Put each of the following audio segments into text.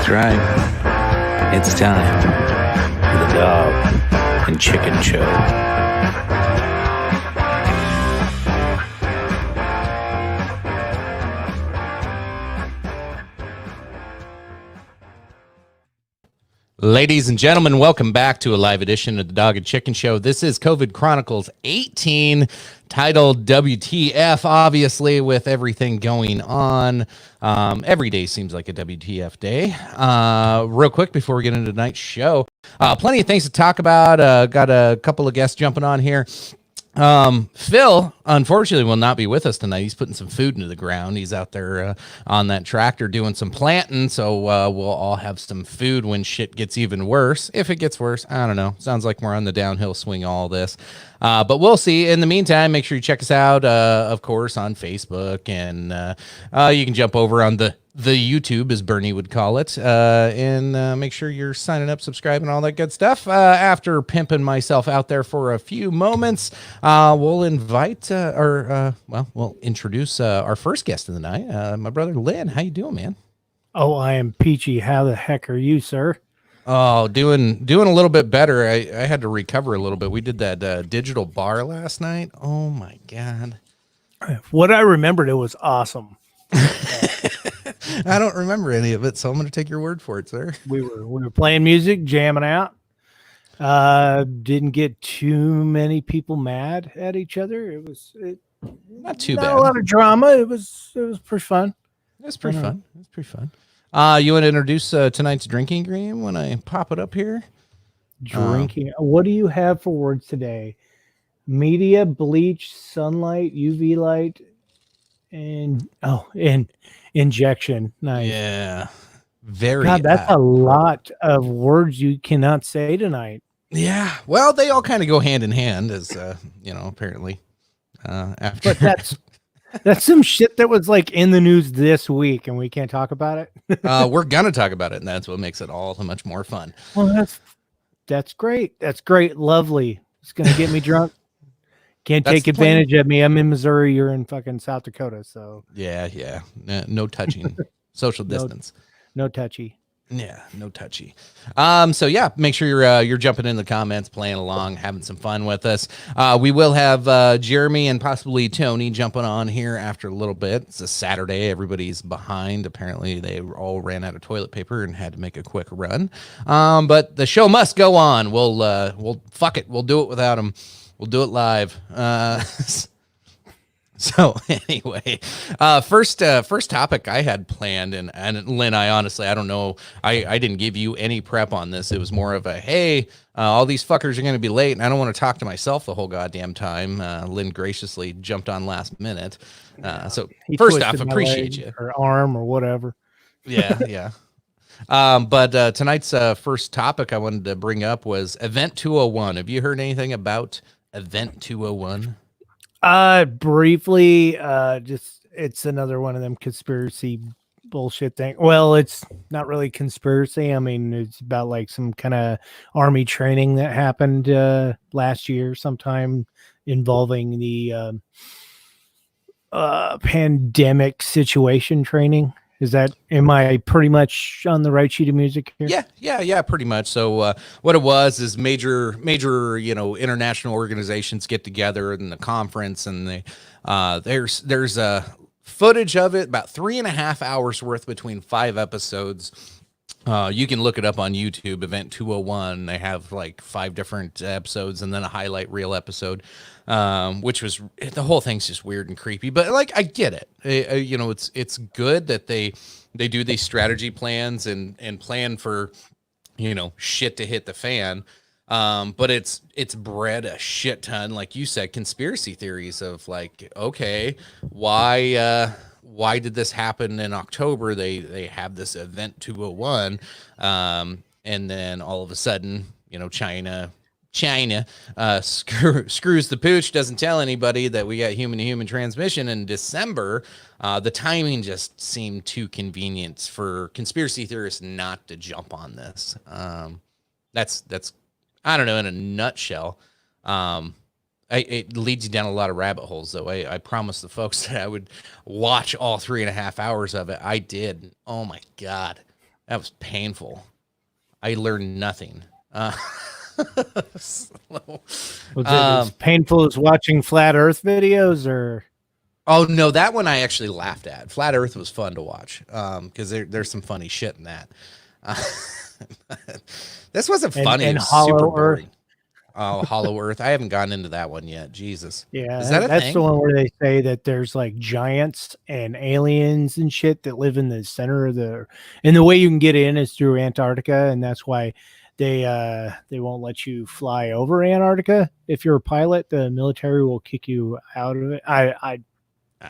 That's right. It's time for the Dog and Chicken Show. Ladies and gentlemen, welcome back to a live edition of the Dog and Chicken Show. This is COVID Chronicles 18, titled WTF, obviously, with everything going on. Every day seems like a WTF day. Real quick, before we get into tonight's show, plenty of things to talk about. Got a couple of guests jumping on here. Phil, unfortunately, will not be with us tonight. He's putting some food into the ground. He's out there on that tractor doing some planting, so we'll all have some food when shit gets even worse. If it gets worse, I don't know. Sounds like we're on the downhill swing, all this. But we'll see. In the meantime, make sure you check us out, of course, on Facebook, and you can jump over on the YouTube, as Bernie would call it, and make sure you're signing up, subscribing, all that good stuff. After pimping myself out there for a few moments, we'll invite, we'll introduce our first guest of the night, my brother Lynn. How you doing, man? Oh, I am peachy. How the heck are you, sir? Oh, doing a little bit better. I had to recover a little bit. We did that digital bar last night. Oh my God. What I remembered, it was awesome. I don't remember any of it, so I'm going to take your word for it, sir. We were playing music, jamming out. Didn't get too many people mad at each other. It was not too not bad. A lot of drama. It was pretty fun. It's pretty fun. It's pretty fun. You want to introduce tonight's drinking game when I pop it up here? Drinking. What do you have for words today? Media, bleach, sunlight, UV light, and injection. Nice. Yeah. Very. God, that's a lot of words you cannot say tonight. Yeah. Well, they all kind of go hand in hand, as apparently. After. But that's some shit that was like in the news this week, and we can't talk about it. We're gonna talk about it, and that's what makes it all so much more fun. Well, that's great. That's great. Lovely. It's gonna get me drunk. Can't take advantage of me. I'm in Missouri. You're in fucking South Dakota. So yeah. No touching. Social distance. No touchy. Yeah, no touchy. So yeah, make sure you're jumping in the comments, playing along, having some fun with us. We will have Jeremy and possibly Tony jumping on here after a little bit. It's a Saturday. Everybody's behind. Apparently, they all ran out of toilet paper and had to make a quick run. But the show must go on. We'll fuck it. We'll do it without them. We'll do it live. So anyway, first topic I had planned, and Lynn, I honestly, I don't know. I didn't give you any prep on this. It was more of a, hey, all these fuckers are going to be late, and I don't want to talk to myself the whole goddamn time. Lynn graciously jumped on last minute. So first off, appreciate you. Or arm or whatever. Yeah. But tonight's first topic I wanted to bring up was Event 201. Have you heard anything about Event 201? Briefly, just it's another one of them conspiracy bullshit thing. Well, it's not really conspiracy. I mean, it's about like some kind of army training that happened last year sometime involving the pandemic situation training. Am I pretty much on the right sheet of music here? Yeah, pretty much. So what it was is major, international organizations get together in the conference, and there's footage of it, about 3.5 hours worth between 5 episodes. You can look it up on YouTube, Event 201. They have like 5 different episodes and then a highlight reel episode, which was, the whole thing's just weird and creepy, but like, I get it. It's good that they do these strategy plans and plan for, shit to hit the fan. But it's bred a shit ton, like you said, conspiracy theories of like, okay, why did this happen in October? They have this Event 201, and then all of a sudden, China screws the pooch, doesn't tell anybody that we got human-to-human transmission in December. The timing just seemed too convenient for conspiracy theorists not to jump on this. That's I don't know, in a nutshell. It leads you down a lot of rabbit holes, though. I promised the folks that I would watch all 3.5 hours of it. I did. Oh my God. That was painful. I learned nothing. Was it as painful as watching flat Earth videos, or? Oh no, that one I actually laughed at. Flat Earth was fun to watch because there's some funny shit in that. This wasn't funny. And it was super Hollow boring. Earth. Oh, Hollow Earth. I haven't gotten into that one yet. Jesus. Yeah, Is that a that's thing? the one where they say that there's like giants and aliens and shit that live in the center of and the way you can get in is through Antarctica, and that's why they won't let you fly over Antarctica. If you're a pilot, the military will kick you out of it.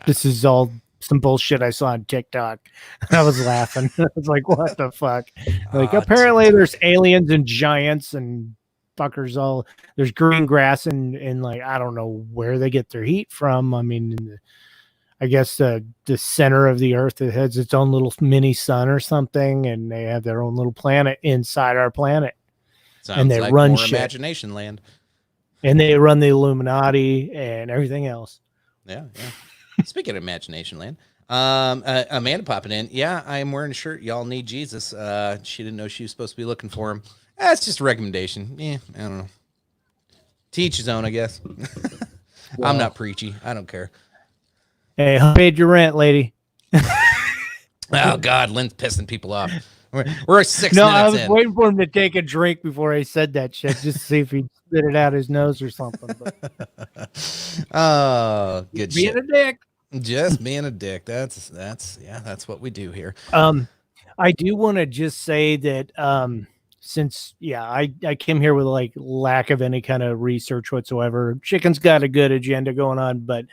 This is all some bullshit I saw on TikTok. I was laughing. I was like, what the fuck? Like, apparently there's aliens and giants and fuckers all. There's green grass and like, I don't know where they get their heat from. I mean, I guess the center of the earth, it has its own little mini sun or something, and they have their own little planet inside our planet. Sounds and they like run more shit. Imagination Land. And they run the Illuminati and everything else. Yeah. Speaking of Imagination Land, Amanda popping in. Yeah, I am wearing a shirt. Y'all need Jesus. She didn't know she was supposed to be looking for him. That's just a recommendation. Yeah, I don't know. To each his own, I guess. Well, I'm not preachy. I don't care. Hey, who paid your rent, lady? Oh God, Lynn's pissing people off. We're 6 minutes in. I was waiting for him to take a drink before I said that shit, just to see if he'd spit it out his nose or something. But oh, good being shit. a dick. Just being a dick. That's what we do here. I do want to just say that since I came here with like lack of any kind of research whatsoever. Chicken's got a good agenda going on, but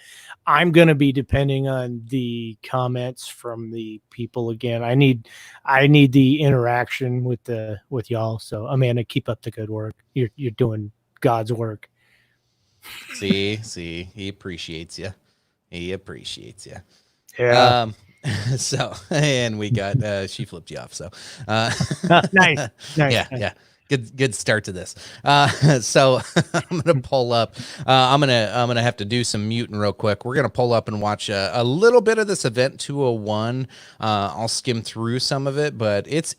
I'm going to be depending on the comments from the people again. I need the interaction with y'all. So Amanda, keep up the good work. You're doing God's work. See, he appreciates you. Yeah. So, and we got she flipped you off. So, nice. Yeah. Good start to this. So I'm gonna pull up. I'm gonna have to do some muting real quick. We're gonna pull up and watch a little bit of this event 201. I'll skim through some of it, but it's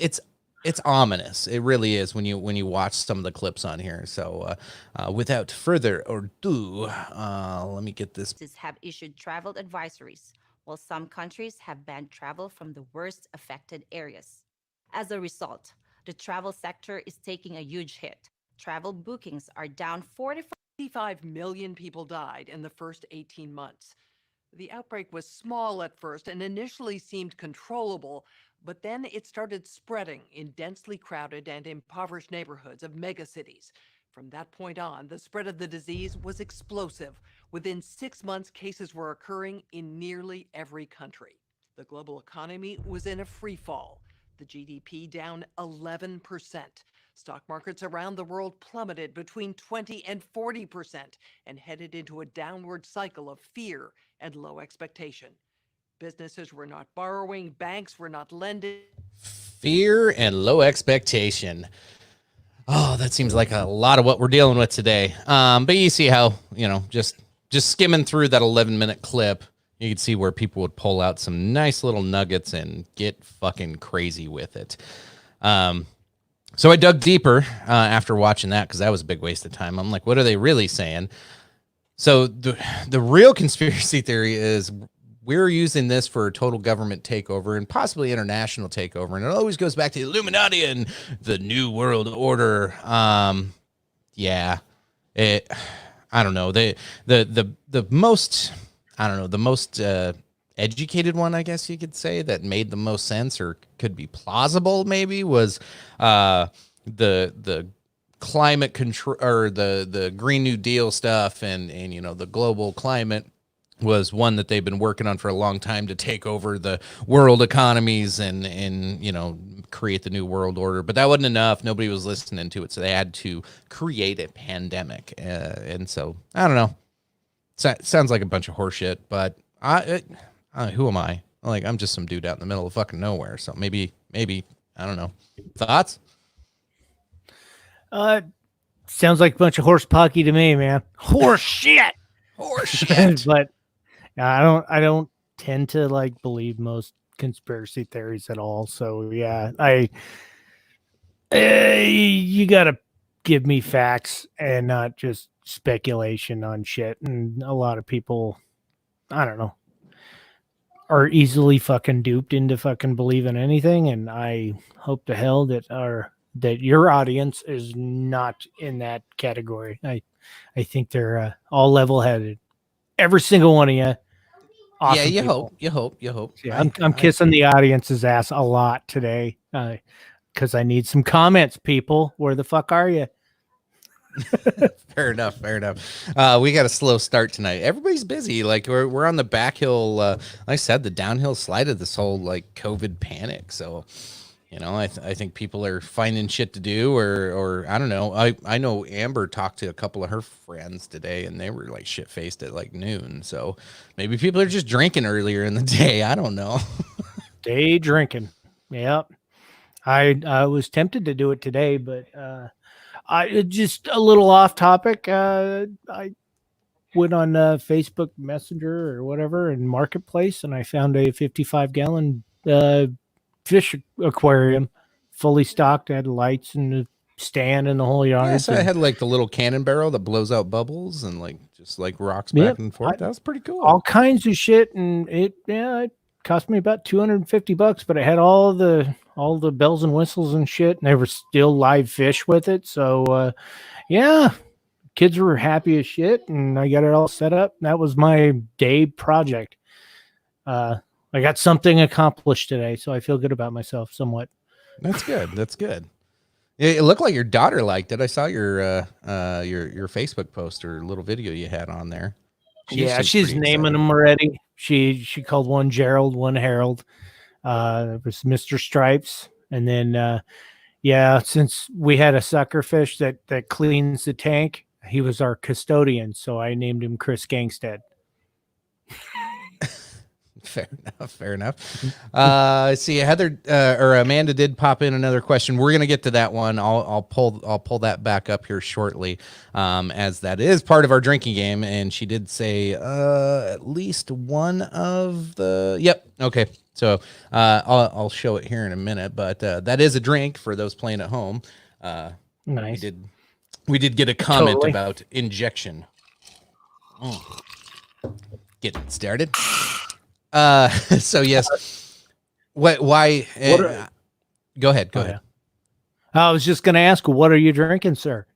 ominous. It really is when you watch some of the clips on here. So without further ado, let me get this. Have issued travel advisories, while some countries have banned travel from the worst affected areas. As a result, the travel sector is taking a huge hit. Travel bookings are down 45 million people died in the first 18 months. The outbreak was small at first and initially seemed controllable, but then it started spreading in densely crowded and impoverished neighborhoods of megacities. From that point on, the spread of the disease was explosive. Within 6 months, cases were occurring in nearly every country. The global economy was in a free fall. The GDP down 11%. Stock markets around the world plummeted between 20 and 40% and headed into a downward cycle of fear and low expectation. Businesses were not borrowing, banks were not lending. Fear and low expectation. Oh, that seems like a lot of what we're dealing with today. But you see how, just skimming through that 11-minute clip, you can see where people would pull out some nice little nuggets and get fucking crazy with it. So I dug deeper after watching that because that was a big waste of time. I'm like, what are they really saying? So the real conspiracy theory is we're using this for a total government takeover and possibly international takeover. And it always goes back to the Illuminati and the New World Order. I don't know. The most, the most educated one, I guess you could say, that made the most sense or could be plausible maybe was the climate control or the Green New Deal stuff and the global climate was one that they've been working on for a long time to take over the world economies and create the new world order. But that wasn't enough. Nobody was listening to it. So they had to create a pandemic. And so, I don't know. Sounds like a bunch of horseshit, but who am I? Like, I'm just some dude out in the middle of fucking nowhere. So maybe, I don't know. Thoughts? Sounds like a bunch of horse pocky to me, man. Horse shit. Horse shit. But I don't tend to like believe most conspiracy theories at all. So yeah, you gotta give me facts and not just speculation on shit. And a lot of people, I don't know, are easily fucking duped into fucking believing anything. And I hope to hell that your audience is not in that category. I think they're all level headed. Every single one of you. Awesome Yeah, you people. hope. Yeah, I'm kissing the audience's ass a lot today because I need some comments, people. Where the fuck are you? Fair enough. We got a slow start tonight. Everybody's busy. Like we're on the back hill. Like I said, the downhill slide of this whole like COVID panic. So, I think people are finding shit to do, or I don't know. I know Amber talked to a couple of her friends today, and they were like shit faced at like noon. So maybe people are just drinking earlier in the day. I don't know. Day drinking. Yep. I was tempted to do it today, but I just a little off topic. I went on Facebook Messenger or whatever in Marketplace, and I found a 55-gallon fish aquarium, fully stocked. Had lights and a stand in the whole yard. Yeah, so I had like the little cannon barrel that blows out bubbles and like just like rocks back and forth. That was pretty cool. All kinds of shit, and it cost me about $250, but it had all the bells and whistles and shit, and there were still live fish with it. So yeah, kids were happy as shit, and I got it all set up. That was my day project. I got something accomplished today, so I feel good about myself somewhat. That's good. It looked like your daughter liked it. I saw your Facebook post or little video you had on there. She's naming them already. She called one Gerald, one Harold. It was Mr. Stripes, and then since we had a sucker fish that cleans the tank, he was our custodian, so I named him Chris Gangstead. Fair enough. See, Heather or Amanda did pop in another question. We're gonna get to that one. I'll pull that back up here shortly, as that is part of our drinking game. And she did say at least one of the. Yep. Okay. So I'll show it here in a minute. But that is a drink for those playing at home. Nice. We did get a comment about injection. Getting started. So yes. Why? Go ahead. Go ahead. I was just going to ask, what are you drinking, sir?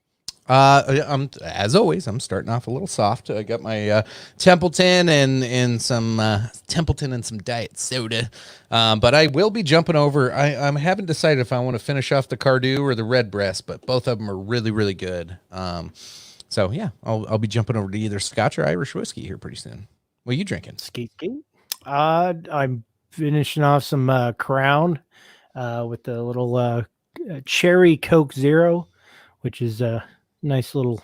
As always, I'm starting off a little soft. I got my Templeton and some Templeton and some diet soda. But I will be jumping over. I haven't decided if I want to finish off the Cardew or the Redbreast, but both of them are really, really good. So yeah, I'll be jumping over to either Scotch or Irish whiskey here pretty soon. What are you drinking? Skeet. I'm finishing off some Crown with the little cherry Coke Zero, which is a nice little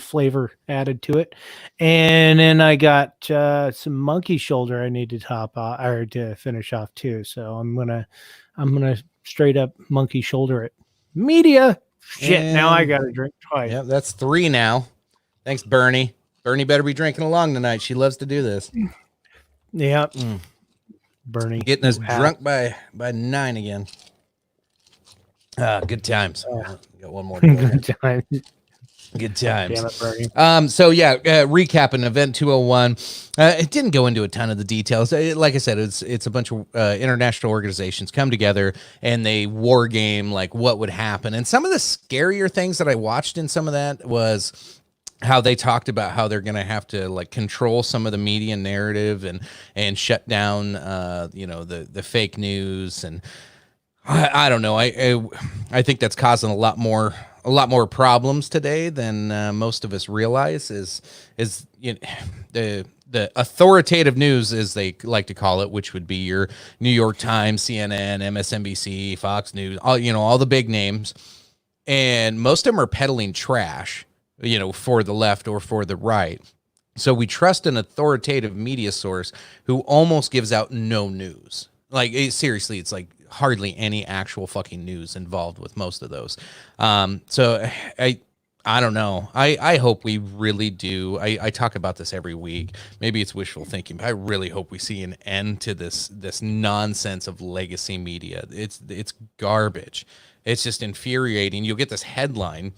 flavor added to it. And then I got some Monkey Shoulder I need to top off or to finish off too. So I'm gonna straight up Monkey Shoulder it. Media shit. And now I gotta drink twice. Yeah, that's 3 now. Thanks, Bernie. Bernie better be drinking along tonight. She loves to do this. Yeah. Bernie getting us drunk by 9 again. Good times. Got one more. Good times. Good times. Damn it, Bernie. So yeah, recapping Event 201. It didn't go into a ton of the details. Like I said, it's a bunch of international organizations come together and they war game like what would happen. And some of the scarier things that I watched in some of that was how they talked about how they're going to have to like control some of the media narrative and shut down, the fake news. And I don't know. I think that's causing a lot more problems today than most of us realize is the authoritative news, as they like to call it, which would be your New York Times, CNN, MSNBC, Fox News, all the big names. And most of them are peddling trash, for the left or for the right. So we trust an authoritative media source who almost gives out no news. Like seriously, it's like hardly any actual fucking news involved with most of those. So I I don't know. I hope we really do. I talk about this every week. Maybe it's wishful thinking, but I really hope we see an end to this nonsense of legacy media. It's garbage. It's just infuriating. You'll get this headline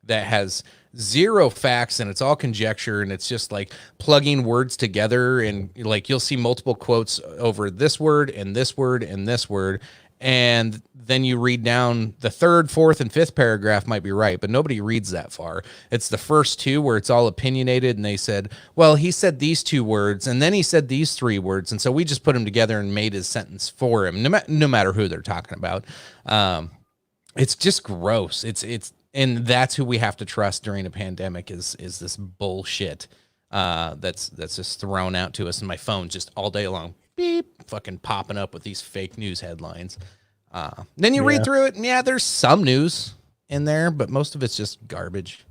that has zero facts and it's all conjecture and it's just like plugging words together, and like you'll see multiple quotes over this word and this word and this word, and then you read down the third, fourth, and fifth paragraph might be right, but nobody reads that far. It's the first two where it's all opinionated, and they said, well, he said these two words, and then he said these three words, and so we just put them together and made his sentence for him, no matter who they're talking about. It's just gross. And that's who we have to trust during a pandemic is this bullshit that's just thrown out to us, and my phone just all day long, beep, fucking popping up with these fake news headlines. Then you read through it, and there's some news in there, but most of it's just garbage.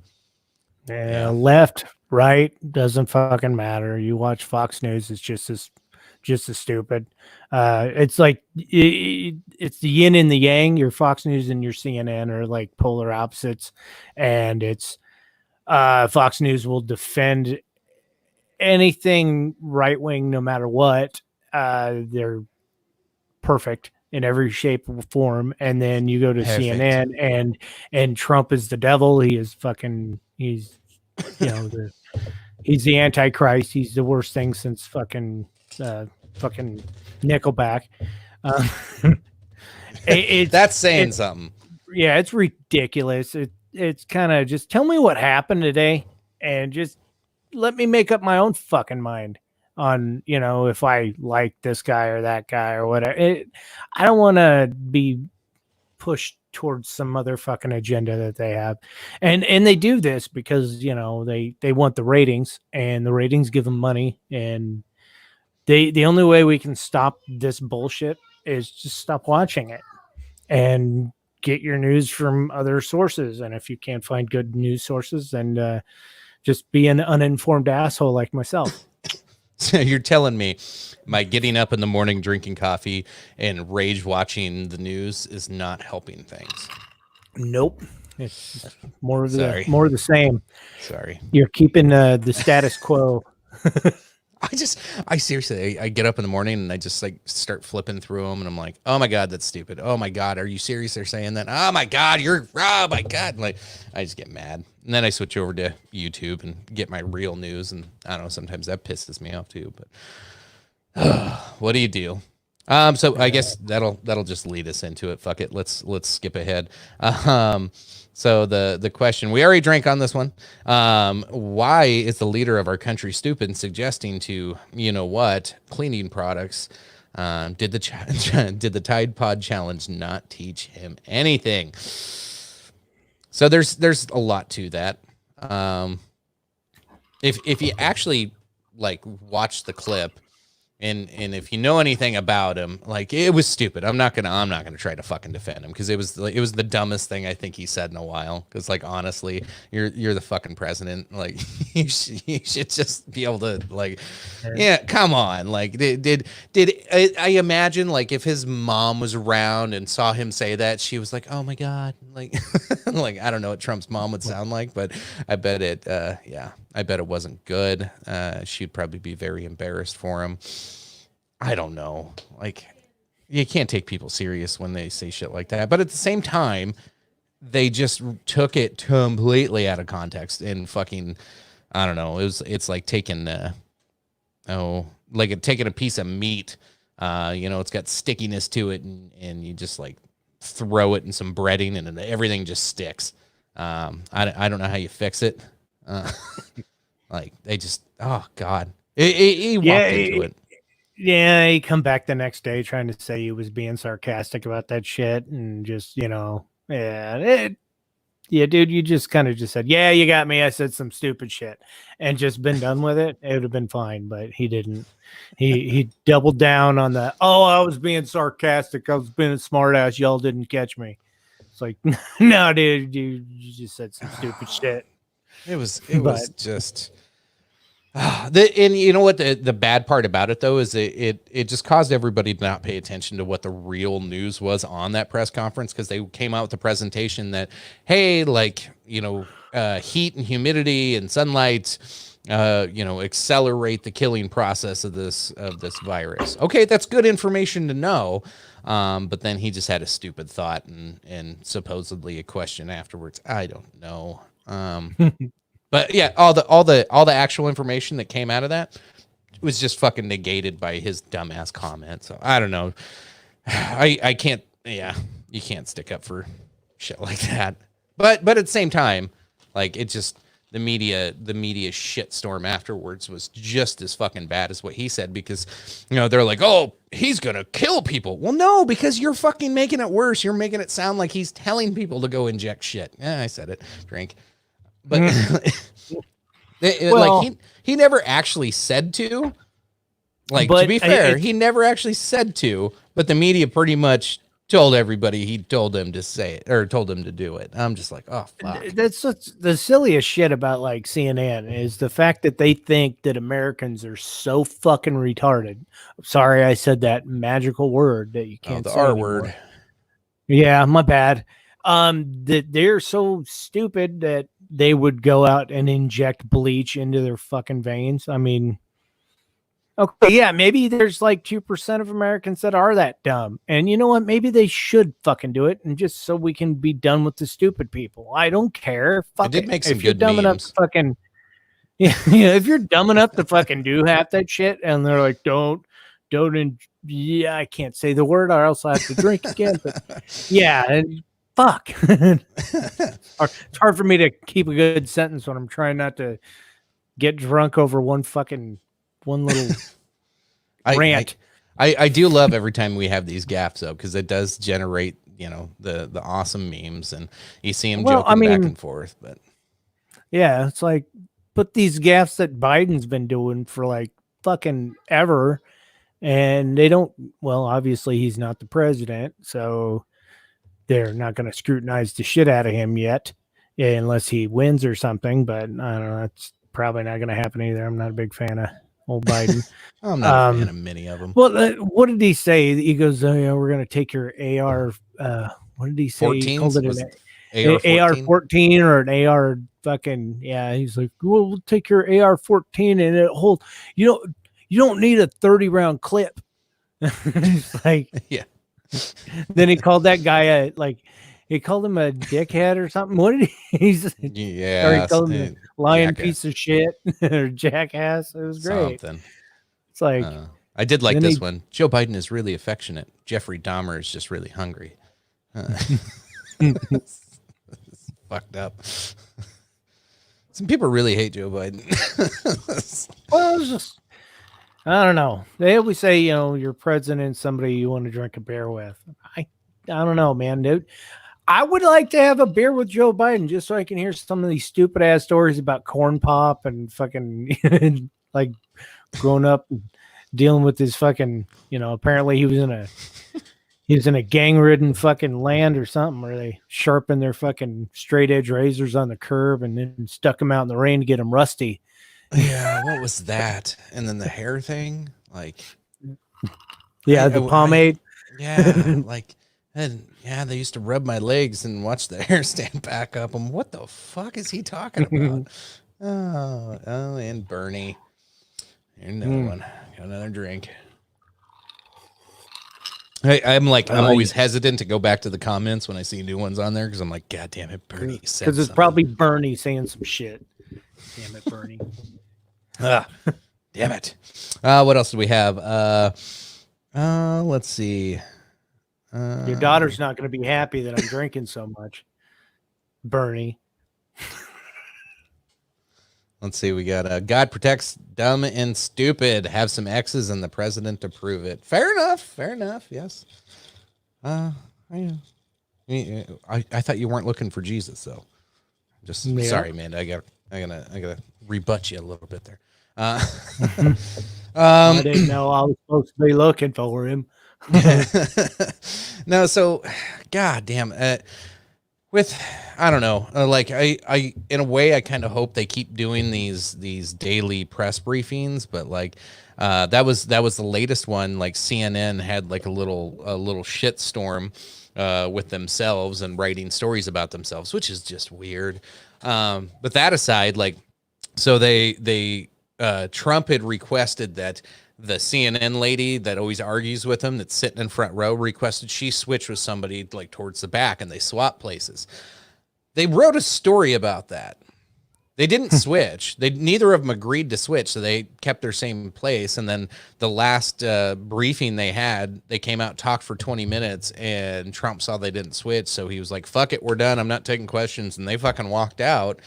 Yeah, left, right, doesn't fucking matter. You watch Fox News, it's just as stupid. It's like it's the yin and the yang. Your Fox News and your CNN are like polar opposites, and it's Fox News will defend anything right wing no matter what. They're perfect in every shape or form, and then you go to CNN and Trump is the devil. He's he's the Antichrist. He's the worst thing since fucking Nickelback. That's saying something. Yeah, it's ridiculous. It's kind of just tell me what happened today and just let me make up my own fucking mind on, if I like this guy or that guy or whatever. I don't want to be pushed towards some motherfucking agenda that they have. And they do this because, they want the ratings, and the ratings give them money. And the only way we can stop this bullshit is just stop watching it and get your news from other sources. And if you can't find good news sources, then just be an uninformed asshole like myself. So you're telling me my getting up in the morning, drinking coffee, and rage watching the news is not helping things? Nope. It's more of the same. Sorry. You're keeping the status quo. I seriously, I get up in the morning and I just like start flipping through them, and I'm like, oh my God, that's stupid. Oh my God, are you serious? They're saying that. Oh my God, oh my God. Like, I just get mad. And then I switch over to YouTube and get my real news. And I don't know, sometimes that pisses me off too, but what do you do? So I guess that'll just lead us into it. Fuck it. Let's skip ahead. So the question, we already drank on this one. Why is the leader of our country stupid, suggesting to, cleaning products? Did the Tide Pod challenge not teach him anything? So there's a lot to that. If you actually like watch the clip, and if you know anything about him, like, it was stupid. I'm not gonna try to fucking defend him, because it was the dumbest thing I think he said in a while. Because, like, honestly, you're the fucking president. Like, you should just be able to, like, yeah, come on. Like, did I imagine, like, if his mom was around and saw him say that, she was like, oh my God, like, like, I don't know what Trump's mom would sound like, but I bet it wasn't good. She'd probably be very embarrassed for him. I don't know. Like, you can't take people serious when they say shit like that. But at the same time, they just took it completely out of context and fucking, I don't know. It's like taking taking a piece of meat. It's got stickiness to it, and you just like throw it in some breading, and everything just sticks. I don't know how you fix it. Like, they just, oh God, he walked into it. Yeah, he come back the next day trying to say he was being sarcastic about that shit, and just, dude, you just kind of just said, yeah, you got me. I said some stupid shit, and just been done with it. It would have been fine, but he didn't. He doubled down on the, oh, I was being sarcastic. I was being a smart ass. Y'all didn't catch me. It's like, no, dude, you just said some stupid shit. It was just, And you know what the bad part about it though is it just caused everybody to not pay attention to what the real news was on that press conference, because they came out with the presentation that, hey, like, heat and humidity and sunlight accelerate the killing process of this virus. Okay, that's good information to know. But then he just had a stupid thought and supposedly a question afterwards. I don't know. But yeah, all the actual information that came out of that was just fucking negated by his dumbass comment. So I don't know. I can't. Yeah, you can't stick up for shit like that. But at the same time, like, it just, the media shitstorm afterwards was just as fucking bad as what he said, because they're like, oh, he's gonna kill people. Well, no, because you're fucking making it worse. You're making it sound like he's telling people to go inject shit. Yeah, I said it. Drink. But like he never actually said to. Like, to be fair, he never actually said to, but the media pretty much told everybody he told them to say it, or told them to do it. I'm just like, oh fuck. That's the silliest shit about like CNN is the fact that they think that Americans are so fucking retarded. Sorry, I said that magical word that you can't say. The R anymore. word. Yeah, my bad. That they're so stupid that they would go out and inject bleach into their fucking veins. I mean, okay, yeah, maybe there's like 2% of Americans that are that dumb. And you know what? Maybe they should fucking do it, and just so we can be done with the stupid people. I don't care. Fuck it. Did make some if you're good dumb enough memes. to fucking if you're dumb enough to fucking do half that shit, and they're like, don't yeah, I can't say the word or else I have to drink again. But yeah, and fuck. It's hard for me to keep a good sentence when I'm trying not to get drunk over one little rant. I do love every time we have these gaffes though, because it does generate the awesome memes, and you see them joking back and forth. But yeah, it's like, but these gaffes that Biden's been doing for like fucking ever, and they don't. Well, obviously he's not the president, so they're not going to scrutinize the shit out of him yet, unless he wins or something. But I don't know. That's probably not going to happen either. I'm not a big fan of old Biden. I'm not a fan of many of them. Well, what did he say? He goes, "Oh, yeah, we're going to take your AR." What did he say? 14s? He called it an AR-14 or an AR fucking, yeah. He's like, well, we'll take your AR-14 and it hold. You don't need a 30-round clip. It's like, yeah. Then he called that guy he called him a dickhead or something. What did he say? Yeah. Or he called him a lying jackass. piece of shit or jackass. It was great. Something. It's like, I did like this one. Joe Biden is really affectionate. Jeffrey Dahmer is just really hungry. It's fucked up. Some people really hate Joe Biden. well, it's just, I don't know. They always say, your president is somebody you want to drink a beer with. I don't know, man, dude. I would like to have a beer with Joe Biden just so I can hear some of these stupid ass stories about corn pop and fucking like growing up and dealing with this fucking, apparently he was in a gang ridden fucking land or something where they sharpened their fucking straight edge razors on the curb and then stuck them out in the rain to get them rusty. Yeah, what was that? And then the hair thing, like, yeah, the pomade. They used to rub my legs and watch the hair stand back up. What the fuck is he talking about? oh, and Bernie. Here's another one. Got another drink. I'm always hesitant to go back to the comments when I see new ones on there, because I'm like, God damn it, Bernie said because it's something. probably Bernie saying some shit. Damn it, Bernie. Damn it. What else do we have? Let's see. Your daughter's not going to be happy that I'm drinking so much, Bernie. Let's see. We got God protects dumb and stupid. Have some X's and the president to prove it. Fair enough. Yes. I thought you weren't looking for Jesus, though. Just sorry, man. I gotta rebut you a little bit there. I didn't know I was supposed to be looking for him. No, so God damn. I don't know, like I in a way I kind of hope they keep doing these daily press briefings, but like that was the latest one. Like CNN had like a little shit storm with themselves and writing stories about themselves, which is just weird. But that aside, like, so they Trump had requested that the CNN lady that always argues with him, that's sitting in front row, requested she switch with somebody like towards the back, and they swap places. They wrote a story about that. They didn't switch. Neither of them agreed to switch, so they kept their same place. And then the last briefing they had, they came out, talked for 20 minutes, and Trump saw they didn't switch, so he was like, "Fuck it, we're done. I'm not taking questions," and they fucking walked out.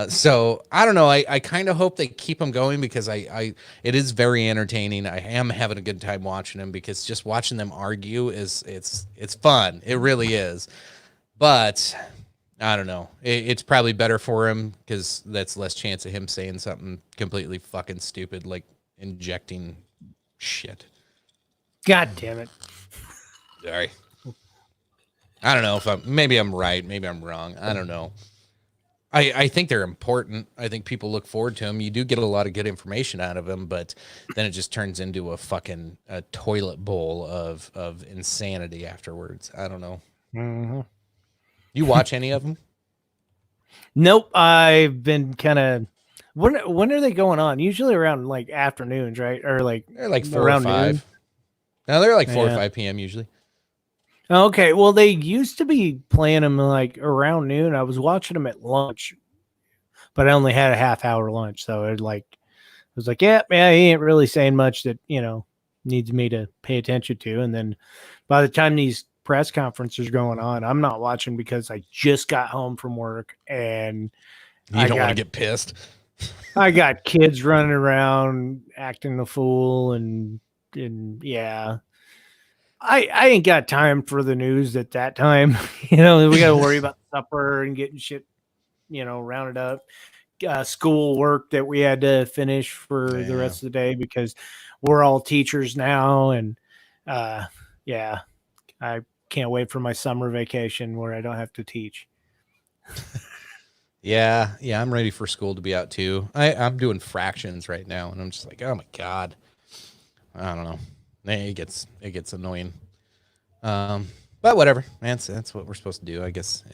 So I don't know. I kind of hope they keep them going, because it is very entertaining. I am having a good time watching them, because just watching them argue it's fun. It really is. But I don't know. It's probably better for him, because that's less chance of him saying something completely fucking stupid, like injecting shit. God damn it. Sorry. I don't know if maybe I'm right. Maybe I'm wrong. I don't know. I think they're important. I think people look forward to them. You do get a lot of good information out of them, but then it just turns into a fucking toilet bowl of insanity afterwards. I don't know. Mm-hmm. You watch any of them? Nope. I've been kind of. When are they going on? Usually around like afternoons, right? Or like They're like 4 or around 5. noon? No, they're like 4 or Yeah. 5 p.m. usually. Okay, well, they used to be playing them like around noon. I was watching them at lunch, but I only had a half-hour lunch, so it was like, yeah, he ain't really saying much that needs me to pay attention to. And then by the time these press conferences are going on, I'm not watching, because I just got home from work and You don't want to get pissed. I got kids running around acting the fool, and yeah. I ain't got time for the news at that time. We got to worry about supper and getting shit, rounded up. School work that we had to finish for the rest of the day, because we're all teachers now. And yeah, I can't wait for my summer vacation where I don't have to teach. Yeah, I'm ready for school to be out too. I'm doing fractions right now, and I'm just like, oh my God. I don't know. It gets annoying. But whatever, man. That's what we're supposed to do, I guess.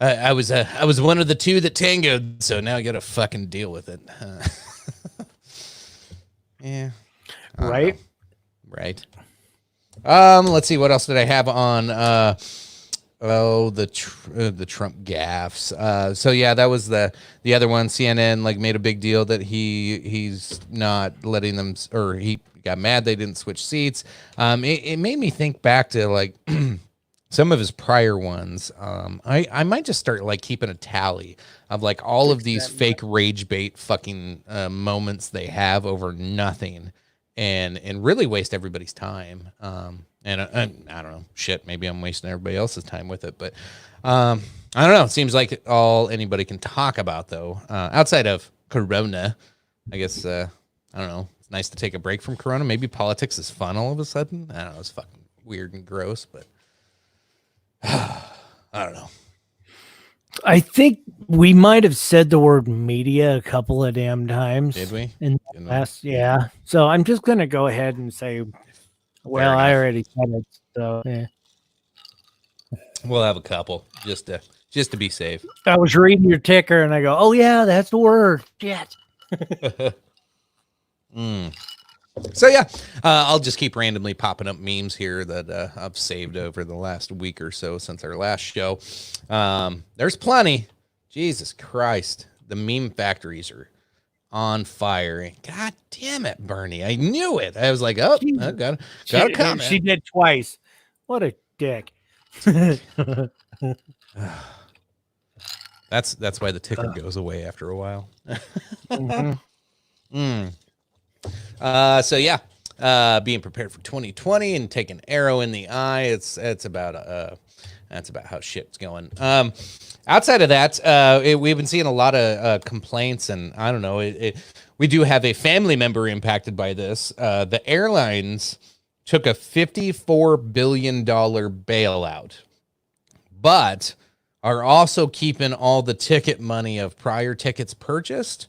I was one of the two that tangoed, so now I got to fucking deal with it. Yeah. Right. Right. Let's see, what else did I have on? The Trump gaffes. So yeah, that was the other one. CNN like made a big deal that he's not letting them, or he got mad they didn't switch seats. It made me think back to like some of his prior ones. I might just start like keeping a tally of like all of these fake rage bait fucking moments they have over nothing, and really waste everybody's time. And I don't know, shit, maybe I'm wasting everybody else's time with it, but I don't know. It seems like all anybody can talk about, though, outside of Corona. I guess, I don't know. It's nice to take a break from Corona. Maybe politics is fun all of a sudden. I don't know. It's fucking weird and gross, but I don't know. I think we might have said the word media a couple of damn times. Did we? In the past, yeah. So I'm just going to go ahead and say, well, I already said it, so yeah. We'll have a couple just to be safe. I was reading your ticker and I go, oh yeah, that's the word. Shit. So yeah, I'll just keep randomly popping up memes here that I've saved over the last week or so since our last show. There's plenty. Jesus Christ, the meme factories are on fire. God damn it, Bernie! I knew it. I was like, oh, I got a comment. She did twice. What a dick. That's why the ticker goes away after a while. So yeah, being prepared for 2020 and taking an arrow in the eye. It's about how shit's going. Outside of that, we've been seeing a lot of complaints, and I don't know. We do have a family member impacted by this. The airlines took a $54 billion bailout but are also keeping all the ticket money of prior tickets purchased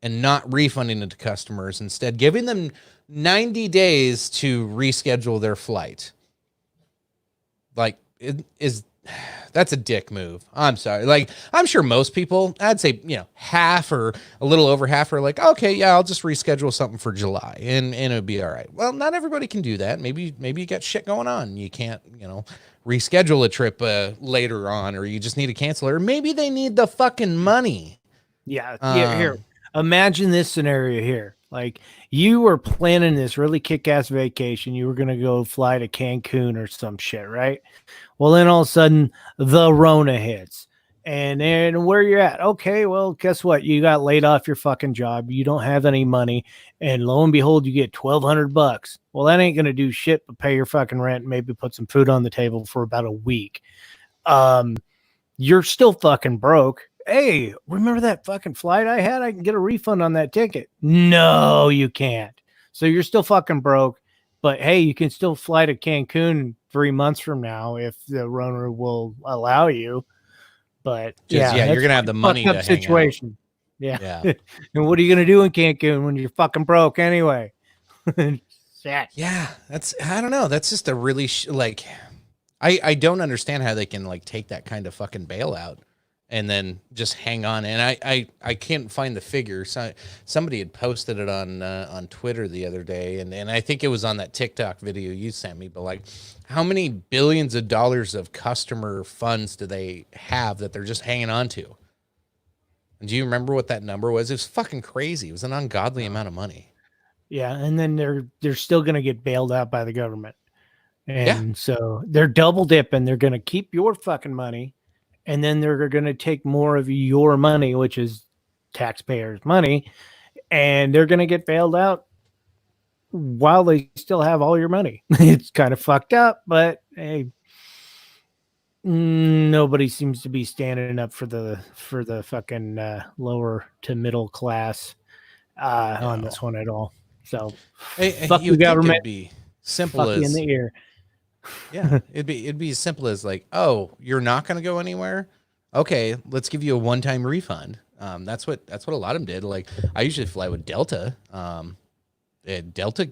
and not refunding it to customers, instead giving them 90 days to reschedule their flight. Like, that's a dick move. I'm sorry. Like, I'm sure most people, I'd say, half or a little over half are like, okay, yeah, I'll just reschedule something for July and it'll be all right. Well, not everybody can do that. Maybe you got shit going on. You can't, reschedule a trip later on, or you just need to cancel it, or maybe they need the fucking money. Yeah. Here. Imagine this scenario here. Like, you were planning this really kick-ass vacation. You were going to go fly to Cancun or some shit, right? Well, then all of a sudden the Rona hits, and then where you're at. Okay, well, guess what? You got laid off your fucking job. You don't have any money, and lo and behold, you get $1,200. Well, that ain't gonna do shit but pay your fucking rent, and maybe put some food on the table for about a week. You're still fucking broke. Hey, remember that fucking flight I had? I can get a refund on that ticket. No, you can't. So you're still fucking broke. But hey, you can still fly to Cancun 3 months from now if the Rona will allow you. But you're gonna have the money to hang situation. out. Yeah. And what are you gonna do in Cancun when you're fucking broke anyway? Yeah, I don't know. That's just a really I don't understand how they can take that kind of fucking bailout and then just hang on. And I can't find the figure. So somebody had posted it on Twitter the other day, and I think it was on that TikTok video you sent me. But how many billions of dollars of customer funds do they have that they're just hanging on to? And do you remember what that number was? It was fucking crazy. It was an ungodly amount of money. Yeah, and then they're still gonna get bailed out by the government, and so they're double dipping. They're gonna keep your fucking money. And then they're going to take more of your money, which is taxpayers' money, and they're going to get bailed out while they still have all your money. It's kind of fucked up, but hey, nobody seems to be standing up for the fucking lower to middle class on this one at all. So fuck the government. It'd be simple fuck as you in the ear. Yeah, it'd be as simple as oh, you're not going to go anywhere. Okay, let's give you a one-time refund. That's what a lot of them did. I usually fly with Delta. Delta,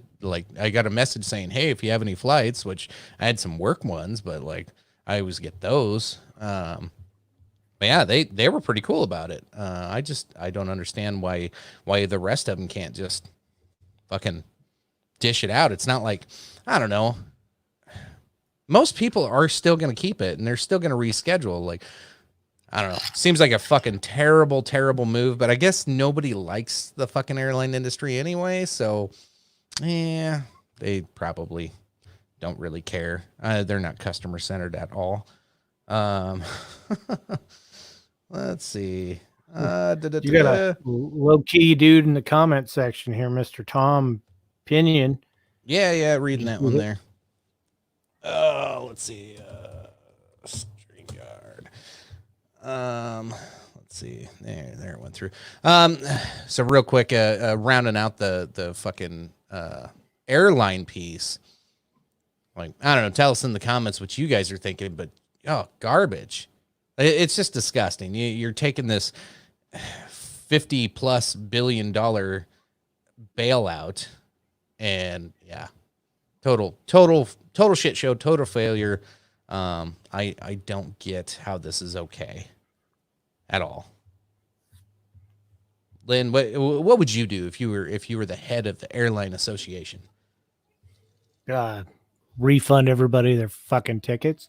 I got a message saying, hey, if you have any flights, which I had some work ones, but I always get those. But yeah, they were pretty cool about it. I don't understand why the rest of them can't just fucking dish it out. It's not I don't know. Most people are still going to keep it, and they're still going to reschedule. I don't know. Seems like a fucking terrible, terrible move, but I guess nobody likes the fucking airline industry anyway, so yeah, they probably don't really care. They're not customer-centered at all. Let's see. You got a low-key dude in the comment section here, Mr. Tom Pinion. Yeah, reading that one there. Let's see. StreamYard. Let's see. There it went through. So real quick, rounding out the fucking airline piece. I don't know. Tell us in the comments what you guys are thinking, but garbage. It's just disgusting. You're taking this $50+ billion bailout, and yeah. Total shit show, total failure. I don't get how this is okay at all. Lynn, what would you do if you were the head of the airline association? Refund everybody their fucking tickets.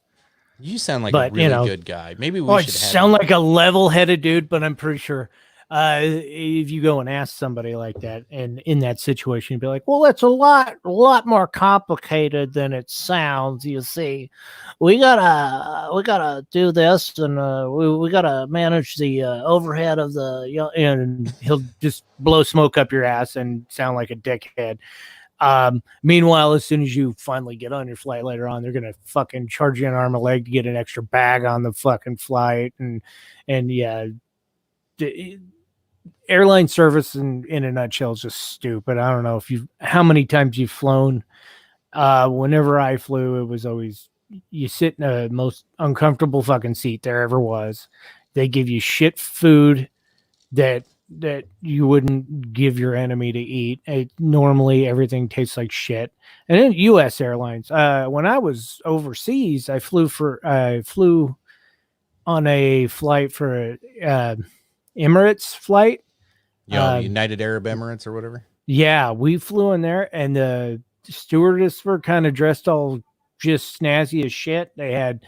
You sound like a really good guy. Maybe we should sound like a level-headed dude, but I'm pretty sure if you go and ask somebody like that, and in that situation, you'd be like, well, it's a lot more complicated than it sounds. You see, we gotta do this, and we gotta manage the overhead of the, and he'll just blow smoke up your ass and sound like a dickhead. Meanwhile, as soon as you finally get on your flight later on, they're gonna fucking charge you an arm and a leg to get an extra bag on the fucking flight, and yeah. Airline service in a nutshell is just stupid. I don't know how many times you've flown. Whenever I flew, it was always you sit in the most uncomfortable fucking seat there ever was. They give you shit food that you wouldn't give your enemy to eat. Normally everything tastes like shit. And then U.S. Airlines. When I was overseas, I flew on a flight for a Emirates flight. United Arab Emirates or whatever. Yeah, we flew in there, and the stewardess were kind of dressed all just snazzy as shit. They had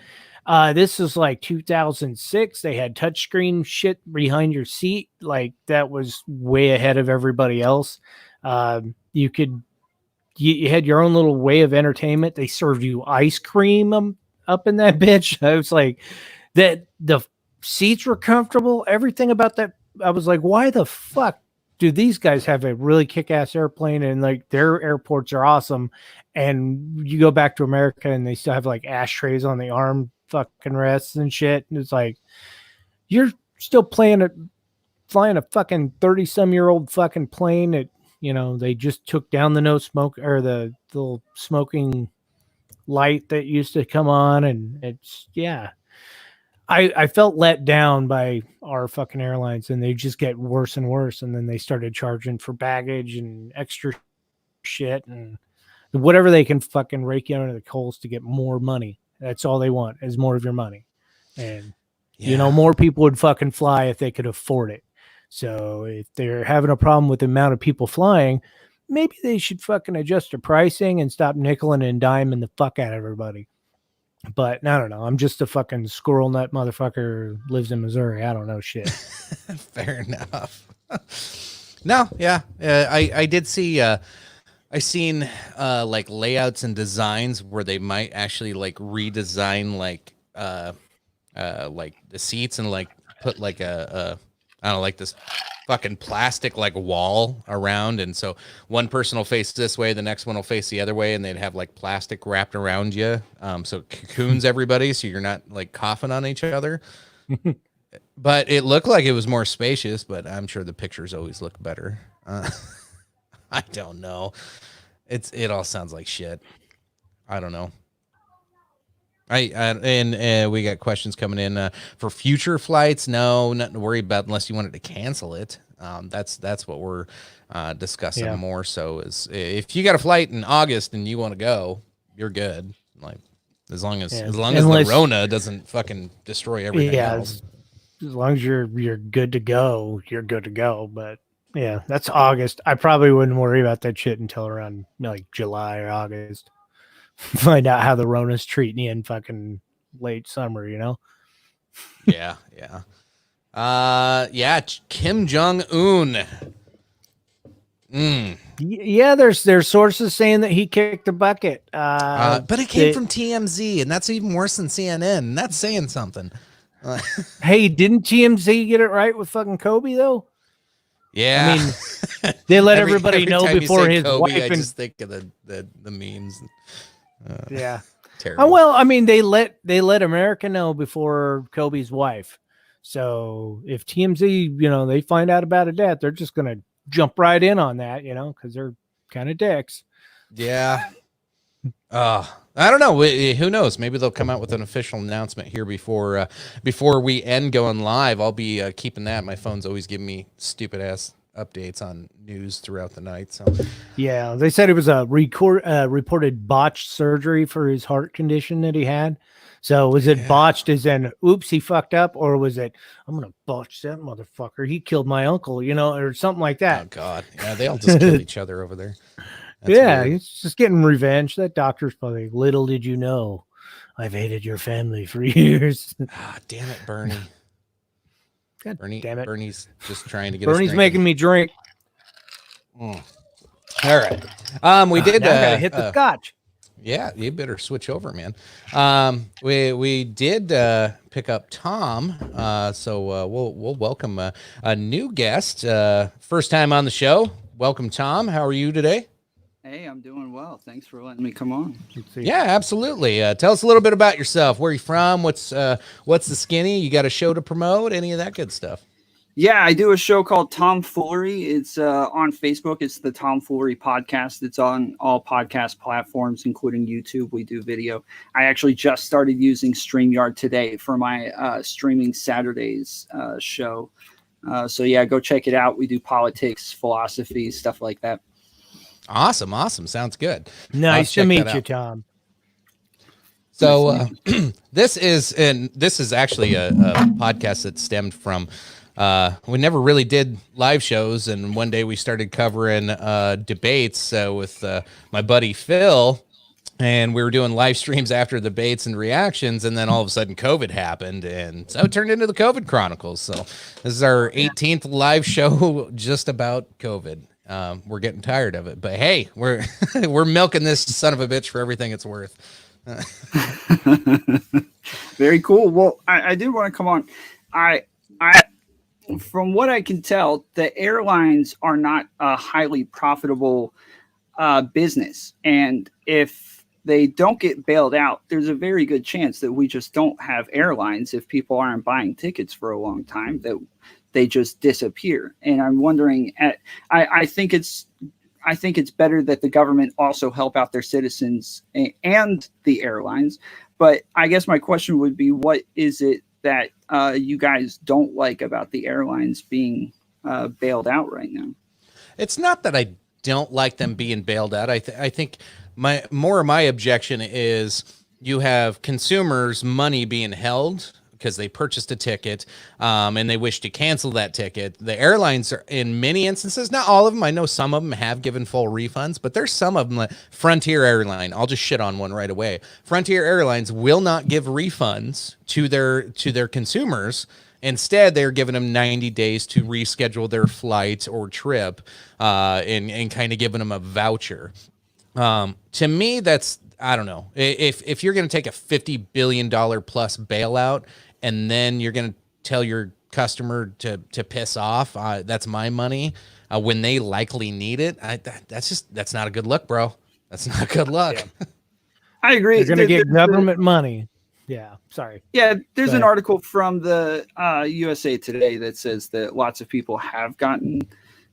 this was like 2006. They had touchscreen shit behind your seat, like that was way ahead of everybody else. You had your own little way of entertainment. They served you ice cream up in that bitch. I was like, that the seats were comfortable. Everything about that, I was like, why the fuck do these guys have a really kick-ass airplane, and like their airports are awesome, and you go back to America and they still have like ashtrays on the arm fucking rests and shit, and it's like, you're still flying a fucking 30-some-year-old fucking plane that, you know, they just took down the no smoke or the little smoking light that used to come on, and it's, yeah. I felt let down by our fucking airlines, and they just get worse and worse. And then they started charging for baggage and extra shit and whatever they can fucking rake you under the coals to get more money. That's all they want, is more of your money. And, you know, more people would fucking fly if they could afford it. So if they're having a problem with the amount of people flying, maybe they should fucking adjust their pricing and stop nickeling and diming the fuck out of everybody. But I don't know. I'm just a fucking squirrel nut motherfucker who lives in Missouri. I don't know shit. Fair enough. No, yeah. I did see I seen like layouts and designs where they might actually like redesign like the seats and like put like a I don't know, like this fucking plastic like wall around, and so one person will face this way, the next one will face the other way, and they'd have like plastic wrapped around you, so it cocoons everybody, so you're not like coughing on each other. But it looked like it was more spacious, but I'm sure the pictures always look better. I don't know. It all sounds like shit. I don't know. And we got questions coming in for future flights. No, nothing to worry about unless you wanted to cancel it. That's what we're discussing more. So is if you got a flight in August and you want to go, you're good. Like as long as the Rona doesn't fucking destroy everything else. As long as you're good to go, you're good to go. But yeah, that's August. I probably wouldn't worry about that shit until around like July or August. Find out how the Rona's treating you in fucking late summer, you know? Yeah. Kim Jong-un. Yeah, there's sources saying that he kicked the bucket. But it came from TMZ, and that's even worse than CNN. And that's saying something. Hey, didn't TMZ get it right with fucking Kobe though? Yeah, I mean, they let everybody know before his Kobe, wife. I just think of the memes. Yeah. Terrible. Well, I mean, they let America know before Kobe's wife. So if TMZ, you know, they find out about a death, they're just gonna jump right in on that, you know, because they're kind of dicks. Yeah. I don't know. Who knows? Maybe they'll come out with an official announcement here before we end going live. I'll be keeping that. My phone's always giving me stupid ass updates on news throughout the night. So yeah, they said it was a reported botched surgery for his heart condition that he had. So was it botched as in, oops, he fucked up, or was it, I'm gonna botch that motherfucker, he killed my uncle, you know, or something like that? Oh God, yeah, they all just kill each other over there. That's yeah, weird. he's just getting revenge. That doctor's probably, little did you know, I've hated your family for years. Ah, damn it, Bernie. God Bernie, damn it. Bernie's just trying to get. Bernie's making me drink. All right. We did. Now I gotta hit the scotch. Yeah, you better switch over, man. We did pick up Tom. So we'll welcome a new guest. First time on the show. Welcome, Tom. How are you today? Hey, I'm doing well. Thanks for letting me come on. Yeah, absolutely. Tell us a little bit about yourself. Where are you from? What's the skinny? You got a show to promote? Any of that good stuff? Yeah, I do a show called Tomfoolery. It's on Facebook. It's the Tomfoolery Podcast. It's on all podcast platforms, including YouTube. We do video. I actually just started using StreamYard today for my streaming Saturdays show. So yeah, go check it out. We do politics, philosophy, stuff like that. Awesome. Sounds good. Nice to check meet that you, out. Tom. So this is actually a podcast that stemmed from we never really did live shows, and one day we started covering debates with my buddy Phil, and we were doing live streams after debates and reactions, and then all of a sudden COVID happened, and so it turned into the COVID Chronicles. So this is our 18th live show just about COVID. We're getting tired of it, but hey, we're we're milking this son of a bitch for everything it's worth. Very cool. Well, I did want to come on. I from what I can tell, the airlines are not a highly profitable business, and if they don't get bailed out, there's a very good chance that we just don't have airlines if people aren't buying tickets for a long time, that they just disappear. And I'm wondering, I think it's better that the government also help out their citizens and the airlines. But I guess my question would be, what is it that you guys don't like about the airlines being bailed out right now? It's not that I don't like them being bailed out. I think my objection is you have consumers' money being held because they purchased a ticket and they wish to cancel that ticket. The airlines are, in many instances, not all of them, I know some of them have given full refunds, but there's some of them, like Frontier Airline, I'll just shit on one right away. Frontier Airlines will not give refunds to their consumers. Instead, they're giving them 90 days to reschedule their flight or trip and kind of giving them a voucher. To me, that's, I don't know. If you're going to take a $50 billion plus bailout and then you're going to tell your customer to piss off, that's my money, when they likely need it, that's not a good look, bro. That's not good luck. Yeah. I agree. You're going to get government money. Yeah, sorry. Yeah, there's an article from the USA Today that says that lots of people have gotten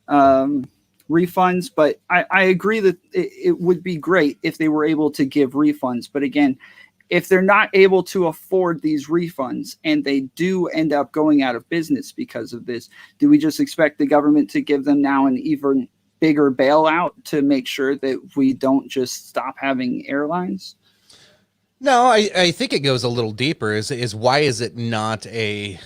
refunds, but I agree that it would be great if they were able to give refunds. But again, if they're not able to afford these refunds and they do end up going out of business because of this, do we just expect the government to give them now an even bigger bailout to make sure that we don't just stop having airlines? No, I think it goes a little deeper. Is why is it not a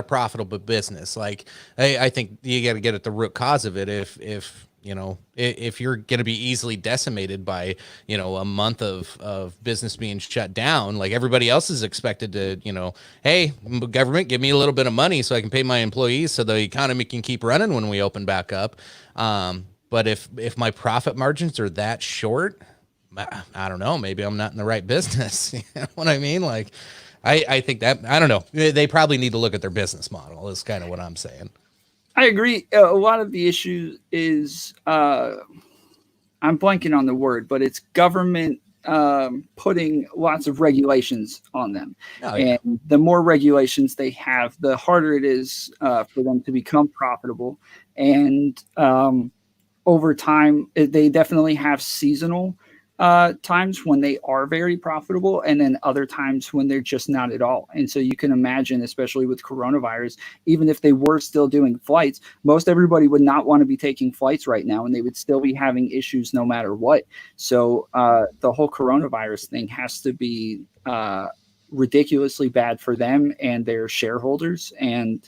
profitable business? Like, I think you got to get at the root cause of it. If you're going to be easily decimated by, a month of business being shut down, like everybody else is expected to, hey, government, give me a little bit of money so I can pay my employees so the economy can keep running when we open back up. But if my profit margins are that short, I don't know, maybe I'm not in the right business. You know what I mean? Like, I think that, I don't know. They probably need to look at their business model is kind of what I'm saying. I agree. A lot of the issue is, I'm blanking on the word, but it's government putting lots of regulations on them. Oh, yeah. And the more regulations they have, the harder it is for them to become profitable. And over time, they definitely have seasonal times when they are very profitable, and then other times when they're just not at all. And so you can imagine, especially with coronavirus, even if they were still doing flights, most everybody would not want to be taking flights right now, and they would still be having issues no matter what. So the whole coronavirus thing has to be ridiculously bad for them and their shareholders. And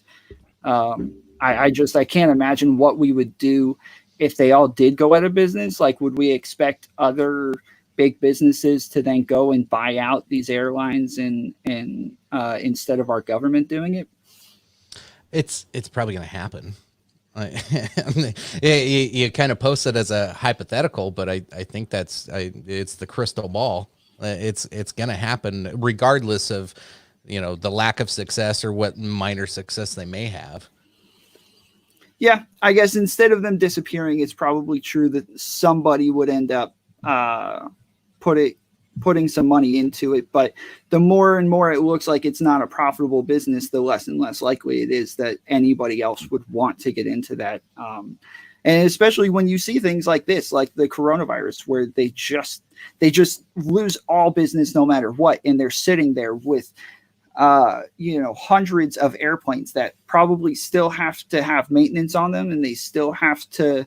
I can't imagine what we would do if they all did go out of business. Like, would we expect other big businesses to then go and buy out these airlines and instead of our government doing it? It's probably going to happen. You kind of post it as a hypothetical, but I think it's the crystal ball. It's going to happen regardless of, the lack of success or what minor success they may have. Yeah, I guess instead of them disappearing, it's probably true that somebody would end up putting some money into it. But the more and more it looks like it's not a profitable business, the less and less likely it is that anybody else would want to get into that. And especially when you see things like this, like the coronavirus, where they just lose all business no matter what, and they're sitting there with hundreds of airplanes that probably still have to have maintenance on them, and they still have to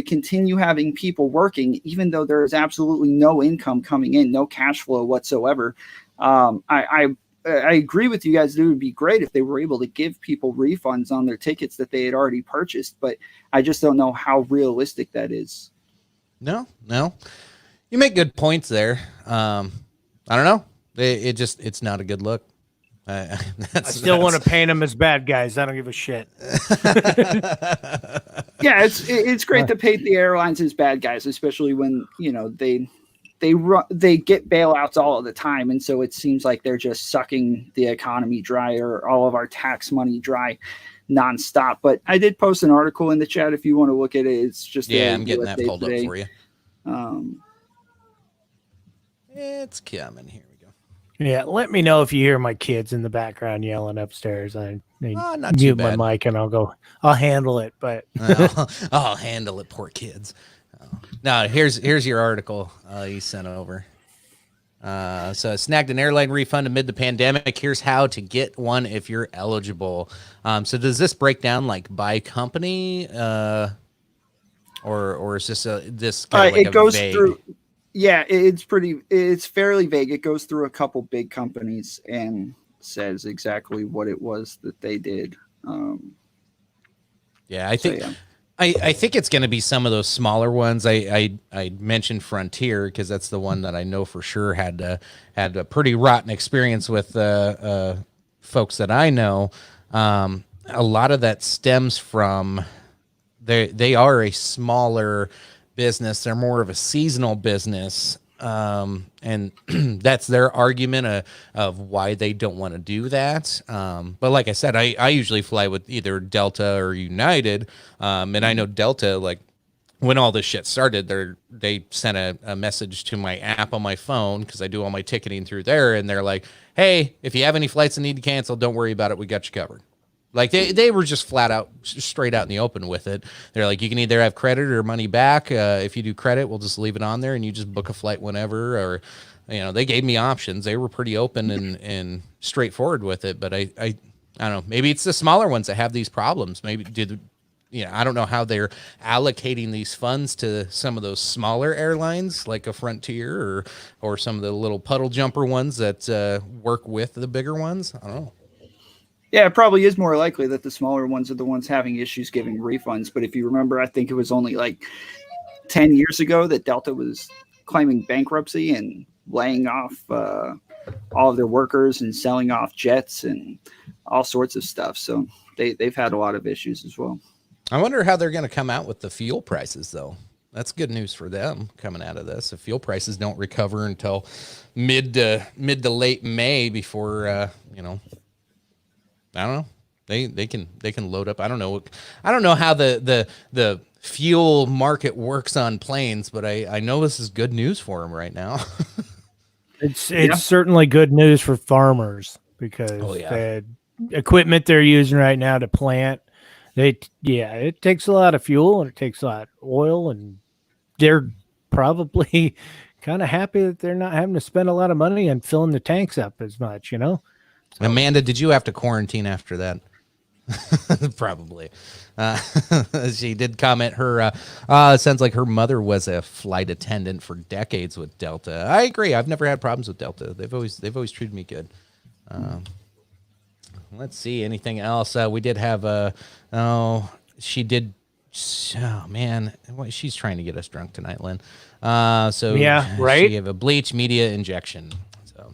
continue having people working, even though there is absolutely no income coming in, no cash flow whatsoever. I agree with you guys. It would be great if they were able to give people refunds on their tickets that they had already purchased, but I just don't know how realistic that is. No, you make good points there. I don't know. It's not a good look. I still want to paint them as bad guys. I don't give a shit. Yeah, it's great to paint the airlines as bad guys, especially when they get bailouts all of the time, and so it seems like they're just sucking the economy dry or all of our tax money dry nonstop. But I did post an article in the chat if you want to look at it. It's just I'm getting that pulled up for you. It's coming. Here we go. Yeah, let me know if you hear my kids in the background yelling upstairs. I not mute too bad. my mic and I'll handle it. But I'll handle it, poor kids. Now here's your article you sent over. So snagged an airline refund amid the pandemic. Here's how to get one if you're eligible. So does this break down like by company, or is this kind of like it goes vague? through? Yeah, it's fairly vague. It goes through a couple big companies and says exactly what it was that they did. I think. So, yeah. I think it's going to be some of those smaller ones. I mentioned Frontier because that's the one that I know for sure had a pretty rotten experience with folks that I know. A lot of that stems from they are a smaller business. They're more of a seasonal business. And that's their argument of why they don't want to do that. But like I said, I usually fly with either Delta or United. And I know Delta, like when all this shit started, they sent a message to my app on my phone because I do all my ticketing through there. And they're like, hey, if you have any flights that need to cancel, don't worry about it. We got you covered. Like they were just flat out, straight out in the open with it. They're like, you can either have credit or money back. If you do credit, we'll just leave it on there and you just book a flight whenever. Or, they gave me options. They were pretty open and straightforward with it. But I don't know. Maybe it's the smaller ones that have these problems. Maybe I don't know how they're allocating these funds to some of those smaller airlines like a Frontier or some of the little puddle jumper ones that work with the bigger ones. I don't know. Yeah, it probably is more likely that the smaller ones are the ones having issues giving refunds. But if you remember, I think it was only like 10 years ago that Delta was claiming bankruptcy and laying off all of their workers and selling off jets and all sorts of stuff. So they've had a lot of issues as well. I wonder how they're going to come out with the fuel prices, though. That's good news for them coming out of this. If fuel prices don't recover until mid to late May before, I don't know. They can load up. I don't know how the fuel market works on planes, but I know this is good news for them right now. It's certainly good news for farmers because the equipment they're using right now to plant, it takes a lot of fuel and it takes a lot of oil, and they're probably kind of happy that they're not having to spend a lot of money on filling the tanks up as much, So, Amanda, did you have to quarantine after that? Probably. She did comment it sounds like her mother was a flight attendant for decades with Delta. I agree. I've never had problems with Delta. They've always treated me good. Let's see. Anything else? We did have she did. Oh man, she's trying to get us drunk tonight, Lynn. She gave a bleach media injection.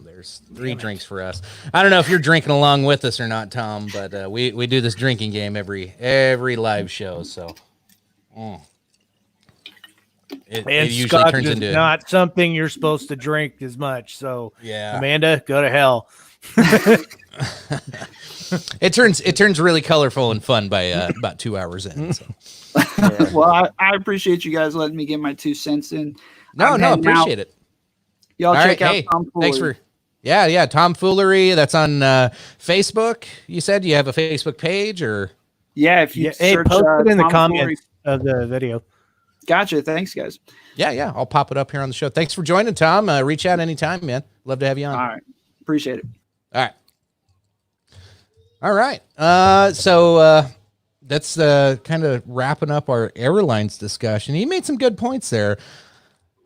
There's 3 drinks for us. I don't know if you're drinking along with us or not, Tom, but we do this drinking game every live show. So it usually turns into not something you're supposed to drink as much. So yeah, Amanda, go to hell. It turns really colorful and fun by about 2 hours in. So. Well, I appreciate you guys letting me get my 2 cents in. No, appreciate it. Y'all All check right, out hey, Tom thanks Foolery. yeah, Tomfoolery. That's on Facebook. You said you have a Facebook page, or Yeah, if you Hey, search post it in the Tom comments of the video. Foolery. Gotcha. Thanks, guys. yeah, I'll pop it up here on the show. Thanks for joining, Tom. Reach out anytime, man. Love to have you on. All right. Appreciate it. All right. So that's kind of wrapping up our airlines discussion. He made some good points there.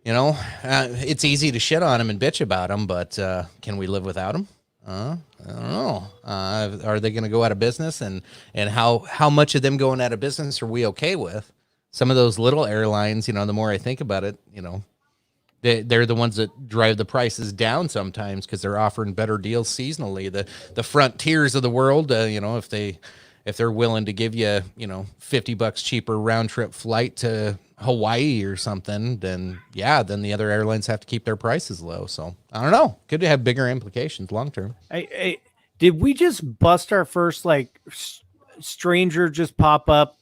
You know, it's easy to shit on him and bitch about him, but can we live without him? I don't know. Are they going to go out of business? And how much of them going out of business are we okay with? Some of those little airlines, you know, the more I think about it, you know, they're the ones that drive the prices down sometimes because they're offering better deals seasonally. The frontiers of the world, you know, if they're willing to give you, you know, $50 cheaper round trip flight to Hawaii or something, then the other airlines have to keep their prices low. So I don't know. Could have bigger implications long term. Hey, did we just bust our first like stranger just pop up?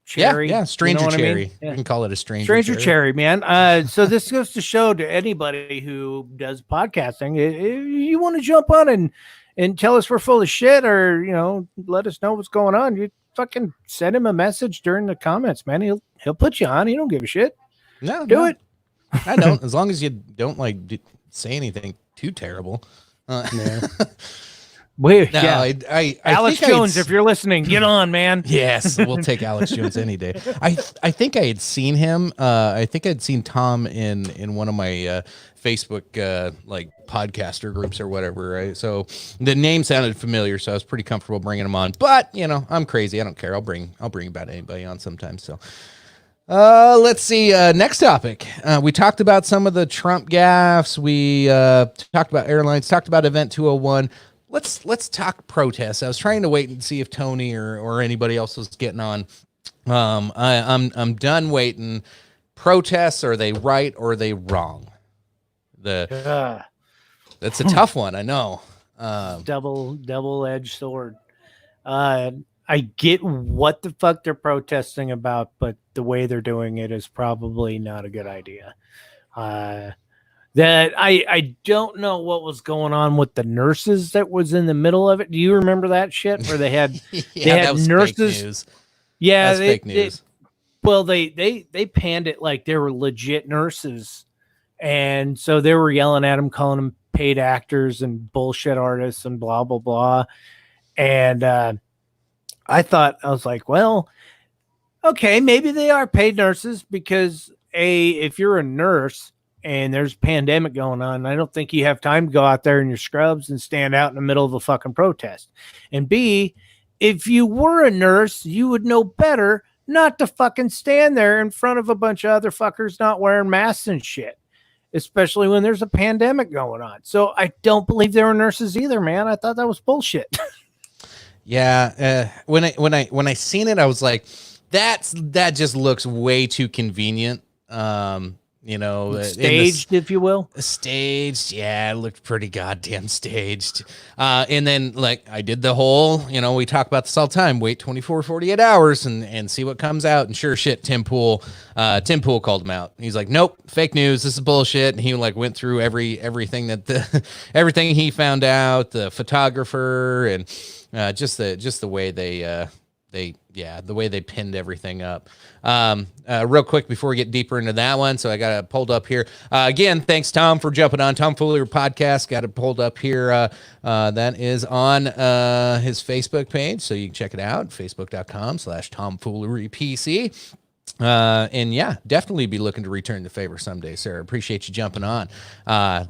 Cherry, yeah, stranger cherry. I mean? You can call it a stranger cherry, man. So this goes to show to anybody who does podcasting, if you want to jump on and tell us we're full of shit, or you know, let us know what's going on. You fucking send him a message during the comments, man. He'll put you on. He don't give a shit. Do it. I don't. As long as you don't like say anything too terrible. I Alex Jones, if you're listening, get on, man. Yes, we'll take Alex Jones any day. I think I had seen him. I think I'd seen Tom in one of my Facebook like podcaster groups or whatever. Right? So the name sounded familiar, so I was pretty comfortable bringing him on. But you know, I'm crazy. I don't care. I'll bring about anybody on sometimes. So. Let's see. Next topic. We talked about some of the Trump gaffes. We talked about airlines. Talked about Event 201. Let's talk protests. I was trying to wait and see if Tony or anybody else was getting on. I'm done waiting. Protests, are they right or are they wrong? That's a tough one. I know. Double-edged sword. I get what the fuck they're protesting about, but the way they're doing it is probably not a good idea. That I don't know what was going on with the nurses that was in the middle of it. Do you remember that shit where they had they had nurses? Fake news. Yeah, that's fake news. They panned it like they were legit nurses, and so they were yelling at them, calling them paid actors and bullshit artists and blah blah blah. And I was like, well, okay, maybe they are paid nurses because if you're a nurse and there's a pandemic going on, I don't think you have time to go out there in your scrubs and stand out in the middle of a fucking protest. And B, if you were a nurse, you would know better not to fucking stand there in front of a bunch of other fuckers not wearing masks and shit, especially when there's a pandemic going on. So I don't believe they were nurses either, man. I thought that was bullshit. Yeah. When I seen it, I was like, that just looks way too convenient. You know, staged, if you will. Staged, yeah, it looked pretty goddamn staged. And then, like, I did the whole, you know, we talk about this all the time, wait 24, 48 hours and see what comes out. And sure shit, Tim Pool called him out. He's like, nope, fake news, this is bullshit. And he, like, went through everything that everything he found out, the photographer, and just the way the way they pinned everything up. Real quick before we get deeper into that one, so I got it pulled up here. Again, thanks, Tom, for jumping on. Tom Foolery podcast, got it pulled up here. That is on his Facebook page, so you can check it out, facebook.com/TomFooleryPC. And yeah, definitely be looking to return the favor someday, sir. Appreciate you jumping on.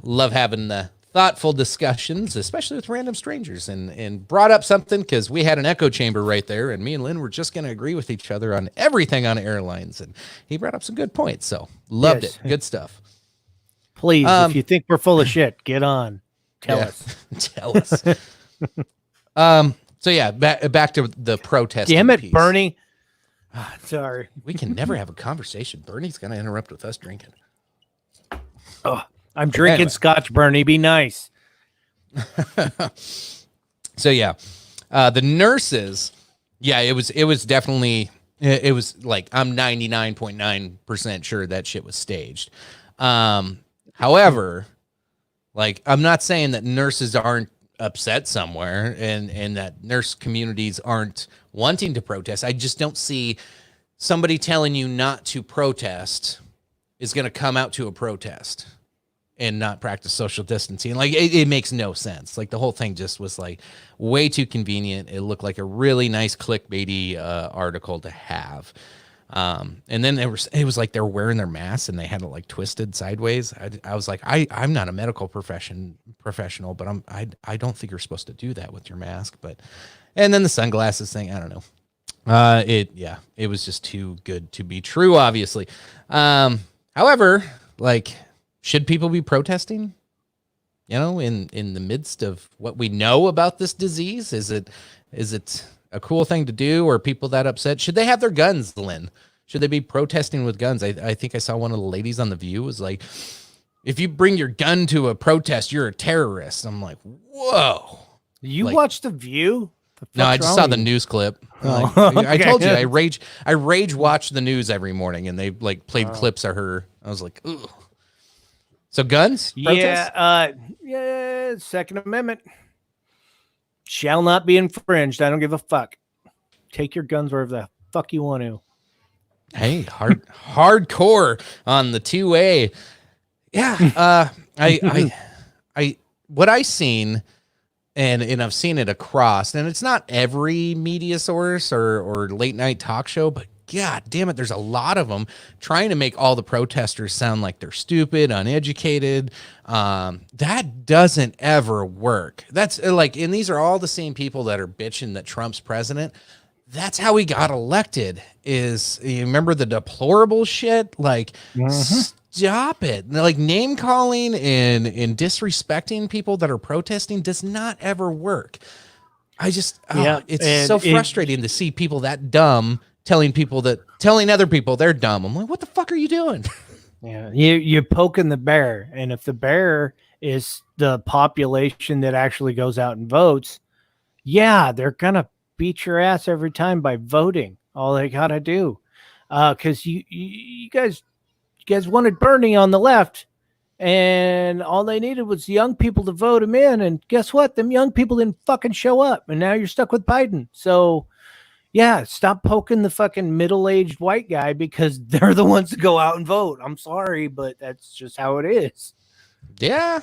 Love having the thoughtful discussions, especially with random strangers, and brought up something because we had an echo chamber right there, and me and Lynn were just going to agree with each other on everything on airlines, and he brought up some good points, so loved it. Good stuff. Please, if you think we're full of shit, get on. Tell us. Tell us. So yeah, back to the protest. Damn it, piece. Bernie. Sorry. We can never have a conversation. Bernie's going to interrupt with us drinking. Oh, I'm drinking scotch, Bernie. Be nice. So yeah, the nurses. Yeah, it was definitely. It was like I'm 99.9% sure that shit was staged. However, like, I'm not saying that nurses aren't upset somewhere and that nurse communities aren't wanting to protest. I just don't see somebody telling you not to protest is going to come out to a protest and not practice social distancing. Like, it makes no sense. Like, the whole thing just was like way too convenient. It looked like a really nice clickbaity article to have. And then it was like they were wearing their masks and they had it like twisted sideways. I was like, I'm not a medical professional, but I don't think you're supposed to do that with your mask. But, and then the sunglasses thing, I don't know. It was just too good to be true, obviously. However, like, should people be protesting? You know, in the midst of what we know about this disease, is it a cool thing to do, or are people that upset? Should they have their guns, Lynn? Should they be protesting with guns? I think I saw one of the ladies on The View was like, if you bring your gun to a protest, you're a terrorist. I'm like, whoa. You like, watched The View? No, I just saw the news clip. Oh, Like, I okay. told you, I rage watch the news every morning, and they like played clips of her. I was like, ugh. So guns? Protest? Yeah, Second Amendment shall not be infringed. I don't give a fuck. Take your guns wherever the fuck you want to. Hey, hardcore on the 2A. Yeah, I what I seen, and I've seen it across, and it's not every media source or late night talk show, but God damn it, there's a lot of them trying to make all the protesters sound like they're stupid, uneducated. That doesn't ever work. That's like, and these are all the same people that are bitching that Trump's president. That's how he got elected. Is, you remember the deplorable shit? Like, stop it. Like, name calling and disrespecting people that are protesting does not ever work. I just, it's so frustrating to see people that dumb telling other people they're dumb. I'm like, what the fuck are you doing? Yeah, you're poking the bear, and if the bear is the population that actually goes out and votes, yeah, they're gonna beat your ass every time by voting. All they gotta do, because you guys wanted Bernie on the left, and all they needed was young people to vote him in, and guess what? Them young people didn't fucking show up, and now you're stuck with Biden. So, yeah, stop poking the fucking middle-aged white guy, because they're the ones to go out and vote. I'm sorry, but that's just how it is. Yeah.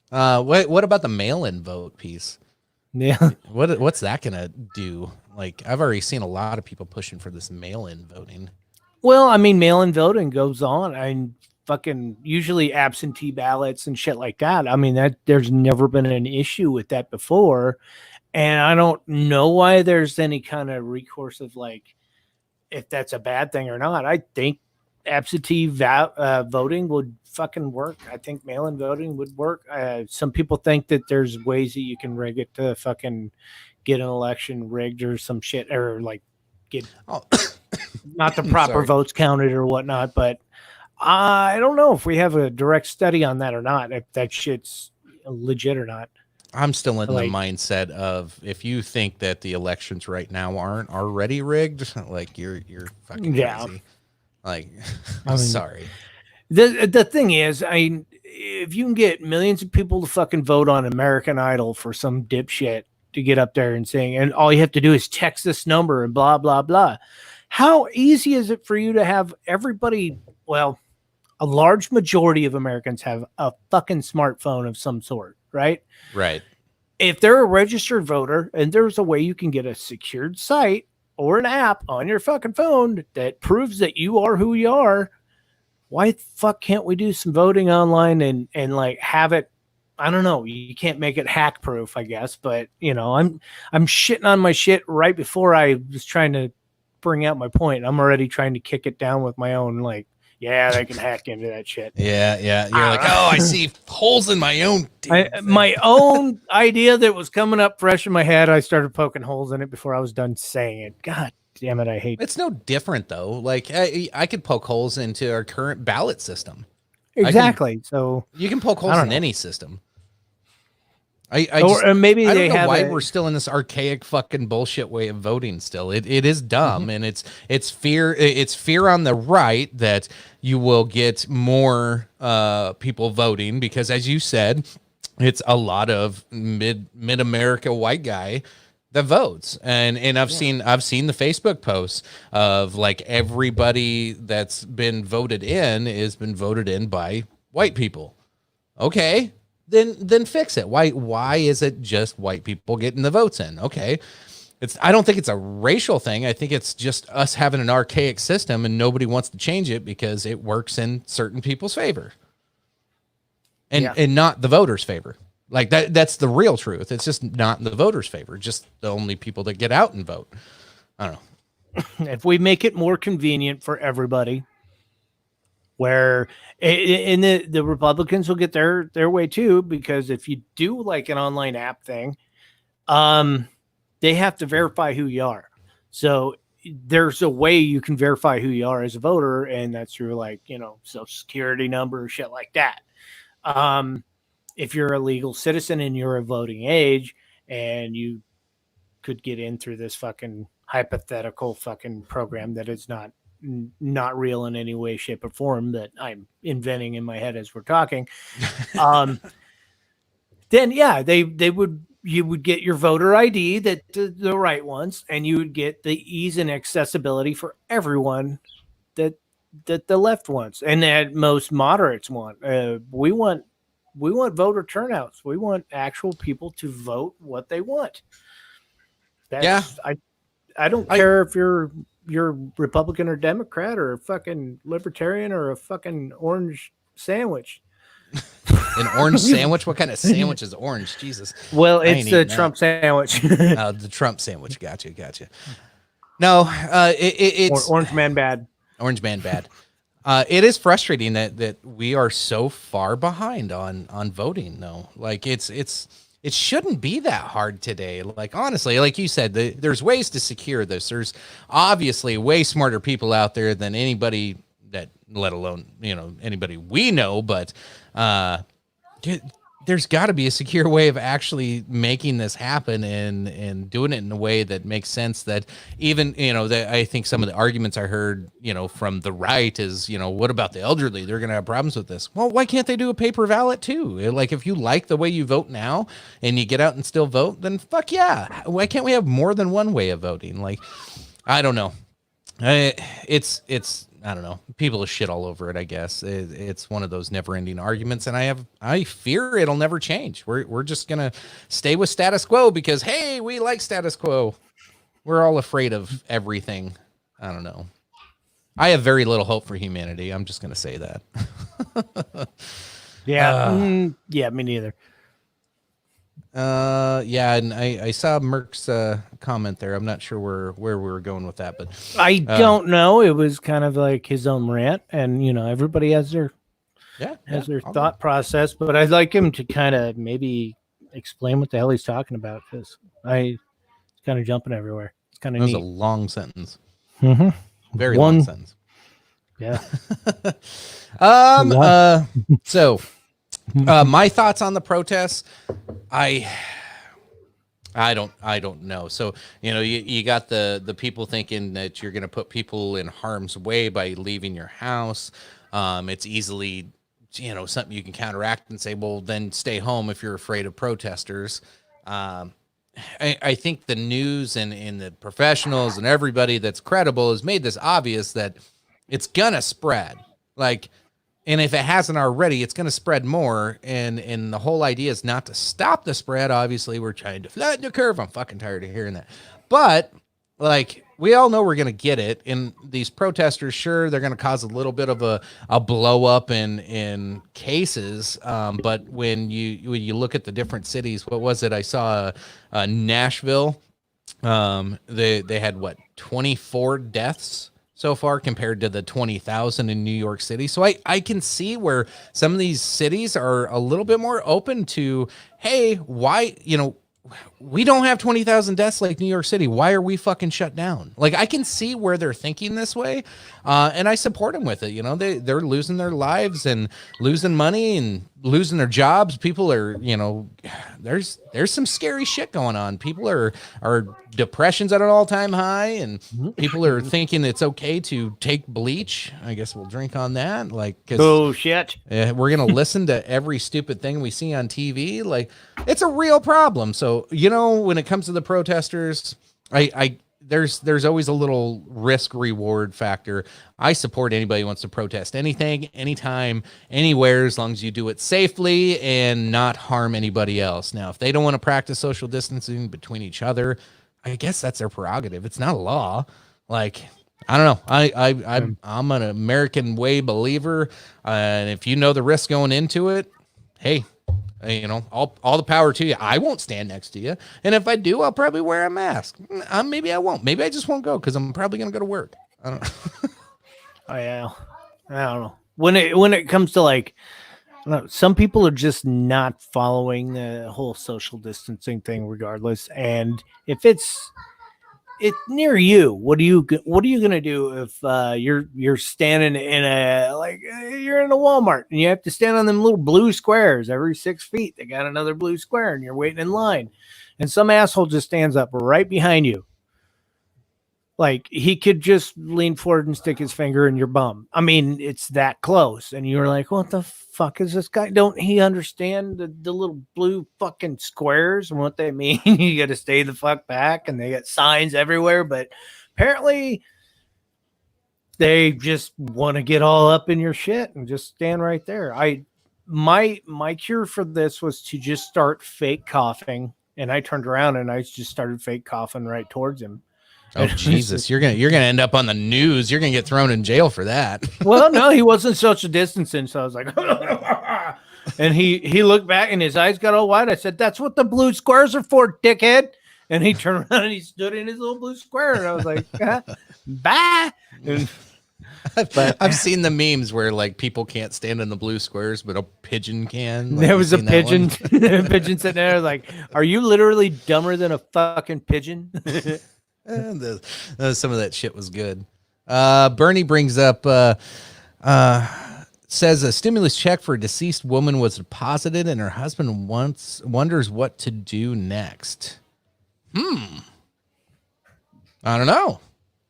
What about the mail-in vote piece? Yeah. What's that gonna do? Like, I've already seen a lot of people pushing for this mail-in voting. Well, I mean, mail-in voting goes on. Fucking usually absentee ballots and shit like that. I mean, that there's never been an issue with that before. And I don't know why there's any kind of recourse of like, if that's a bad thing or not. I think absentee voting would fucking work. I think mail-in voting would work. Some people think that there's ways that you can rig it to fucking get an election rigged or some shit, or like get not the proper votes counted or whatnot. But I don't know if we have a direct study on that or not, if that shit's legit or not. I'm still in the mindset of, if you think that the elections right now aren't already rigged, like, you're fucking crazy. Like, I'm sorry. The thing is, if you can get millions of people to fucking vote on American Idol for some dipshit to get up there and sing, and all you have to do is text this number and blah, blah, blah. How easy is it for you to have everybody, well, a large majority of Americans have a fucking smartphone of some sort, right? Right. If they're a registered voter and there's a way you can get a secured site or an app on your fucking phone that proves that you are who you are, why the fuck can't we do some voting online and like have it? I don't know. You can't make it hack proof, I guess, but you know, I'm shitting on my shit right before I was trying to bring out my point. I'm already trying to kick it down with my own, like, yeah, they can hack into that shit. Yeah. You're like, oh, I see holes in my own. My own idea that was coming up fresh in my head, I started poking holes in it before I was done saying it. God damn it, I hate it. It's no different, though. Like, I could poke holes into our current ballot system. Exactly. So you can poke holes in any system. or maybe I they don't know have why we're still in this archaic fucking bullshit way of voting still. It is dumb, and it's fear on the right that you will get more people voting because, as you said, it's a lot of mid America white guy that votes, and I've seen the Facebook posts of like everybody that's been voted in has been voted in by white people. Okay, then fix it. Why is it just white people getting the votes in? Okay. I don't think it's a racial thing. I think it's just us having an archaic system and nobody wants to change it because it works in certain people's favor. And not the voters' favor. Like that's the real truth. It's just not in the voters' favor, just the only people that get out and vote. I don't know. If we make it more convenient for everybody, where in the Republicans will get their way too, because if you do like an online app thing, they have to verify who you are. So there's a way you can verify who you are as a voter, and that's through like, social security number or shit like that. If you're a legal citizen and you're a voting age and you could get in through this fucking hypothetical fucking program that is not real in any way, shape, or form that I'm inventing in my head as we're talking, then you would get your voter ID, that the right ones, and you would get the ease and accessibility for everyone that the left wants and that most moderates want. We want voter turnouts. We want actual people to vote what they want. I don't care if you're Republican or Democrat or a fucking libertarian or a fucking orange sandwich. An orange sandwich? What kind of sandwich is orange? Jesus. Well, it's the Trump sandwich. The Trump sandwich. Gotcha. No, it's Orange man bad. Orange man bad. It is frustrating that we are so far behind on voting though. Like it shouldn't be that hard today. Like, honestly, like you said, there's ways to secure this. There's obviously way smarter people out there than anybody that, let alone, anybody we know, but there's got to be a secure way of actually making this happen and doing it in a way that makes sense. That even, that I think some of the arguments I heard, from the right is, what about the elderly? They're going to have problems with this. Well, why can't they do a paper ballot too? Like, if you like the way you vote now and you get out and still vote, then fuck yeah. Why can't we have more than one way of voting? Like, I don't know. It's I don't know. People are shit all over it, I guess. It's one of those never-ending arguments, and I fear it'll never change. We're just gonna stay with status quo because, hey, we like status quo. We're all afraid of everything. I don't know. I have very little hope for humanity. I'm just gonna say that. Yeah, me neither. And I saw Merck's comment there. I'm not sure where we were going with that, but I don't know. It was kind of like his own rant, and everybody has their thought process. But I'd like him to kind of maybe explain what the hell he's talking about, because it's kind of jumping everywhere. It's kind of neat. That was a long sentence. Mm-hmm. Very long sentence. Yeah. So. My thoughts on the protests, I don't know. So, you got the people thinking that you're going to put people in harm's way by leaving your house. It's easily, something you can counteract and say, well, then stay home if you're afraid of protesters. I think the news and the professionals and everybody that's credible has made this obvious that it's going to spread. And if it hasn't already, it's going to spread more. And the whole idea is not to stop the spread. Obviously, we're trying to flatten the curve. I'm fucking tired of hearing that. But, we all know we're going to get it. And these protesters, sure, they're going to cause a little bit of a blow up in cases. But when you look at the different cities, what was it? I saw Nashville. They had, 24 deaths so far compared to the 20,000 in New York City. So I can see where some of these cities are a little bit more open to, hey, why, we don't have 20,000 deaths like New York City. Why are we fucking shut down? I can see where they're thinking this way. And I support them with it. They're losing their lives and losing money and losing their jobs. People are, there's some scary shit going on. People are depression's at an all-time high, and people are thinking it's okay to take bleach. I guess we'll drink on that. Like, oh shit, we're gonna listen to every stupid thing we see on TV. Like, it's a real problem. So, when it comes to the protesters, there's always a little risk reward factor. I support anybody who wants to protest anything, anytime, anywhere, as long as you do it safely and not harm anybody else. Now, if they don't want to practice social distancing between each other, I guess that's their prerogative. It's not a law. Like, I don't know. I'm an American way believer. And if you know the risk going into it, hey, all the power to you. I won't stand next to you. And if I do, I'll probably wear a mask. Maybe I won't. Maybe I just won't go because I'm probably going to go to work. I don't know. Oh, yeah. I don't know. When it comes to like, I don't know, some people are just not following the whole social distancing thing regardless. And if it's near you, what are you going to do if you're standing in you're in a Walmart and you have to stand on them little blue squares every 6 feet? They got another blue square and you're waiting in line, and some asshole just stands up right behind you. Like, he could just lean forward and stick his finger in your bum. I mean, it's that close. And you're like, what the fuck is this guy? Don't he understand the little blue fucking squares and what they mean? You got to stay the fuck back, and they got signs everywhere. But apparently they just want to get all up in your shit and just stand right there. My cure for this was to just start fake coughing. And I turned around and I just started fake coughing right towards him. Oh, Jesus, you're gonna end up on the news. You're gonna get thrown in jail for that. Well, no, he wasn't social distancing, so I was like, and he looked back and his eyes got all wide. I said, "That's what the blue squares are for, dickhead." And he turned around and he stood in his little blue square, and I was like, "Bye." But I've seen the memes where like people can't stand in the blue squares, but a pigeon can. Like, there was a pigeon, a pigeon sitting there, like, "Are you literally dumber than a fucking pigeon?" Some of that shit was good. Bernie brings up, says a stimulus check for a deceased woman was deposited and her husband wonders what to do next. I don't know.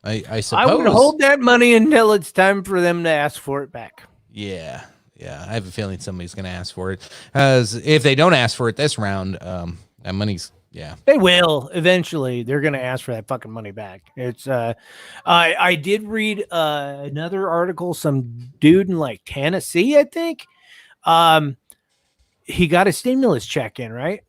I suppose I would hold that money until it's time for them to ask for it back. Yeah. I have a feeling somebody's going to ask for it. As if they don't ask for it this round, that money's. Yeah, they will eventually. They're going to ask for that fucking money back. It's I did read another article. Some dude in like Tennessee, I think. He got a stimulus check in, right?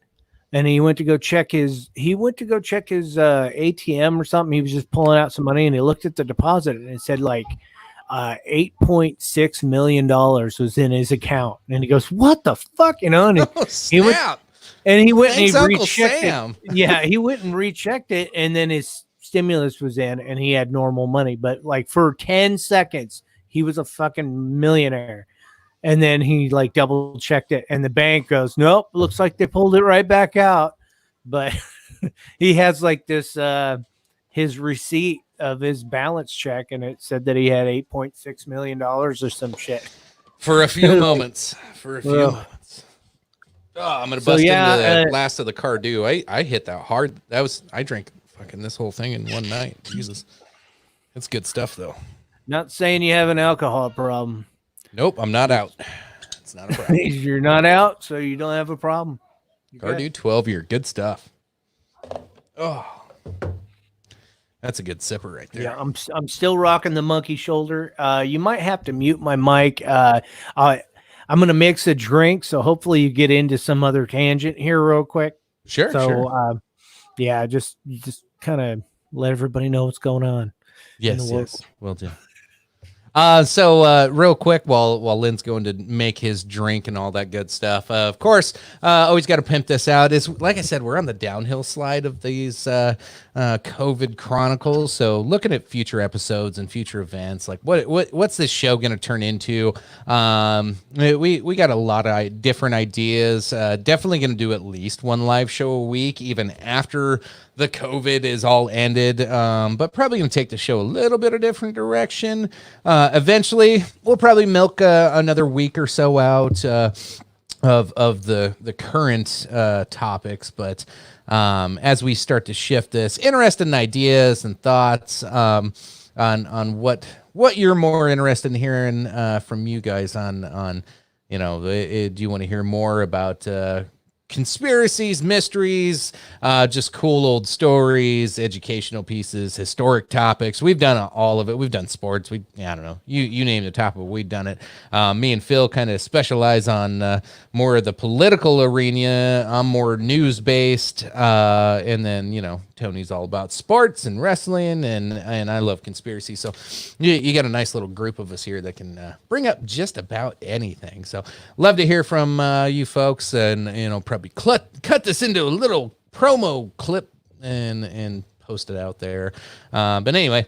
And he went to go check his ATM or something. He was just pulling out some money, and he looked at the deposit, and it said like $8.6 million was in his account. And he goes, "What the fuck?" And he went. And he went Thanks, and he Uncle rechecked Sam. it. Yeah, he went and rechecked it, and then his stimulus was in, and he had normal money. But like for 10 seconds, he was a fucking millionaire. And then he like double checked it, and the bank goes, "Nope, looks like they pulled it right back out." But he has like this his receipt of his balance check, and it said that he had $8.6 million or some shit for a few moments. Moments. Oh, I'm gonna bust into the last of the Cardew. I hit that hard. I drank fucking this whole thing in one night. Jesus, it's good stuff though. Not saying you have an alcohol problem. Nope, I'm not out. It's not a problem. You're not out, so you don't have a problem. Cardew 12-year, good stuff. Oh, that's a good sipper right there. Yeah, I'm still rocking the monkey shoulder. You might have to mute my mic. I'm going to mix a drink, so hopefully you get into some other tangent here real quick. Sure, sure. Yeah, just kind of let everybody know what's going on. Yes, will do. So real quick, while Lynn's going to make his drink and all that good stuff, of course, always got to pimp this out. Is like I said, we're on the downhill slide of these COVID Chronicles. So looking at future episodes and future events, like what's this show going to turn into? We got a lot of different ideas. Definitely going to do at least one live show a week, even after the COVID is all ended, but probably going to take the show a little bit of different direction. Eventually, we'll probably milk another week or so out. of the current topics, but as we start to shift this, interesting ideas and thoughts on what you're more interested in hearing from you guys on do you want to hear more about conspiracies, mysteries, just cool old stories, educational pieces, historic topics. We've done all of it. We've done sports. I don't know. You name the topic, we've done it. Me and Phil kind of specialize on more of the political arena. I'm more news based, and then Tony's all about sports and wrestling, and I love conspiracy. So you got a nice little group of us here that can bring up just about anything. So love to hear from you folks, and probably cut this into a little promo clip and post it out there. But anyway,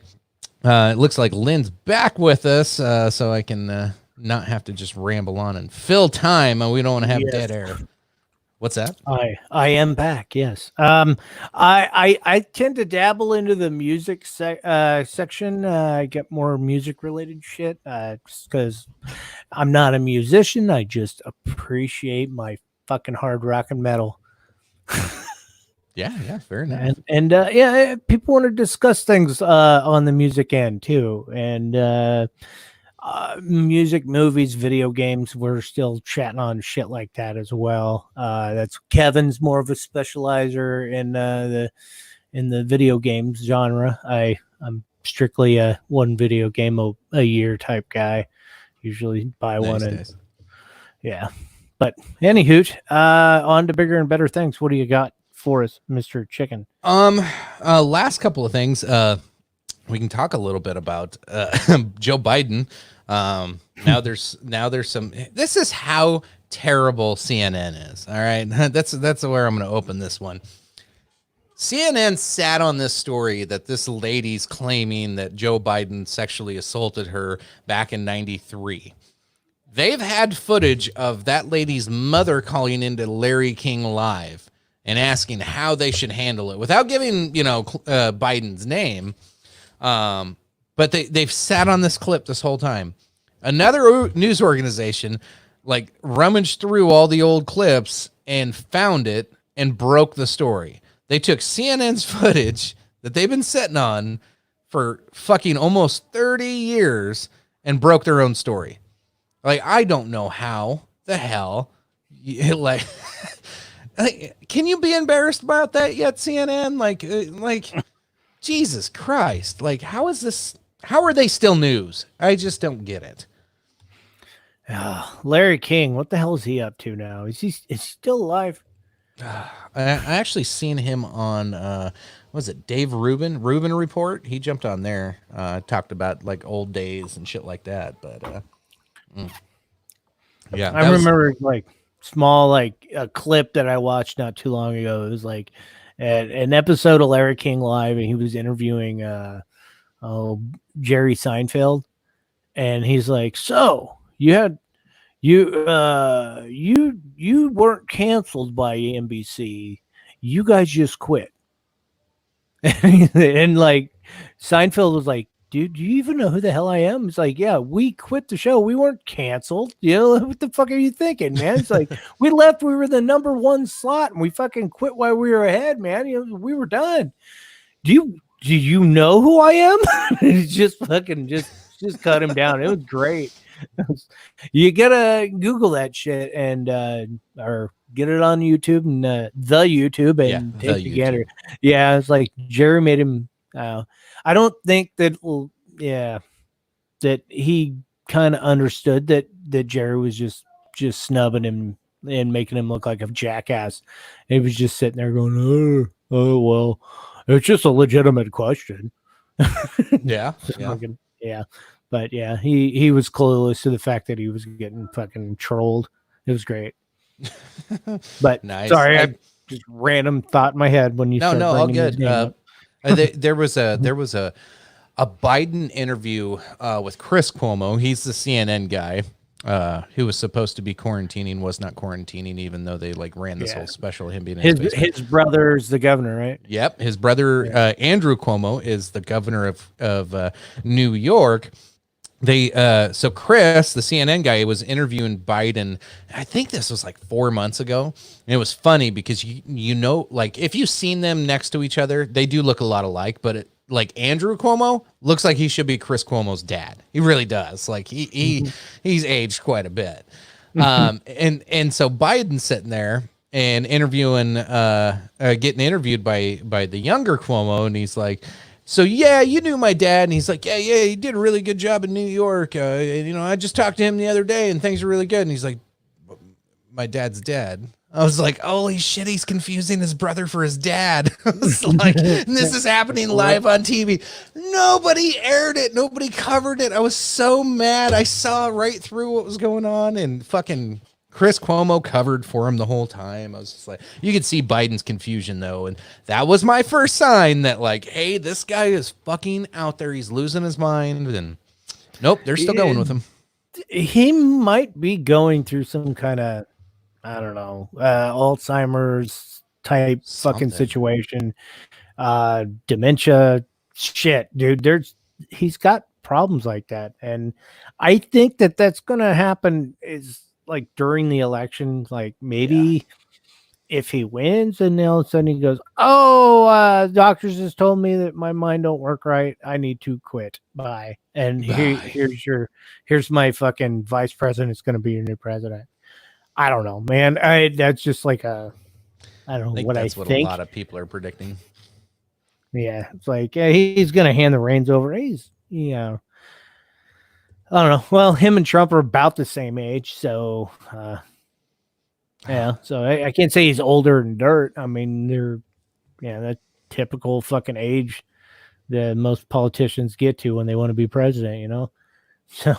it looks like Lynn's back with us, so I can not have to just ramble on and fill time. We don't want to have dead air. What's that? I am back. Yes. I tend to dabble into the music section. I get more music related shit because I'm not a musician. I just appreciate my fucking hard rock and metal. Yeah, fair enough. And people want to discuss things on the music end too, and music, movies, video games. We're still chatting on shit like that as well. That's Kevin's more of a specializer in the video games genre. I'm strictly a one video game a year type guy. Usually buy one and yeah. But anywho, on to bigger and better things. What do you got for us, Mr. Chicken? Last couple of things. We can talk a little bit about Joe Biden. Now there's some. This is how terrible CNN is. All right, that's where I'm going to open this one. CNN sat on this story that this lady's claiming that Joe Biden sexually assaulted her back in '93. They've had footage of that lady's mother calling into Larry King Live and asking how they should handle it without giving, Biden's name. But they've sat on this clip this whole time. Another news organization rummaged through all the old clips and found it and broke the story. They took CNN's footage that they've been sitting on for fucking almost 30 years and broke their own story. I don't know how the hell, can you be embarrassed about that yet, CNN? Jesus Christ! How is this? How are they still news? I just don't get it. Larry King, what the hell is he up to now? Is he still alive? I actually seen him on what was it, Dave Rubin Report? He jumped on there, talked about old days and shit like that. But yeah, I remember small a clip that I watched not too long ago. It was an episode of Larry King Live, and he was interviewing Jerry Seinfeld, and he's like, "So you weren't canceled by NBC, you guys just quit." And Seinfeld was like, "Dude, do you even know who the hell I am?" It's like, "Yeah, we quit the show. We weren't canceled. What the fuck are you thinking, man?" It's like, "We left. We were the number one slot, and we fucking quit while we were ahead, man. We were done. Do you know who I am?" Just fucking just cut him down. It was great. You gotta Google that shit and or get it on YouTube and the YouTube and take a gander. Yeah, it's like Jerry made him. I don't think that he kind of understood that Jerry was just snubbing him and making him look like a jackass. He was just sitting there going, "Oh well, it's just a legitimate question." Yeah. But yeah, he was clueless to the fact that he was getting fucking trolled. It was great. But nice. Sorry, I just random thought in my head when you started all bringing good. There was a Biden interview with Chris Cuomo. He's the CNN guy who was supposed to be quarantining, was not quarantining, even though they ran this whole special. Him being in his brother's the governor, right? Yep, his brother Andrew Cuomo is the governor of New York. So Chris, the CNN guy, was interviewing Biden. I think this was like 4 months ago. And it was funny because you know, like if you've seen them next to each other, they do look a lot alike, but like Andrew Cuomo looks like he should be Chris Cuomo's dad. He really does. Like he's aged quite a bit. And so Biden's sitting there and interviewing, getting interviewed by the younger Cuomo, and he's like, so yeah, you knew my dad, and he's like, yeah, he did a really good job in New York. And, you know, I just talked to him the other day, and things are really good. And he's like, my dad's dead. I was like, holy shit, he's confusing his brother for his dad. I was like, and this is happening live on TV. Nobody aired it. Nobody covered it. I was so mad. I saw right through what was going on, and fucking Chris Cuomo covered for him the whole time. I was just like, you could see Biden's confusion though. And that was my first sign that like, hey, this guy is fucking out there. He's losing his mind. And nope, they're still going with him. He might be going through some kind of, I don't know, Alzheimer's type fucking situation, dementia shit, dude. He's got problems like that. And I think that's going to happen is like during the election, like maybe if he wins and then all of a sudden he goes, doctors just told me that my mind don't work right. I need to quit. Bye. And here's my fucking vice president. It's going to be your new president. I don't know, man. That's just like I don't know what I think. A lot of people are predicting. Yeah, it's like he's gonna hand the reins over. I don't know. Well, him and Trump are about the same age, so So I can't say he's older than dirt. I mean, they're that typical fucking age that most politicians get to when they want to be president. You know, so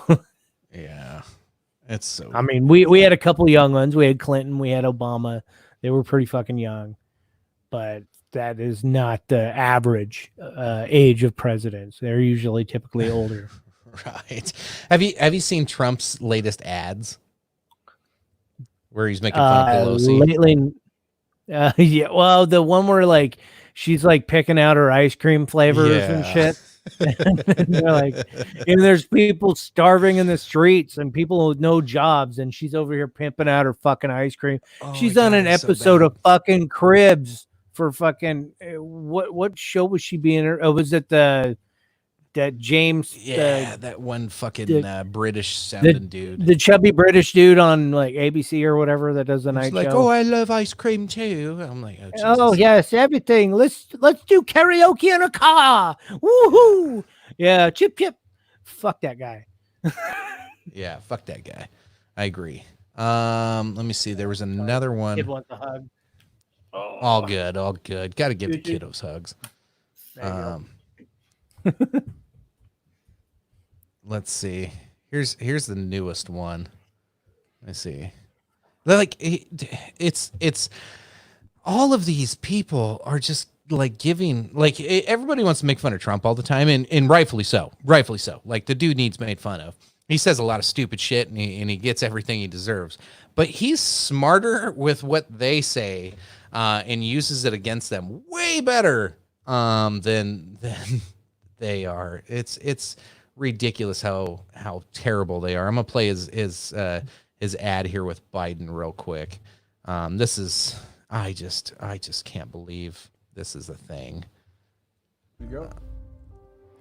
yeah. It's so. I mean, we had a couple young ones. We had Clinton. We had Obama. They were pretty fucking young, but that is not the average age of presidents. They're usually typically older. Right. Have you seen Trump's latest ads where he's making fun of Pelosi? Lately, yeah. Well, the one where like she's like picking out her ice cream flavors and shit. They're like, and there's people starving in the streets and people with no jobs, and she's over here pimping out her fucking ice cream. She's on an episode of fucking Cribs for fucking what show was she being? Was it that James? That one fucking British sounding dude, the chubby British dude on like ABC or whatever that does the night like, show. Oh, I love ice cream too. I'm like, oh yes, everything. Let's do karaoke in a car. Woohoo! Yeah, chip. Fuck that guy. Yeah, fuck that guy. I agree. Let me see. There was another one. Kid wants a hug. Oh. All good. Got to give the kiddos hugs. Let's see. Here's the newest one. Let's see. Like it's all of these people are just like giving, like everybody wants to make fun of Trump all the time, and rightfully so. Like the dude needs made fun of. He says a lot of stupid shit, and he gets everything he deserves. But he's smarter with what they say, and uses it against them way better than they are. It's ridiculous how terrible they are. I'm gonna play his ad here with Biden real quick. This is I just can't believe this is a thing. Here you go.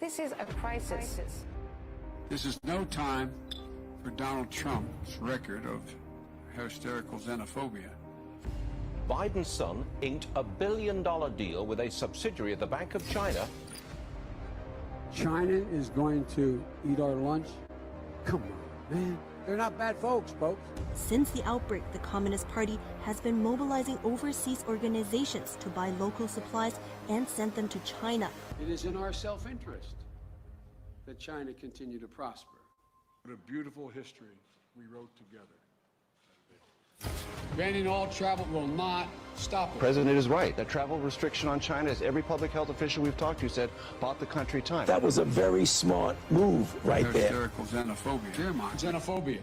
This is a crisis. This is no time for Donald Trump's record of hysterical xenophobia. Biden's son inked a $1 billion deal with a subsidiary of the Bank of China. China is going to eat our lunch? Come on, man. They're not bad folks. Since the outbreak, the Communist Party has been mobilizing overseas organizations to buy local supplies and send them to China. It is in our self-interest that China continue to prosper. What a beautiful history we wrote together. Banning all travel will not stop it. The president is right. That travel restriction on China, as every public health official we've talked to said, bought the country time. That was a very smart move right there. Hysterical xenophobia. Xenophobia.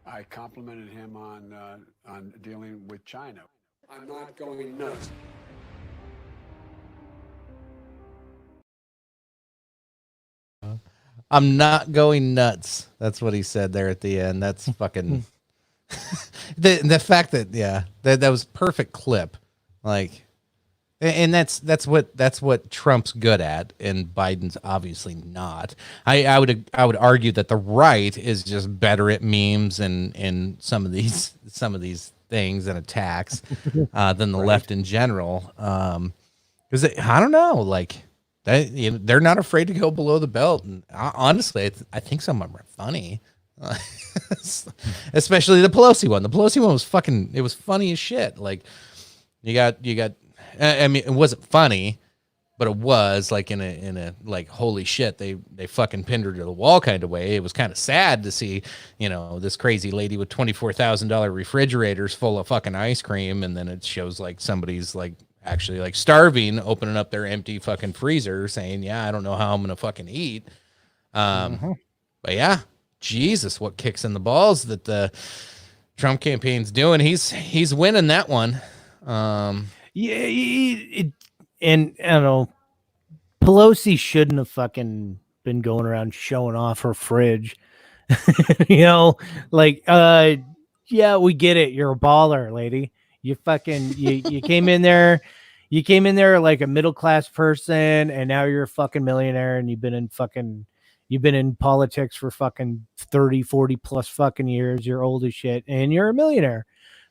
I complimented him on dealing with China. I'm not going nuts. I'm not going nuts. That's what he said there at the end. That's fucking the fact that that was perfect clip. Like, and that's what Trump's good at, and Biden's obviously not. I would argue that the right is just better at memes and some of these things and attacks than the left in general. Because I don't know, like they're not afraid to go below the belt, and honestly, I think some of them are funny. Especially the Pelosi one. The Pelosi one was fucking. It was funny as shit. Like you got. I mean, it wasn't funny, but it was like in a like holy shit. They fucking pinned her to the wall kind of way. It was kind of sad to see, this crazy lady with $24,000 refrigerators full of fucking ice cream, and then it shows like somebody's like actually like starving, opening up their empty fucking freezer, saying, "Yeah, I don't know how I'm gonna fucking eat." But yeah. Jesus, what kicks in the balls that the Trump campaign's doing. He's winning that one. And I don't know, Pelosi shouldn't have fucking been going around showing off her fridge. Like, yeah, we get it. You're a baller, lady. You fucking, you came in there. You came in there like a middle-class person, and now you're a fucking millionaire, and you've been in politics for fucking 30, 40 plus fucking years. You're old as shit, and you're a millionaire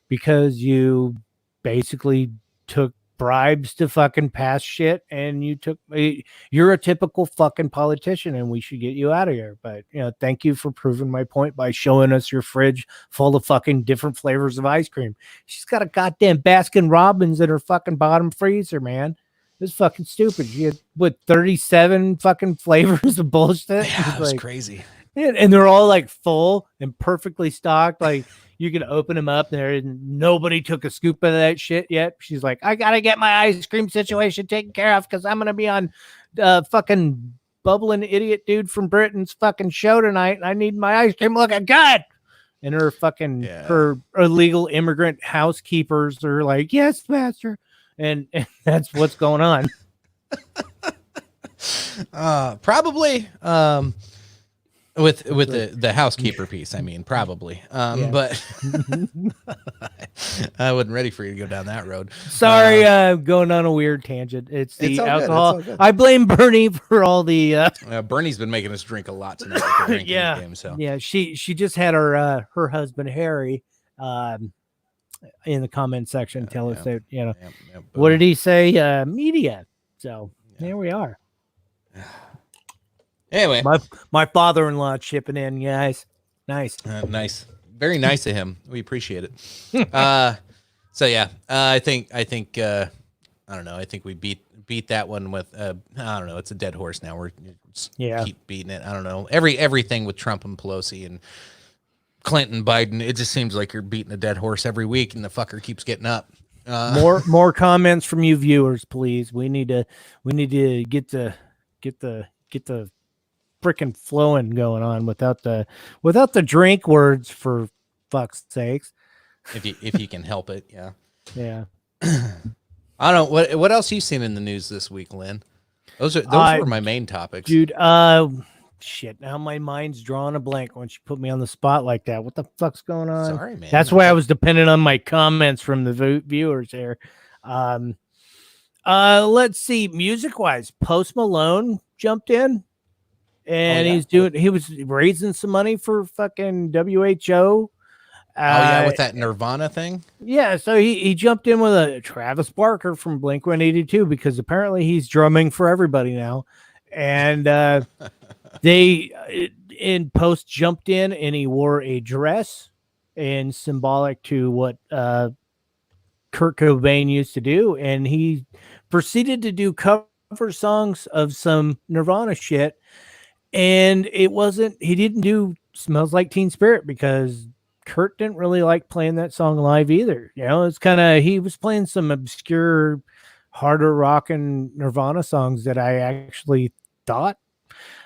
because you basically took bribes to fucking pass shit, and you're a typical fucking politician, and we should get you out of here. But thank you for proving my point by showing us your fridge full of fucking different flavors of ice cream. She's got a goddamn Baskin Robbins in her fucking bottom freezer, man. It's fucking stupid. She had 37 fucking flavors of bullshit. Yeah, it was crazy. And they're all like full and perfectly stocked. Like you can open them up there, and nobody took a scoop of that shit yet. She's like, I gotta get my ice cream situation taken care of because I'm gonna be on fucking bubbling idiot dude from Britain's fucking show tonight, and I need my ice cream looking good. And her fucking her illegal immigrant housekeepers are like, yes, master. And that's what's going on. Probably with the housekeeper piece. I mean, probably. But I wasn't ready for you to go down that road. Sorry, going on a weird tangent. It's the alcohol. I blame Bernie for all the. Bernie's been making us drink a lot tonight. With the game, so. Yeah. She just had her husband Harry. In the comment section, tell us that what did he say? Media. So there we are. Anyway, my father-in-law chipping in, guys. Nice, nice, very nice of him. We appreciate it. So yeah, I think I don't know. I think we beat that one with I don't know. It's a dead horse now. We're keep beating it. I don't know. Everything with Trump and Pelosi and Clinton, Biden, it just seems like you're beating a dead horse every week, and the fucker keeps getting up. More comments from you viewers, please. We need to get the freaking flowing going on without the drink words, for fuck's sakes. If you can help it, yeah. I don't know what else you seen in the news this week, Lynn. Those were my main topics, dude. Shit, now my mind's drawing a blank when she put me on the spot like that. What the fuck's going on? Sorry, man. That's why I was dependent on my comments from the viewers here. Let's see. Music-wise, Post Malone jumped in, and he was raising some money for fucking WHO. With that Nirvana thing? Yeah, so he jumped in with a Travis Barker from Blink-182 because apparently he's drumming for everybody now. And they in Post jumped in, and he wore a dress, and symbolic to what Kurt Cobain used to do, and he proceeded to do cover songs of some Nirvana shit, and he didn't do Smells Like Teen Spirit because Kurt didn't really like playing that song live either. It's kind of, he was playing some obscure, harder rockin' Nirvana songs that I actually thought.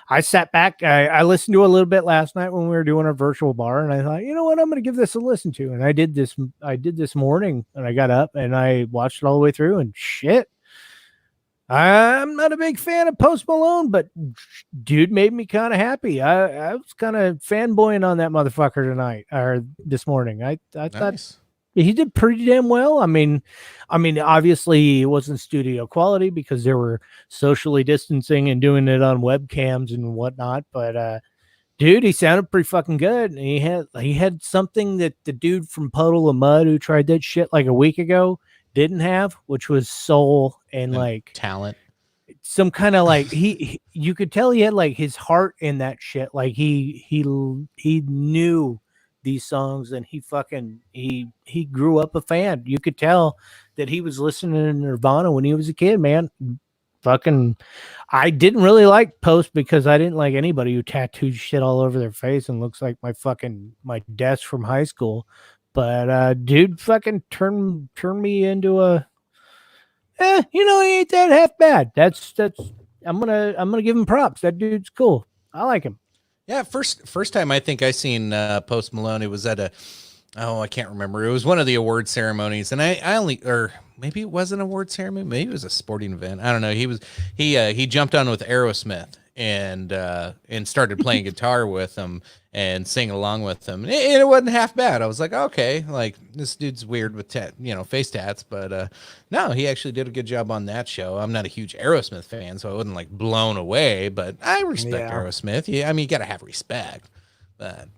I sat back, I listened to a little bit last night when we were doing our virtual bar, and I thought, you know what, I'm going to give this a listen to. And I did this morning, and I got up and I watched it all the way through, and shit, I'm not a big fan of Post Malone, but dude made me kind of happy. I was kind of fanboying on that motherfucker tonight or this morning. I thought Nice. he did pretty damn well. I mean, obviously it wasn't studio quality because they were socially distancing and doing it on webcams and whatnot. But dude, he sounded pretty fucking good. And he had something that the dude from Puddle of Mud who tried that shit like a week ago didn't have, which was soul and like talent. Some kind of like you could tell he had like his heart in that shit. Like he knew these songs and he grew up a fan. You could tell that he was listening to Nirvana when he was a kid, man. Fucking I didn't really like Post because I didn't like anybody who tattooed shit all over their face and looks like my desk from high school. But dude fucking turned me into a he ain't that half bad. That's I'm gonna give him props. That dude's cool. I like him. Yeah, first time I think I seen Post Malone, it was at I can't remember. It was one of the award ceremonies, and I only, or maybe it was an award ceremony, maybe it was a sporting event. I don't know. He jumped on with Aerosmith and started playing guitar with them and singing along with them. And it wasn't half bad. I was like, okay, like this dude's weird with face tats, but no, he actually did a good job on that show. I'm not a huge Aerosmith fan, so I wasn't like blown away, but I respect Aerosmith. Yeah, I mean, you got to have respect. But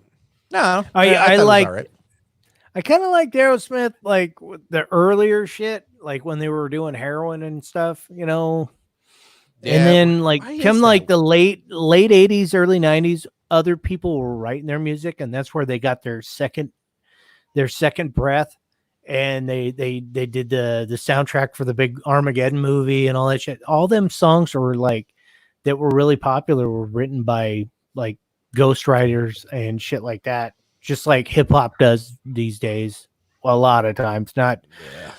no, I like. I kind of liked Aerosmith, like the earlier shit, like when they were doing heroin and stuff, Yeah, and then like come like the late 80s, early 90s, other people were writing their music, and that's where they got their second breath. And they did the soundtrack for the big Armageddon movie and all that shit. All them songs were like that were really popular were written by like ghostwriters and shit like that. Just like hip hop does these days, a lot of times. Not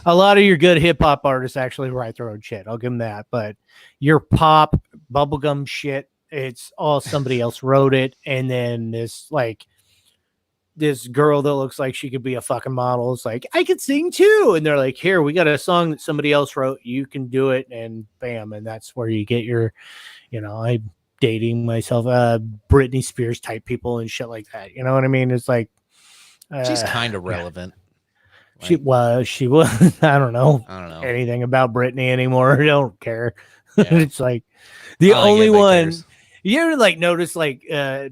a lot of your good hip hop artists actually write their own shit. I'll give them that. But your pop bubblegum shit, it's all somebody else wrote it. And then this girl that looks like she could be a fucking model is like, I could sing too. And they're like, here, we got a song that somebody else wrote. You can do it. And bam. And that's where you get your, I'm dating myself, Britney Spears type people and shit like that. You know what I mean? It's like, she's kind of relevant. Like, she was, I don't know anything about Britney anymore. I don't care. Yeah. It's like the only one cares. You ever like notice like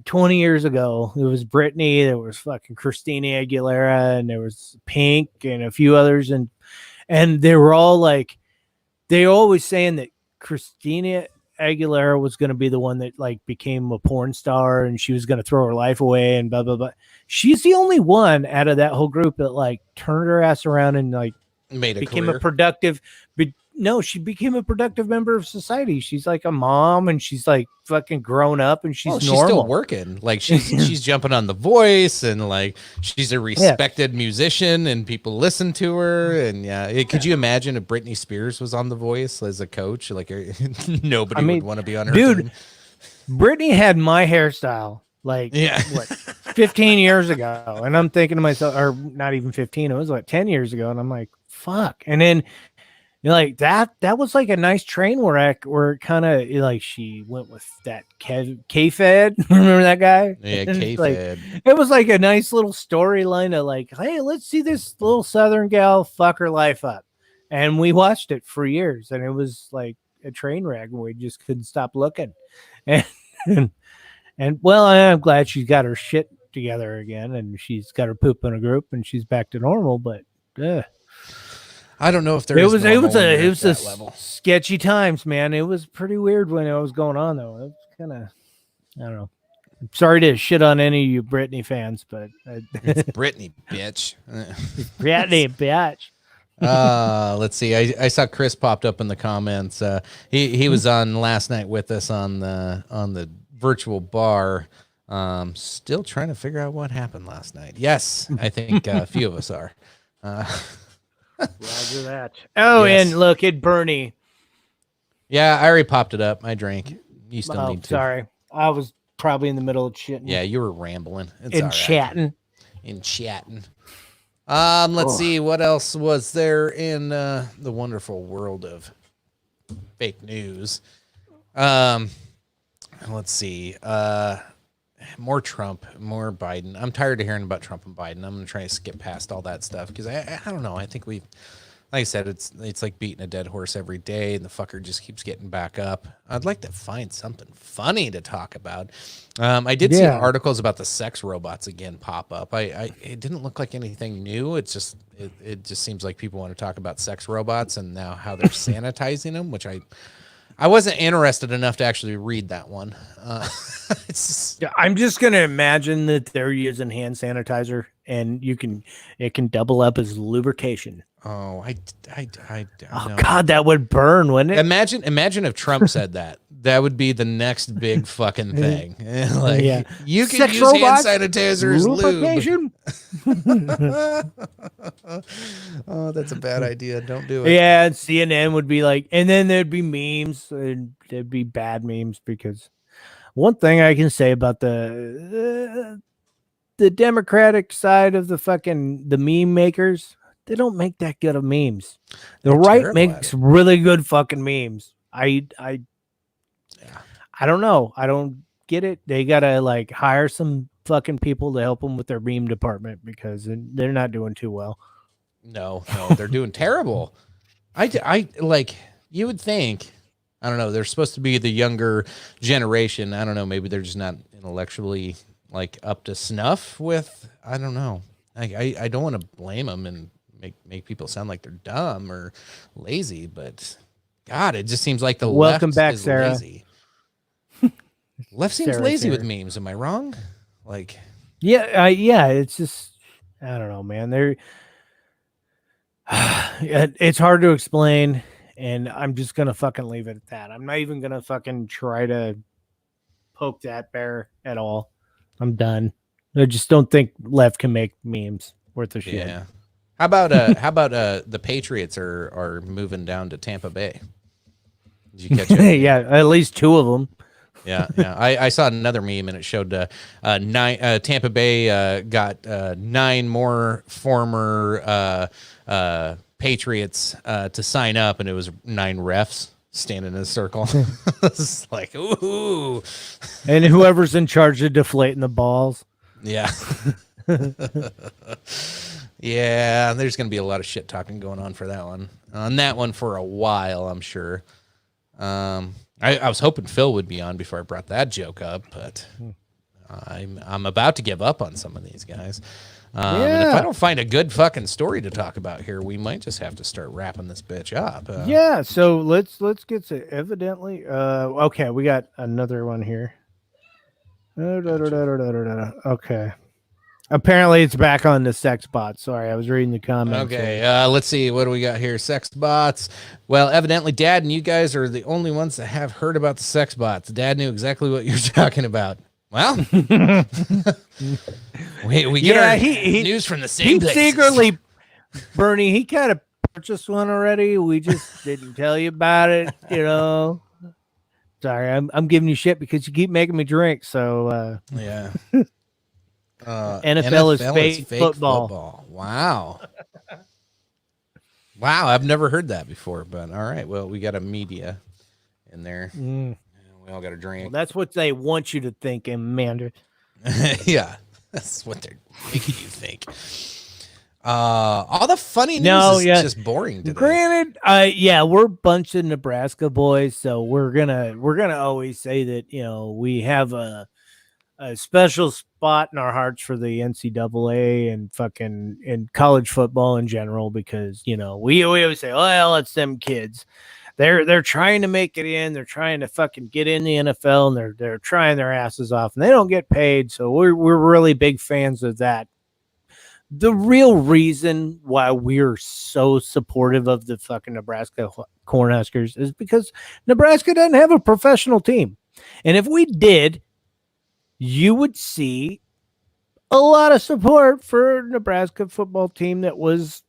20 years ago, it was Britney, there was fucking Christina Aguilera, and there was Pink and a few others. And they were all like, they always saying that Christina Aguilera was going to be the one that like became a porn star and she was going to throw her life away and blah, blah, blah. She's the only one out of that whole group that like turned her ass around and like became a productive, but no, she became a productive member of society. She's like a mom and she's like fucking grown up and she's normal. She's still working. Like she's jumping on The Voice and like she's a respected musician and people listen to her. And could you imagine if Britney Spears was on The Voice as a coach? Like nobody would want to be on her team. Britney had my hairstyle like 15 years ago. And I'm thinking to myself, or not even 15, it was like 10 years ago. And I'm like, fuck. And then like that was like a nice train wreck where kind of like she went with that K-Fed. Remember that guy? Yeah, K-Fed. Like, it was like a nice little storyline of like, hey, let's see this little Southern gal fuck her life up. And we watched it for years, and it was like a train wreck, and we just couldn't stop looking. And well, I'm glad she's got her shit together again, and she's got her poop in a group, and she's back to normal. But I don't know if there it was a sketchy times, man. It was pretty weird when it was going on, though. It was kind of, I don't know. I'm sorry to shit on any of you Britney fans, but it's Britney, bitch. It's Britney, bitch. Let's see. I saw Chris popped up in the comments. He was on last night with us on the virtual bar. Still trying to figure out what happened last night. Yes, I think a few of us are. Roger that. Oh, yes. And look at Bernie. Yeah, I already popped it up. I drank. You still need to. Sorry. I was probably in the middle of shitting. Yeah, you were rambling. Chatting. Let's see. What else was there in the wonderful world of fake news. Let's see. More Trump, more Biden. I'm tired of hearing about Trump and Biden. I'm going to try to skip past all that stuff because I don't know. I think like I said, it's like beating a dead horse every day, and the fucker just keeps getting back up. I'd like to find something funny to talk about. I did see articles about the sex robots again pop up. It didn't look like anything new. It just seems like people want to talk about sex robots and now how they're sanitizing them, which I wasn't interested enough to actually read that one. I'm just gonna imagine that they're using hand sanitizer, and it can double up as lubrication. Oh, I oh God, that would burn, wouldn't it? Imagine if Trump said that. That would be the next big fucking thing. Like, you can use hand sanitizer as lube. Oh, that's a bad idea. Don't do it. Yeah, and CNN would be like, and then there'd be memes, and there'd be bad memes, because one thing I can say about the Democratic side of the meme makers, they don't make that good of memes. The right makes really good fucking memes. I don't know. I don't get it. They gotta like hire some fucking people to help them with their meme department, because they're not doing too well. No, they're doing terrible. I like, you would think, I don't know, they're supposed to be the younger generation. I don't know, maybe they're just not intellectually like up to snuff with, I don't know. I don't want to blame them and make people sound like they're dumb or lazy, but God, it just seems like the Welcome left back, is Sarah. lazy. Left seems lazy with memes. Am I wrong? Like, yeah, it's just, I don't know, man. It's hard to explain, and I'm just gonna fucking leave it at that. I'm not even gonna fucking try to poke that bear at all. I'm done. I just don't think left can make memes worth a shit. Yeah. How about the Patriots are moving down to Tampa Bay? Did you catch it? Yeah, at least two of them. Yeah. I saw another meme, and it showed Tampa Bay got 9 more former Patriots to sign up, and it was 9 refs standing in a circle. It's like, ooh. And whoever's in charge of deflating the balls. Yeah. Yeah, there's going to be a lot of shit talking going on for that one. On that one for a while, I'm sure. I was hoping Phil would be on before I brought that joke up, but I'm about to give up on some of these guys. And if I don't find a good fucking story to talk about here, we might just have to start wrapping this bitch up. Yeah, so let's get to evidently. Okay, we got another one here. Okay. Apparently it's back on the sex bot. Sorry, I was reading the comments. Okay, let's see. What do we got here? Sex bots. Well, evidently, Dad and you guys are the only ones that have heard about the sex bots. Dad knew exactly what you're talking about. Well, we get our news from the same place. Secretly, Bernie, he kind of purchased one already. We just didn't tell you about it, you know. Sorry, I'm giving you shit because you keep making me drink. So yeah. NFL is fake football. Wow. Wow, I've never heard that before, but all right. Well, we got a media in there. We all got a drink. Well, that's what they want you to think, Amanda. Yeah, that's what they're making you think. All the funny news is just boring today. Granted, we're a bunch of Nebraska boys, so we're gonna always say that, you know, we have a special spot in our hearts for the NCAA and college football in general, because, you know, we always say, well, it's them kids. They're trying to make it in. They're trying to fucking get in the NFL, and they're trying their asses off, and they don't get paid. So we're really big fans of that. The real reason why we're so supportive of the fucking Nebraska Cornhuskers is because Nebraska doesn't have a professional team. And if we did, you would see a lot of support for a Nebraska football team that was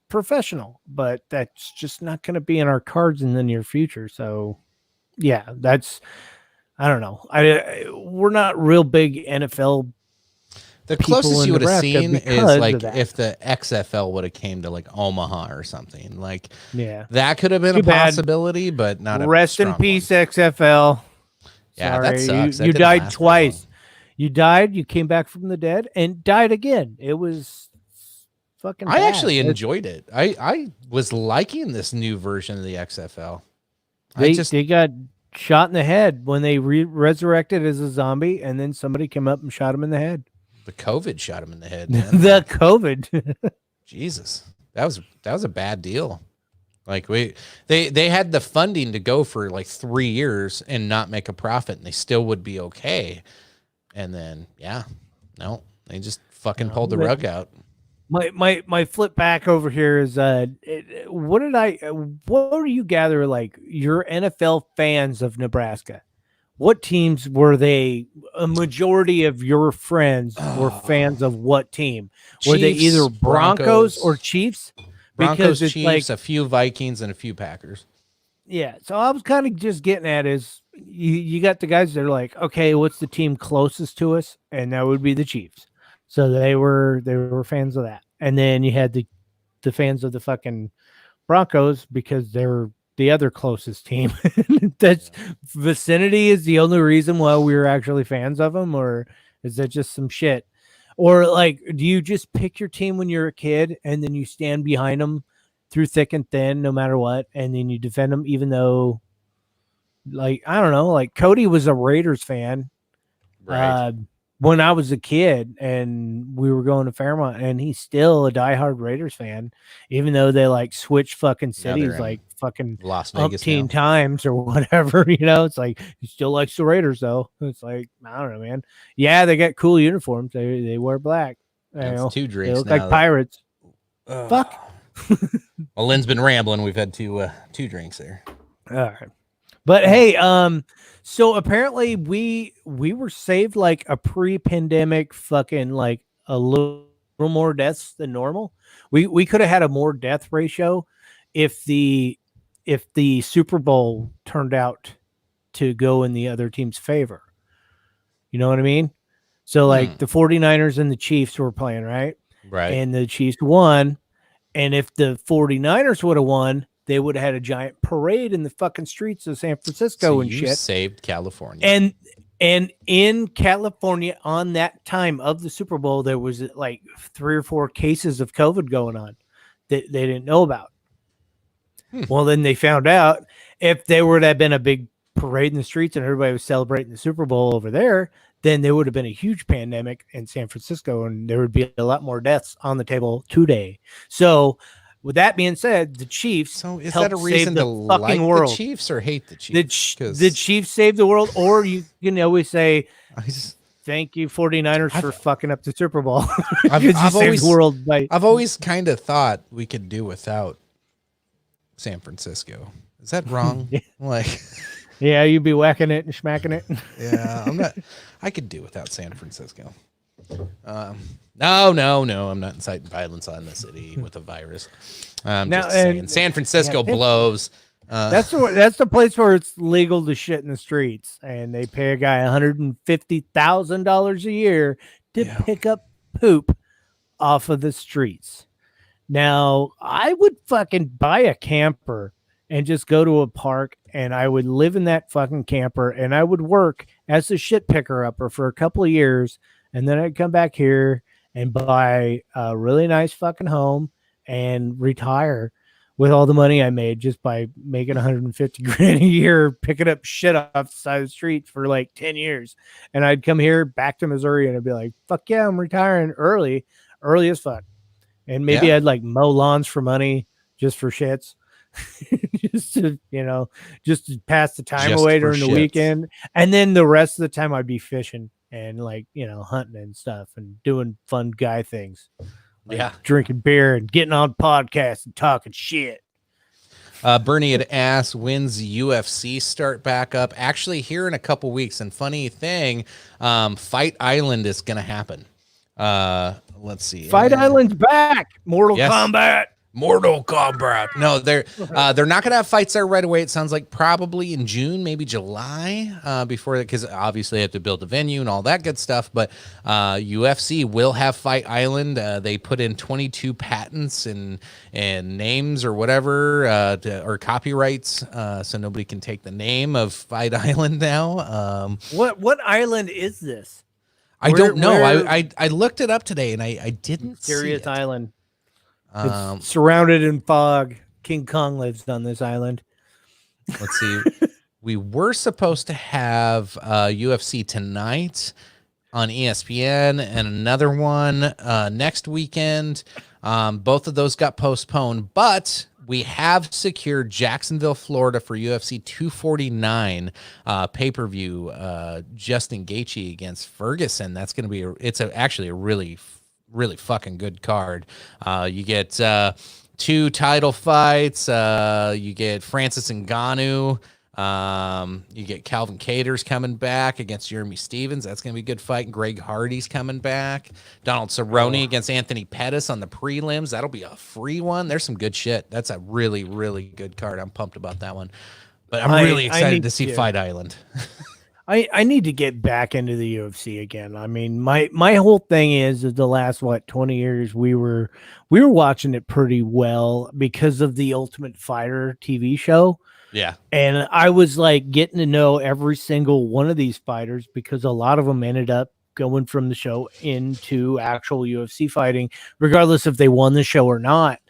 professional, but that's just not going to be in our cards in the near future. So yeah, I don't know. We're not real big NFL The people closest in you would have Nebraska seen is because like of that. if the XFL would have came to like Omaha or something. Like, Yeah. that could have been Too a bad. possibility, but not a Rest in strong peace, one. XFL. Yeah, Sorry, that sucks. That you didn't died last very long. twice. You died, you came back from the dead, and died again. It was fucking I bad. actually enjoyed it. I was liking this new version of the XFL. They got shot in the head when they resurrected as a zombie, and then somebody came up and shot him in the head. The COVID shot him in the head, man. The COVID. Jesus, that was a bad deal. Like they had the funding to go for like 3 years and not make a profit, and they still would be okay. And then they just fucking pulled the rug out. My flip back over here is what do you gather, like, your NFL fans of Nebraska? What teams were they? A majority of your friends were fans of what team? Were they Chiefs, either Broncos or Chiefs? Broncos, it's Chiefs, a few Vikings, and a few Packers. Yeah, so I was kind of just getting at is you got the guys that are like, okay, what's the team closest to us? And that would be the Chiefs. So they were fans of that. And then you had the fans of the fucking Broncos because they're the other closest team. That's vicinity is the only reason why we were actually fans of them, or is that just some shit? Or like, do you just pick your team when you're a kid and then you stand behind them through thick and thin, no matter what, and then you defend them, even though, like, I don't know, like Cody was a Raiders fan, Right. When I was a kid, and we were going to Fairmont, and he's still a diehard Raiders fan, even though they like switch fucking cities like fucking Las Vegas umpteen times or whatever. It's like he still likes the Raiders though. It's like, I don't know, man. Yeah, they got cool uniforms. They wear black. That's 2 They drinks look now. like pirates. Fuck. Well, Lynn's been rambling. We've had two drinks there. All right. But hey, so apparently we were saved like a pre-pandemic fucking like a little more deaths than normal. We could have had a more death ratio if the Super Bowl turned out to go in the other team's favor. You know what I mean? So like the 49ers and the Chiefs were playing, right? Right. And the Chiefs won. And if the 49ers would have won, they would have had a giant parade in the fucking streets of San Francisco So and you shit. saved California. And in California on that time of the Super Bowl, there was like 3 or 4 cases of COVID going on that they didn't know about. Well, then they found out if there would have been a big parade in the streets and everybody was celebrating the Super Bowl over there, then there would have been a huge pandemic in San Francisco and there would be a lot more deaths on the table today. So with that being said, the Chiefs. So is that a reason to like the Chiefs or hate the Chiefs? The Chiefs saved the world, or you can always say, thank you, 49ers, for fucking up the Super Bowl. I've always kind of thought we could do without San Francisco. Is that wrong? Like, yeah, you'd be whacking it and smacking it. Yeah, I could do without San Francisco. No, I'm not inciting violence on the city with a virus. I'm just saying, San Francisco blows. That's the place where it's legal to shit in the streets, and they pay a guy $150,000 a year to pick up poop off of the streets. Now, I would fucking buy a camper and just go to a park, and I would live in that fucking camper, and I would work as a shit picker upper for a couple of years, and then I'd come back here and buy a really nice fucking home and retire with all the money I made just by making 150 grand a year, picking up shit off the side of the street for like 10 years. And I'd come here back to Missouri and I'd be like, fuck yeah, I'm retiring early as fuck. And maybe I'd like mow lawns for money just for shits. just to pass the time away during the weekend. And then the rest of the time I'd be fishing and like, hunting and stuff and doing fun guy things. Like drinking beer and getting on podcasts and talking shit. Bernie had asked, when's UFC start back up? Actually, here in a couple weeks. And funny thing, Fight Island is going to happen. Let's see. Fight Island's back. Mortal Kombat. Mortal Kombat. No, they're not gonna have fights there right away. It sounds like probably in June, maybe July, before that, because obviously they have to build a venue and all that good stuff. But UFC will have Fight Island. They put in 22 patents and names or whatever or copyrights, so nobody can take the name of Fight Island now. What island is this? I don't know. I looked it up today and I didn't see Mysterious it. Island. It's surrounded in fog. King Kong lives on this island. Let's see. We were supposed to have UFC tonight on ESPN and another one next weekend. Both of those got postponed, but we have secured Jacksonville, Florida for UFC 249 pay-per-view. Justin Gaethje against Ferguson. That's going to be actually a really fucking good card. You get 2 title fights. You get Francis Ngannou. You get Calvin Kattar's coming back against Jeremy Stevens. That's going to be a good fight. Greg Hardy's coming back. Donald Cerrone against Anthony Pettis on the prelims. That'll be a free one. There's some good shit. That's a really, really good card. I'm pumped about that one. But I'm really excited to see Fight Island. I need to get back into the UFC again. I mean, my whole thing is the last 20 years we were watching it pretty well because of the Ultimate Fighter TV show. Yeah. And I was like getting to know every single one of these fighters because a lot of them ended up going from the show into actual UFC fighting, regardless if they won the show or not.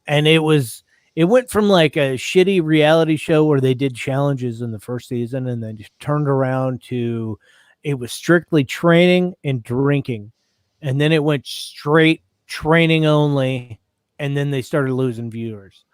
And it went from like a shitty reality show where they did challenges in the first season and then just turned around to it was strictly training and drinking. And then it went straight training only. And then they started losing viewers.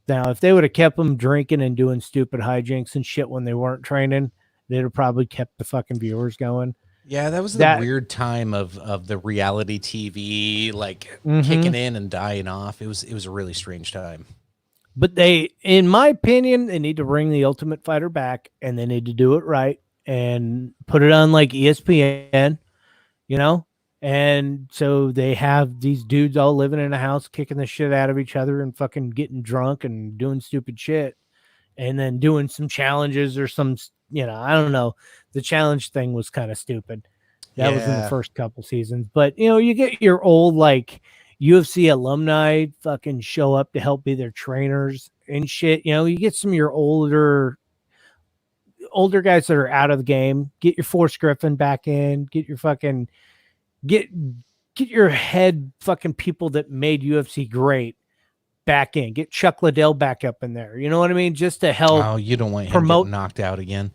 Now, if they would have kept them drinking and doing stupid hijinks and shit when they weren't training, they'd have probably kept the fucking viewers going. Yeah, that was the weird time of the reality TV, like kicking in and dying off. It was a really strange time. But they, in my opinion, they need to bring the Ultimate Fighter back and they need to do it right and put it on like ESPN, you know? And so they have these dudes all living in a house, kicking the shit out of each other and fucking getting drunk and doing stupid shit. And then doing some challenges or some, I don't know. The challenge thing was kind of stupid. That was in the first couple seasons. But, you get your old, like, UFC alumni fucking show up to help be their trainers and shit. You get some of your older guys that are out of the game. Get your Forrest Griffin back in. Get your fucking get your head fucking people that made UFC great back in. Get Chuck Liddell back up in there. You know what I mean? Just to help. Oh, you don't want him getting knocked out again.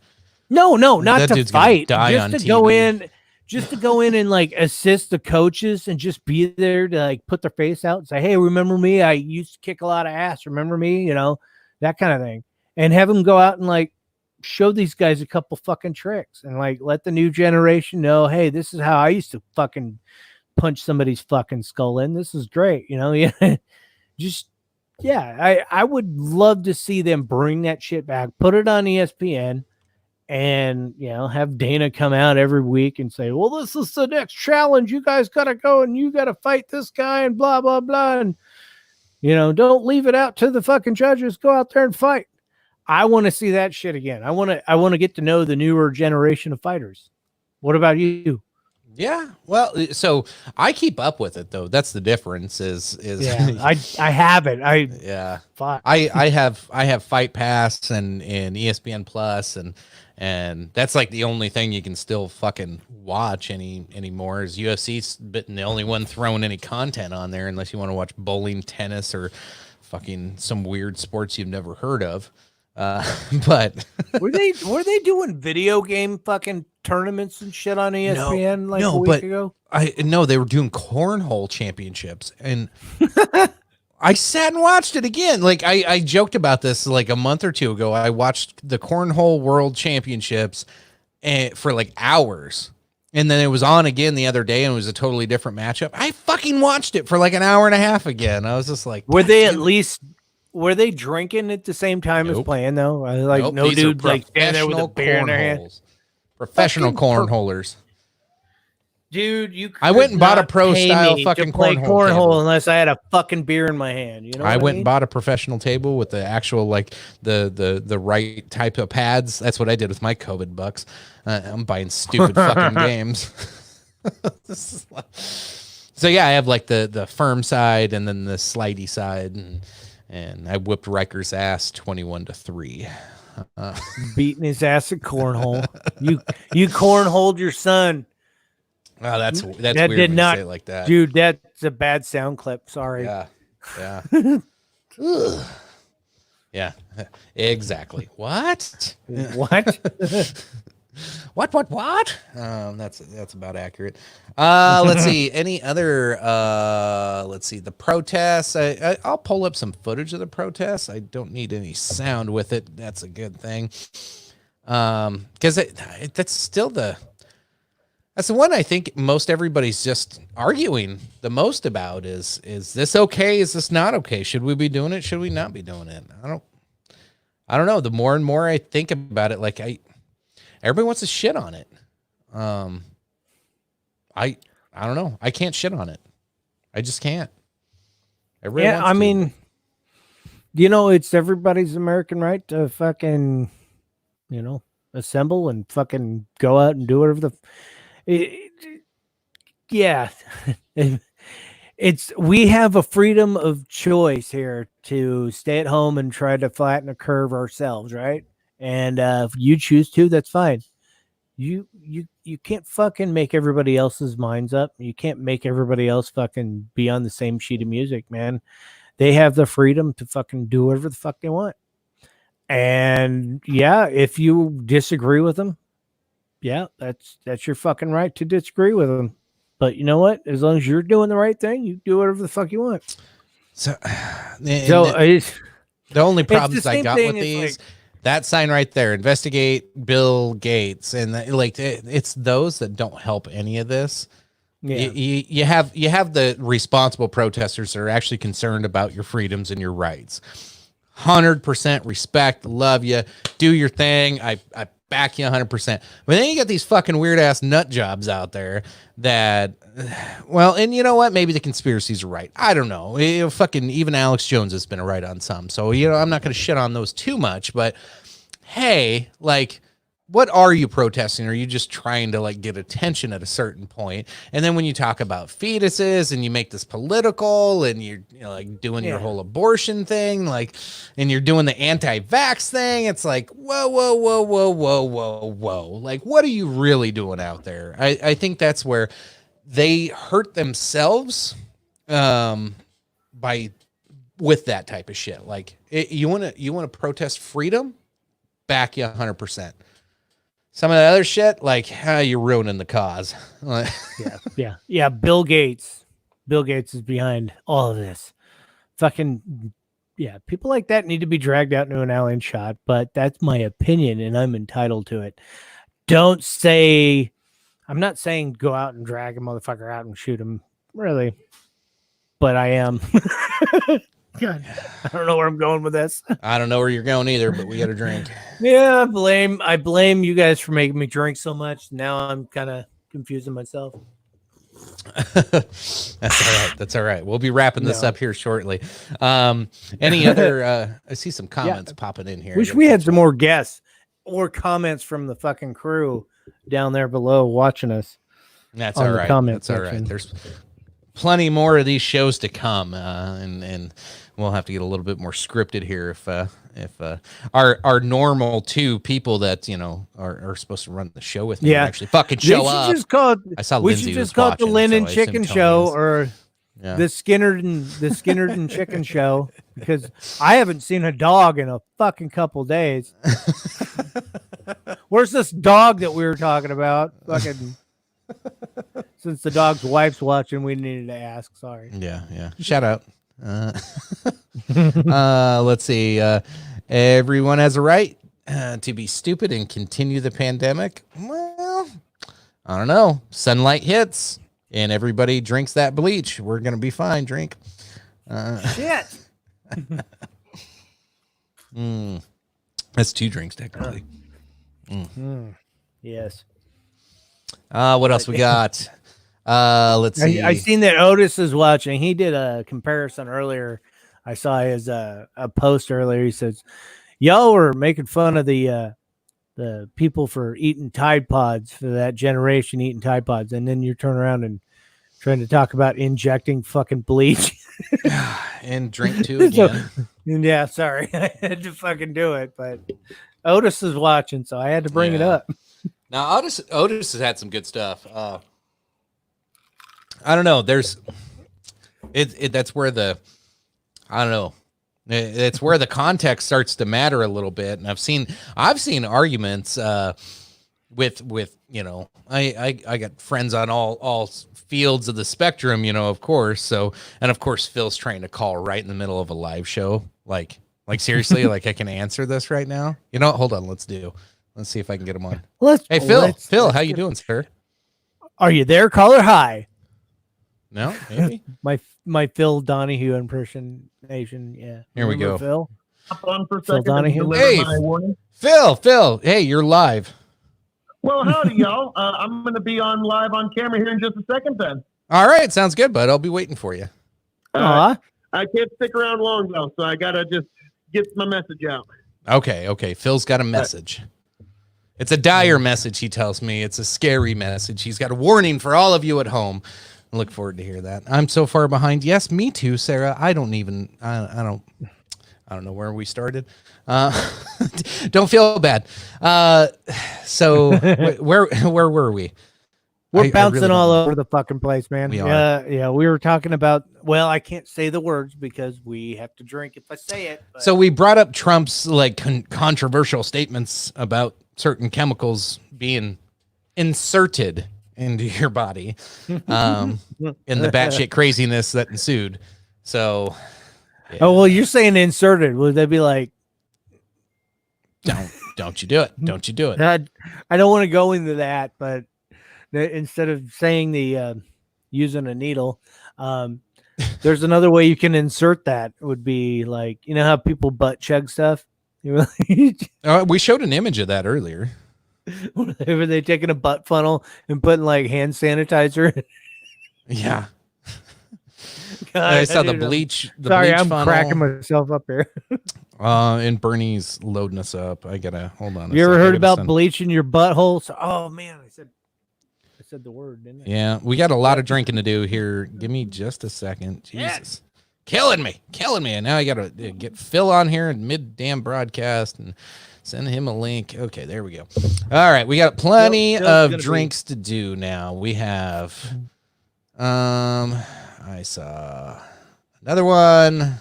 No, not to fight. Just to go in and like assist the coaches and just be there to like put their face out and say, hey, remember me? I used to kick a lot of ass. Remember me? That kind of thing. And have them go out and like show these guys a couple fucking tricks and like let the new generation know, hey, this is how I used to fucking punch somebody's fucking skull in. This is great. I would love to see them bring that shit back, put it on ESPN. And, have Dana come out every week and say, well, this is the next challenge. You guys got to go and you got to fight this guy and blah, blah, blah. And, don't leave it out to the fucking judges. Go out there and fight. I want to see that shit again. I want to get to know the newer generation of fighters. What about you? Yeah. Well, so I keep up with it though. That's the difference is I haven't. I have Fight Pass and ESPN Plus and that's like the only thing you can still fucking watch anymore is UFC's been the only one throwing any content on there unless you want to watch bowling, tennis, or fucking some weird sports you've never heard of. But were they doing video game fucking tournaments and shit on ESPN a week ago? No, they were doing cornhole championships and I sat and watched it again. Like I joked about this like a month or two ago. I watched the Cornhole World Championships for like hours. And then it was on again the other day and it was a totally different matchup. I fucking watched it for like an hour and a half again. I was just like, were they drinking at the same time as playing though? No dude like standing there with a beer in their hand. Professional cornholers. Dude, you I went and bought a not pro pay style me fucking to play cornhole table. unless I had a fucking beer in my hand. You know, I what went mean? and bought a professional table with the actual like the right type of pads. That's what I did with my COVID bucks. I'm buying stupid fucking games. So yeah, I have like the firm side and then the slidey side, and I whipped Riker's ass 21-3. Beating his ass at cornhole. You cornholed your son. Oh, that's weird did when you not, say it like that. Dude, that's a bad sound clip. Sorry. Yeah. Ugh. Yeah, exactly. What? What? That's about accurate. Let's see. Any other? Let's see. The protests. I'll pull up some footage of the protests. I don't need any sound with it. That's a good thing. Because that's still that's the one I think most everybody's just arguing the most about is this okay? Is this not okay? Should we be doing it? Should we not be doing it? I don't know. The more and more I think about it, like everybody wants to shit on it. I don't know. I can't shit on it. I just can't. Everybody wants to. mean, it's everybody's American right to fucking, assemble and fucking go out and do whatever yeah. We have a freedom of choice here to stay at home and try to flatten a curve ourselves, right? And if you choose to, that's fine. You can't fucking make everybody else's minds up. You can't make everybody else fucking be on the same sheet of music, man. They have the freedom to fucking do whatever the fuck they want. And yeah, if you disagree with them, yeah, that's your fucking right to disagree with them. But you know what? As long as you're doing the right thing, you do whatever the fuck you want. So the only problems I got with these, that sign right there, investigate Bill Gates, and it's those that don't help any of this. Yeah. You have the responsible protesters that are actually concerned about your freedoms and your rights. 100% respect, love you, do your thing. I back you 100%. But then you got these fucking weird ass nut jobs out there that, well, and you know what? Maybe the conspiracies are right. I don't know. Fucking even Alex Jones has been right on some. So, I'm not going to shit on those too much, but hey, what are you protesting? Are you just trying to get attention at a certain point? And then when you talk about fetuses and you make this political and you're doing your whole abortion thing, and you're doing the anti-vax thing, it's like, whoa. What are you really doing out there? I think that's where they hurt themselves with that type of shit. You want to protest freedom? Back you 100%. Some of the other shit, you're ruining the cause. Yeah. Bill Gates is behind all of this. Fucking, yeah. People like that need to be dragged out into an alley and shot, but that's my opinion and I'm entitled to it. I'm not saying go out and drag a motherfucker out and shoot him, really, but I am. God, I don't know where I'm going with this. I don't know where you're going either, but we got to drink. Yeah, I blame you guys for making me drink so much. Now I'm kind of confusing myself. That's all right. We'll be wrapping this up here shortly. Any other? I see some comments popping in here. Wish we had some more guests or comments from the fucking crew down there below watching us. That's all right. That's all right. There's plenty more of these shows to come, and we'll have to get a little bit more scripted here if our normal two people that are supposed to run the show with me actually fucking show up. I saw we Lindsay should just call it the Lynn and Chicken Show or the Skinner and Chicken Show, because I haven't seen a dog in a fucking couple days. Where's this dog that we were talking about? Fucking. Since the dog's wife's watching, we needed to ask. Sorry. Yeah. Shout out. Let's see. Everyone has a right to be stupid and continue the pandemic. Well, I don't know. Sunlight hits and everybody drinks that bleach. We're going to be fine. Drink. Shit. That's 2 drinks technically. Yes. What else we got? Let's see. I seen that Otis is watching. He did a comparison earlier. I saw his a post earlier. He says, "Y'all were making fun of the people for eating Tide Pods, for that generation eating Tide Pods, and then you turn around and trying to talk about injecting fucking bleach and drink too again." Yeah, sorry, I had to fucking do it, but Otis is watching, so I had to bring it up. Now Otis has had some good stuff. I don't know. There's that's where it's where the context starts to matter a little bit. And I've seen arguments with I got friends on all fields of the spectrum, of course. So, and of course Phil's trying to call right in the middle of a live show. Like seriously, like I can answer this right now. Hold on, let's see if I can get him on. Hey Phil, how you doing, sir? Are you there? Caller, hi. No, maybe my Phil Donahue impersonation. Yeah, here we go. Phil, hop on for a Phil second. Donahue. Hey, Phil. Hey, you're live. Well, howdy, y'all. I'm going to be on live on camera here in just a second. Then. All right, sounds good, bud. I'll be waiting for you. I can't stick around long though, so I gotta just get my message out. Okay. Phil's got a message. It's a dire message. He tells me it's a scary message. He's got a warning for all of you at home. I look forward to hear that. I'm so far behind. Yes, me too, Sarah. I don't know where we started. Don't feel bad. So where were we? We're bouncing all over the fucking place, man. We are. Yeah. We were talking about, well, I can't say the words because we have to drink if I say it. But. So we brought up Trump's controversial statements about certain chemicals being inserted into your body, and the batshit craziness that ensued. So, yeah. Oh well, you're saying inserted. Would they be like, don't you do it? Don't you do it? I don't want to go into that, but instead of saying the using a needle, there's another way you can insert that. It would be like, how people butt chug stuff. We showed an image of that earlier. Were they taking a butt funnel and putting like hand sanitizer? Yeah. God, I saw the bleach. Sorry, I'm funnel. cracking myself up here. And Bernie's loading us up. I gotta hold on. You ever heard about bleaching your butthole? So, oh man, I said the word, didn't I? Yeah, we got a lot of drinking to do here. Give me just a second. Jesus. Yes. Killing me. And now I gotta get Phil on here in mid damn broadcast and send him a link. Okay, there we go. All right, we got plenty of drinks to do now. We have I saw another one,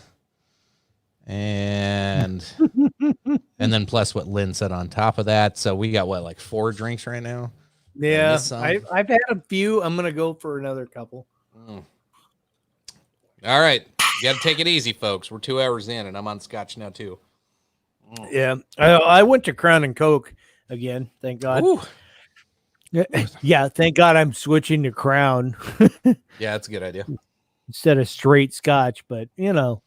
and then plus what Lynn said on top of that. So we got like 4 drinks right now. Yeah, I've had a few. I'm gonna go for another couple. All right, you got to take it easy, folks. We're 2 hours in, and I'm on scotch now too. Yeah, I went to Crown and Coke again. Thank God. Ooh. Yeah, thank God I'm switching to Crown. Yeah, that's a good idea. Instead of straight Scotch, but no.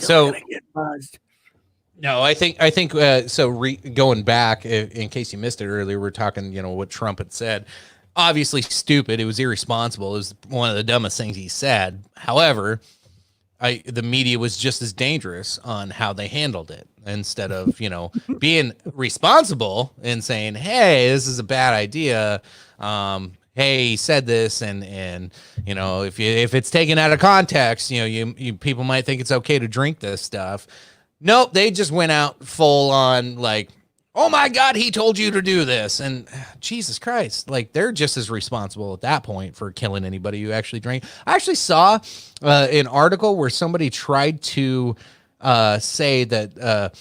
So no, I think going back, in case you missed it earlier, we're talking, what Trump had said. Obviously stupid. It was irresponsible. It was one of the dumbest things he said. However, the media was just as dangerous on how they handled it. Instead of, being responsible and saying, hey, this is a bad idea. Hey, he said this, and if it's taken out of context, you people might think it's okay to drink this stuff. Nope, they just went out full on like, oh my God, he told you to do this. And Jesus Christ, like they're just as responsible at that point for killing anybody who actually drank. I actually saw an article where somebody tried to say that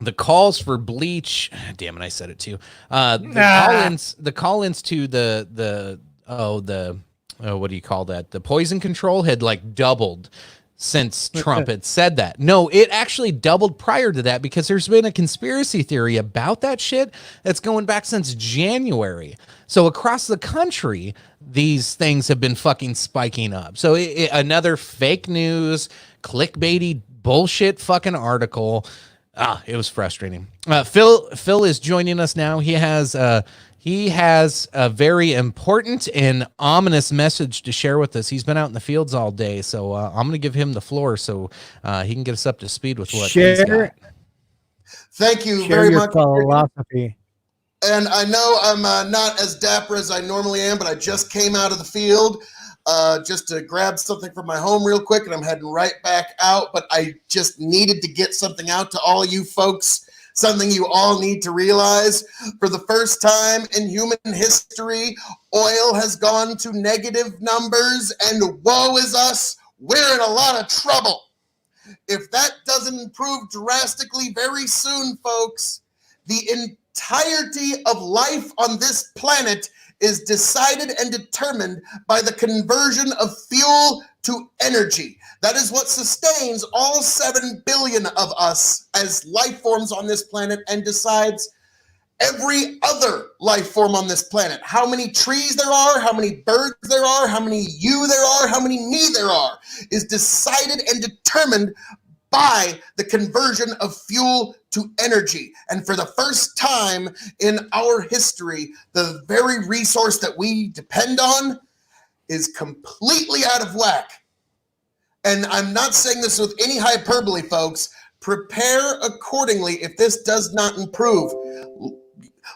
the calls for bleach, damn it, I said it too. The call-ins to the what do you call that? The poison control had like doubled since Trump had said that. No, it actually doubled prior to that because there's been a conspiracy theory about that shit that's going back since January. So across the country, these things have been fucking spiking up. So another fake news, clickbaity bullshit fucking article. It was frustrating. Phil is joining us now. He has a very important and ominous message to share with us. He's been out in the fields all day, so I'm going to give him the floor so he can get us up to speed with what he's got. Thank you Share very your much. philosophy. And I know I'm not as dapper as I normally am, but I just came out of the field just to grab something from my home real quick, and I'm heading right back out. But I just needed to get something out to all you folks, something you all need to realize. For the first time in human history, oil has gone to negative numbers, and woe is us. We're in a lot of trouble. If that doesn't improve drastically very soon, folks, the entirety of life on this planet is decided and determined by the conversion of fuel to energy. That is what sustains all 7 billion of us as life forms on this planet and decides every other life form on this planet. How many trees there are, how many birds there are, how many you there are, how many me there are, is decided and determined by the conversion of fuel to energy. And for the first time in our history, the very resource that we depend on is completely out of whack. And I'm not saying this with any hyperbole, folks. Prepare accordingly if this does not improve.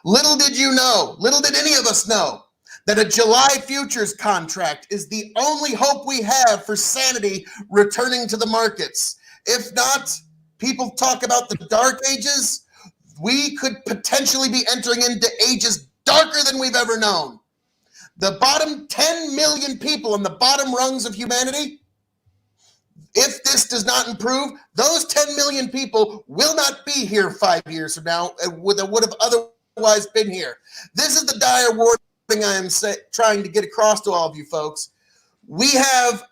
Little did you know, little did any of us know, that a July futures contract is the only hope we have for sanity returning to the markets. If not, people talk about the dark ages. We could potentially be entering into ages darker than we've ever known. The bottom 10 million people on the bottom rungs of humanity, if this does not improve, those 10 million people will not be here 5 years from now that would have otherwise been here. This is the dire warning I am trying to get across to all of you folks. We have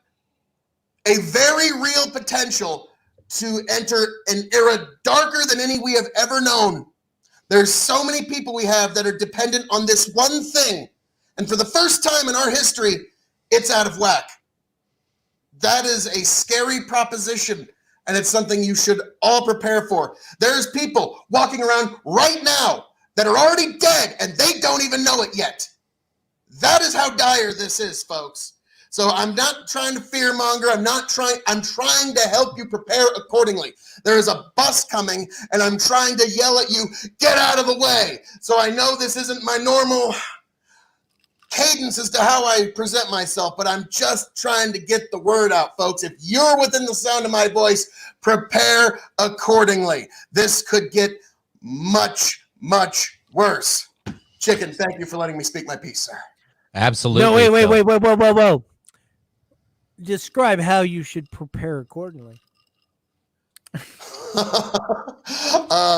a very real potential to enter an era darker than any we have ever known. There's so many people we have that are dependent on this one thing. And for the first time in our history, it's out of whack. That is a scary proposition, and it's something you should all prepare for. There's people walking around right now that are already dead, and they don't even know it yet. That is how dire this is, folks. So I'm not trying to fearmonger. I'm trying to help you prepare accordingly. There is a bus coming, and I'm trying to yell at you, get out of the way. So I know this isn't my normal cadence as to how I present myself, but I'm just trying to get the word out, folks. If you're within the sound of my voice, prepare accordingly. This could get much, much worse. Chicken, thank you for letting me speak my piece, sir. Absolutely. No, wait. Describe how you should prepare accordingly.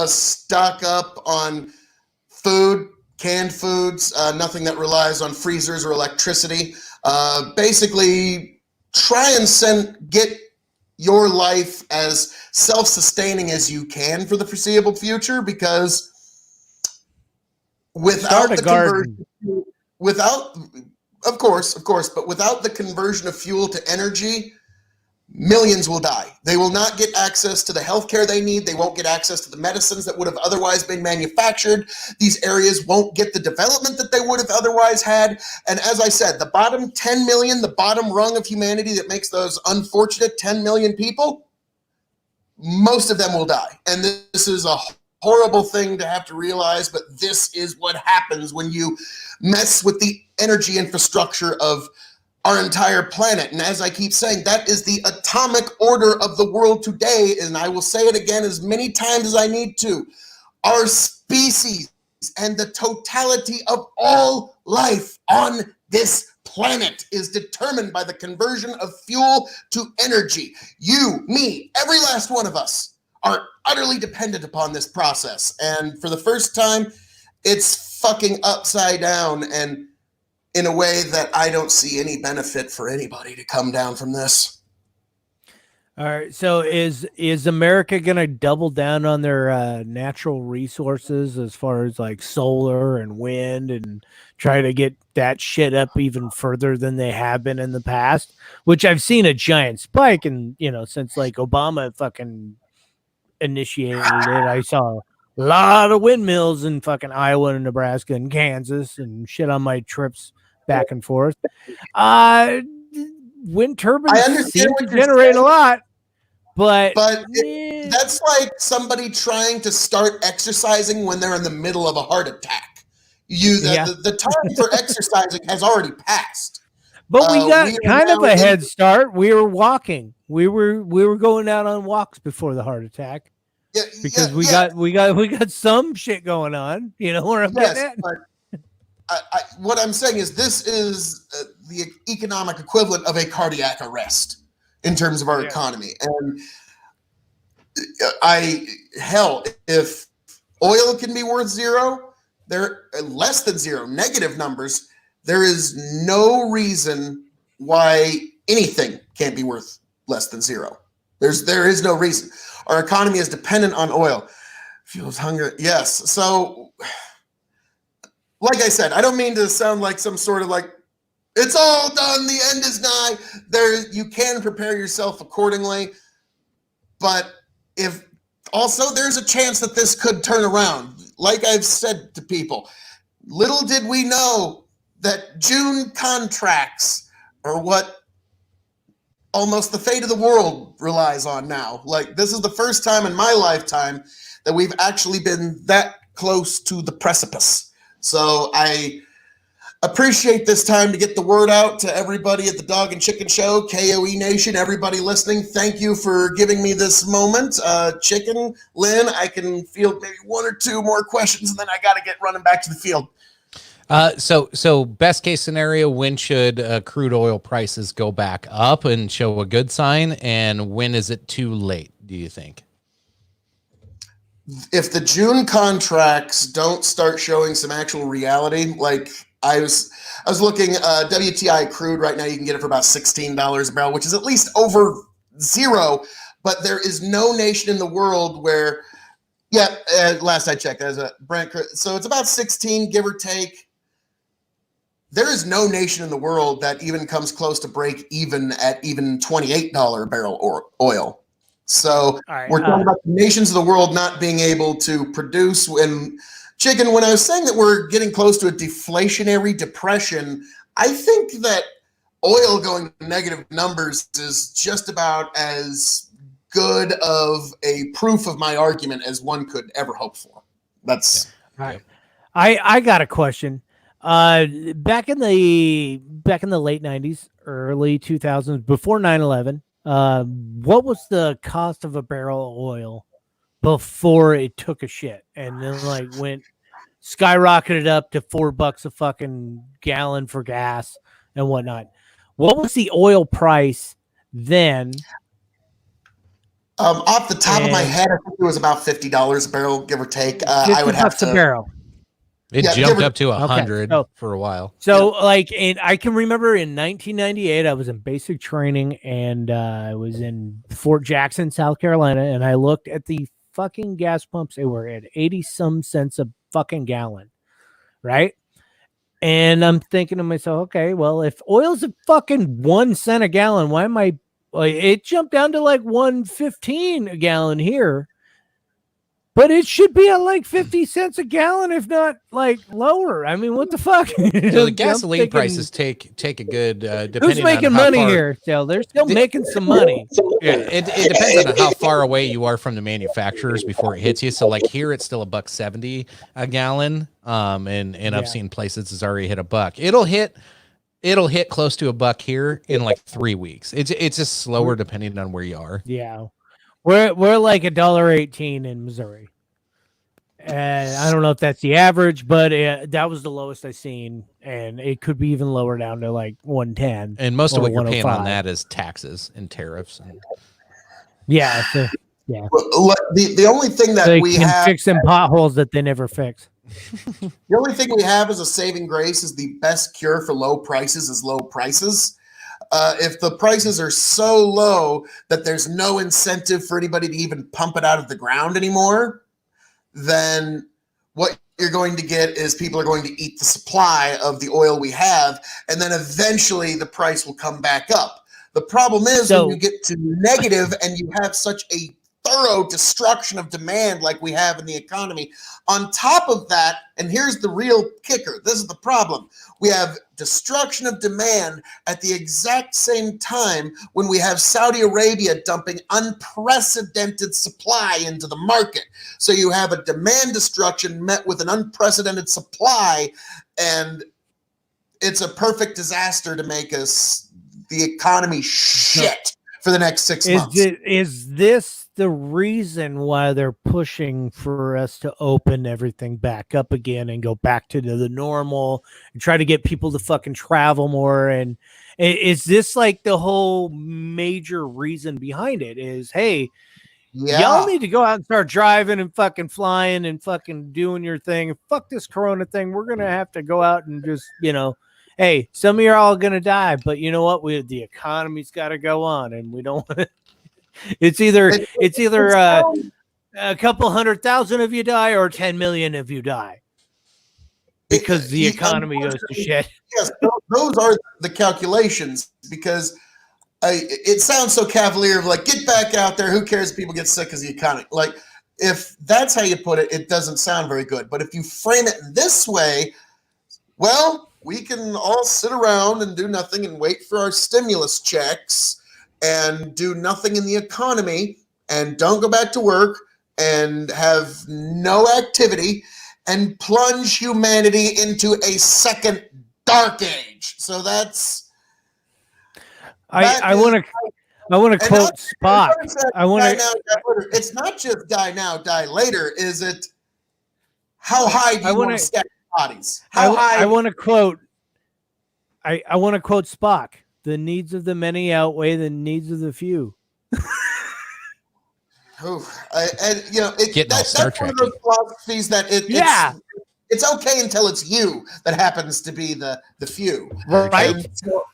Stock up on food, canned foods, nothing that relies on freezers or electricity. Basically, try and get your life as self-sustaining as you can for the foreseeable future, because without the conversion, of course, but without the conversion of fuel to energy, millions will die. They will not get access to the healthcare they need. They won't get access to the medicines that would have otherwise been manufactured. These areas won't get the development that they would have otherwise had. And as I said, the bottom 10 million, the bottom rung of humanity that makes those unfortunate 10 million people, most of them will die. And this is a horrible thing to have to realize, but this is what happens when you mess with the energy infrastructure of our entire planet. And as I keep saying, that is the atomic order of the world today. And I will say it again as many times as I need to. Our species and the totality of all life on this planet is determined by the conversion of fuel to energy. You, me, every last one of us are utterly dependent upon this process. And for the first time, it's fucking upside down, and in a way that I don't see any benefit for anybody to come down from this. All right. So is America going to double down on their natural resources as far as like solar and wind, and try to get that shit up even further than they have been in the past, which I've seen a giant spike in, since like Obama fucking initiated it. I saw a lot of windmills in fucking Iowa and Nebraska and Kansas and shit on my trips back and forth. Wind turbines seem to generate a lot, but that's like somebody trying to start exercising when they're in the middle of a heart attack. The time for exercising has already passed. But we got kind of a head start. We were walking. We were going out on walks before the heart attack. Yeah, because we got some shit going on. You know where I'm getting at? But what I'm saying is this is the economic equivalent of a cardiac arrest in terms of our economy. And if oil can be worth zero, they're less than zero, negative numbers, there is no reason why anything can't be worth less than zero. There is no reason. Our economy is dependent on oil. Fuels hunger. Yes. So, like I said, I don't mean to sound like some sort of like, it's all done, the end is nigh. You can prepare yourself accordingly. But there's a chance that this could turn around. Like I've said to people, little did we know that June contracts are what almost the fate of the world relies on now. Like, this is the first time in my lifetime that we've actually been that close to the precipice. So I appreciate this time to get the word out to everybody at the Dog and Chicken Show, KOE Nation, everybody listening. Thank you for giving me this moment. Chicken, Lynn, I can field maybe one or two more questions, and then I got to get running back to the field. So best case scenario, when should crude oil prices go back up and show a good sign? And when is it too late, do you think? If the June contracts don't start showing some actual reality, like I was looking, WTI crude right now, you can get it for about $16 a barrel, which is at least over zero. But there is no nation in the world where, last I checked, as a Brent, so it's about 16, give or take. There is no nation in the world that even comes close to break even at even $28 a barrel or oil. So we're talking about the nations of the world not being able to produce. And Chicken, when I was saying that we're getting close to a deflationary depression, I think that oil going to negative numbers is just about as good of a proof of my argument as one could ever hope for. That's all right. I got a question. Back in the late 90s, early 2000s, before 9/11, what was the cost of a barrel of oil before it took a shit and then went skyrocketed up to $4 a fucking gallon for gas and whatnot? What was the oil price then? Off the top of my head, I think it was about $50 a barrel, give or take. I would have to. $50 a barrel. It jumped up to 100 for a while. So, and I can remember in 1998, I was in basic training, and I was in Fort Jackson, South Carolina, and I looked at the fucking gas pumps. They were at 80-some cents a fucking gallon, right? And I'm thinking to myself, okay, well, if oil's a fucking 1 cent a gallon, why am I? It jumped down to $1.15 a gallon here. But it should be at 50 cents a gallon, if not lower. I mean, what the fuck? So the gasoline prices take a good. Depending who's making on how money far, here? Still, they're still making some money. Yeah, it depends on how far away you are from the manufacturers before it hits you. So here it's still $1.70 a gallon. And I've seen places it's already hit $1. It'll hit close to $1 here in 3 weeks. It's just slower depending on where you are. Yeah. We're $1.18 in Missouri, and I don't know if that's the average, but that was the lowest I've seen, and it could be even lower down to 110. And most of what you're paying on that is taxes and tariffs. Yeah, yeah. The only thing that we have fix them potholes that they never fix. The only thing we have as a saving grace is the best cure for low prices is low prices. If the prices are so low that there's no incentive for anybody to even pump it out of the ground anymore, then what you're going to get is people are going to eat the supply of the oil we have, and then eventually the price will come back up. The problem is when you get to negative and you have such a thorough destruction of demand like we have in the economy. On top of that, and here's the real kicker, this is the problem, we have destruction of demand at the exact same time when we have Saudi Arabia dumping unprecedented supply into the market. So you have a demand destruction met with an unprecedented supply, and it's a perfect disaster to make us the economy shit for the next 6 months. Is this the reason why they're pushing for us to open everything back up again and go back to the normal and try to get people to fucking travel more? And is this like the whole major reason behind it is, hey, y'all need to go out and start driving and fucking flying and fucking doing your thing. Fuck this Corona thing. We're going to have to go out and just, hey, some of you are all going to die, but you know what? The economy's got to go on, and we don't want to. It's either a couple 100,000 of you die or 10 million of you die because the economy goes to shit. Yes, those are the calculations, because it sounds so cavalier of like, get back out there. Who cares if people get sick as the economy? Like, if that's how you put it, it doesn't sound very good. But if you frame it this way, well, we can all sit around and do nothing and wait for our stimulus checks and do nothing in the economy and don't go back to work and have no activity and plunge humanity into a second dark age. So that's I want to quote Spock. It's not just die now, die later. Is it how high do you want to stack bodies? How high? I want to quote. I want to quote Spock. The needs of the many outweigh the needs of the few. That's one of those philosophies that it's okay until it's you that happens to be the few, right? So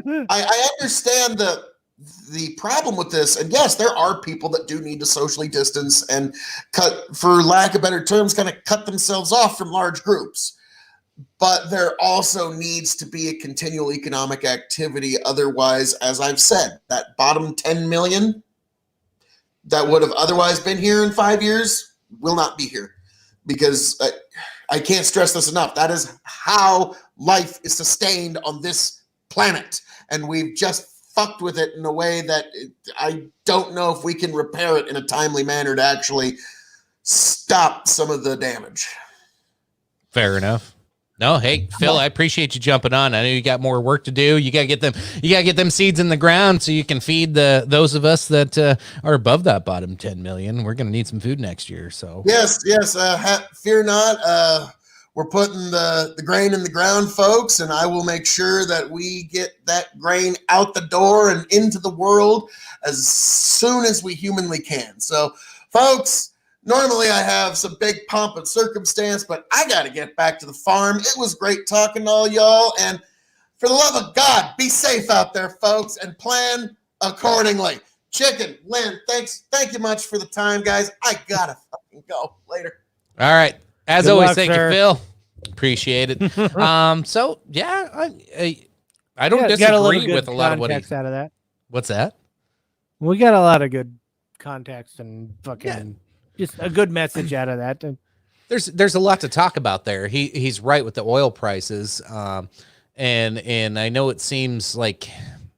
I understand the problem with this, and yes, there are people that do need to socially distance and cut, for lack of better terms, kind of cut themselves off from large groups. But there also needs to be a continual economic activity. Otherwise, as I've said, that bottom 10 million that would have otherwise been here in 5 years will not be here, because I can't stress this enough. That is how life is sustained on this planet. And we've just fucked with it in a way that I don't know if we can repair it in a timely manner to actually stop some of the damage. Fair enough. No, hey, Phil, I appreciate you jumping on. I know you got more work to do. You gotta get them seeds in the ground so you can feed those of us that are above that bottom 10 million. We're gonna need some food next year. So yes. Fear not. We're putting the grain in the ground, folks, and I will make sure that we get that grain out the door and into the world as soon as we humanly can. So, folks, normally I have some big pomp and circumstance, but I got to get back to the farm. It was great talking to all y'all, and for the love of God, be safe out there, folks, and plan accordingly. Chicken, Lynn, thank you much for the time, guys. I gotta fucking go. Later. All right. As Good always, luck, thank sir. you, Phil. Appreciate it. So yeah, I don't disagree with a lot of what he. Out of that. What's that? We got a lot of good context and fucking just a good message out of that. There's a lot to talk about there. He's right with the oil prices, and I know it seems like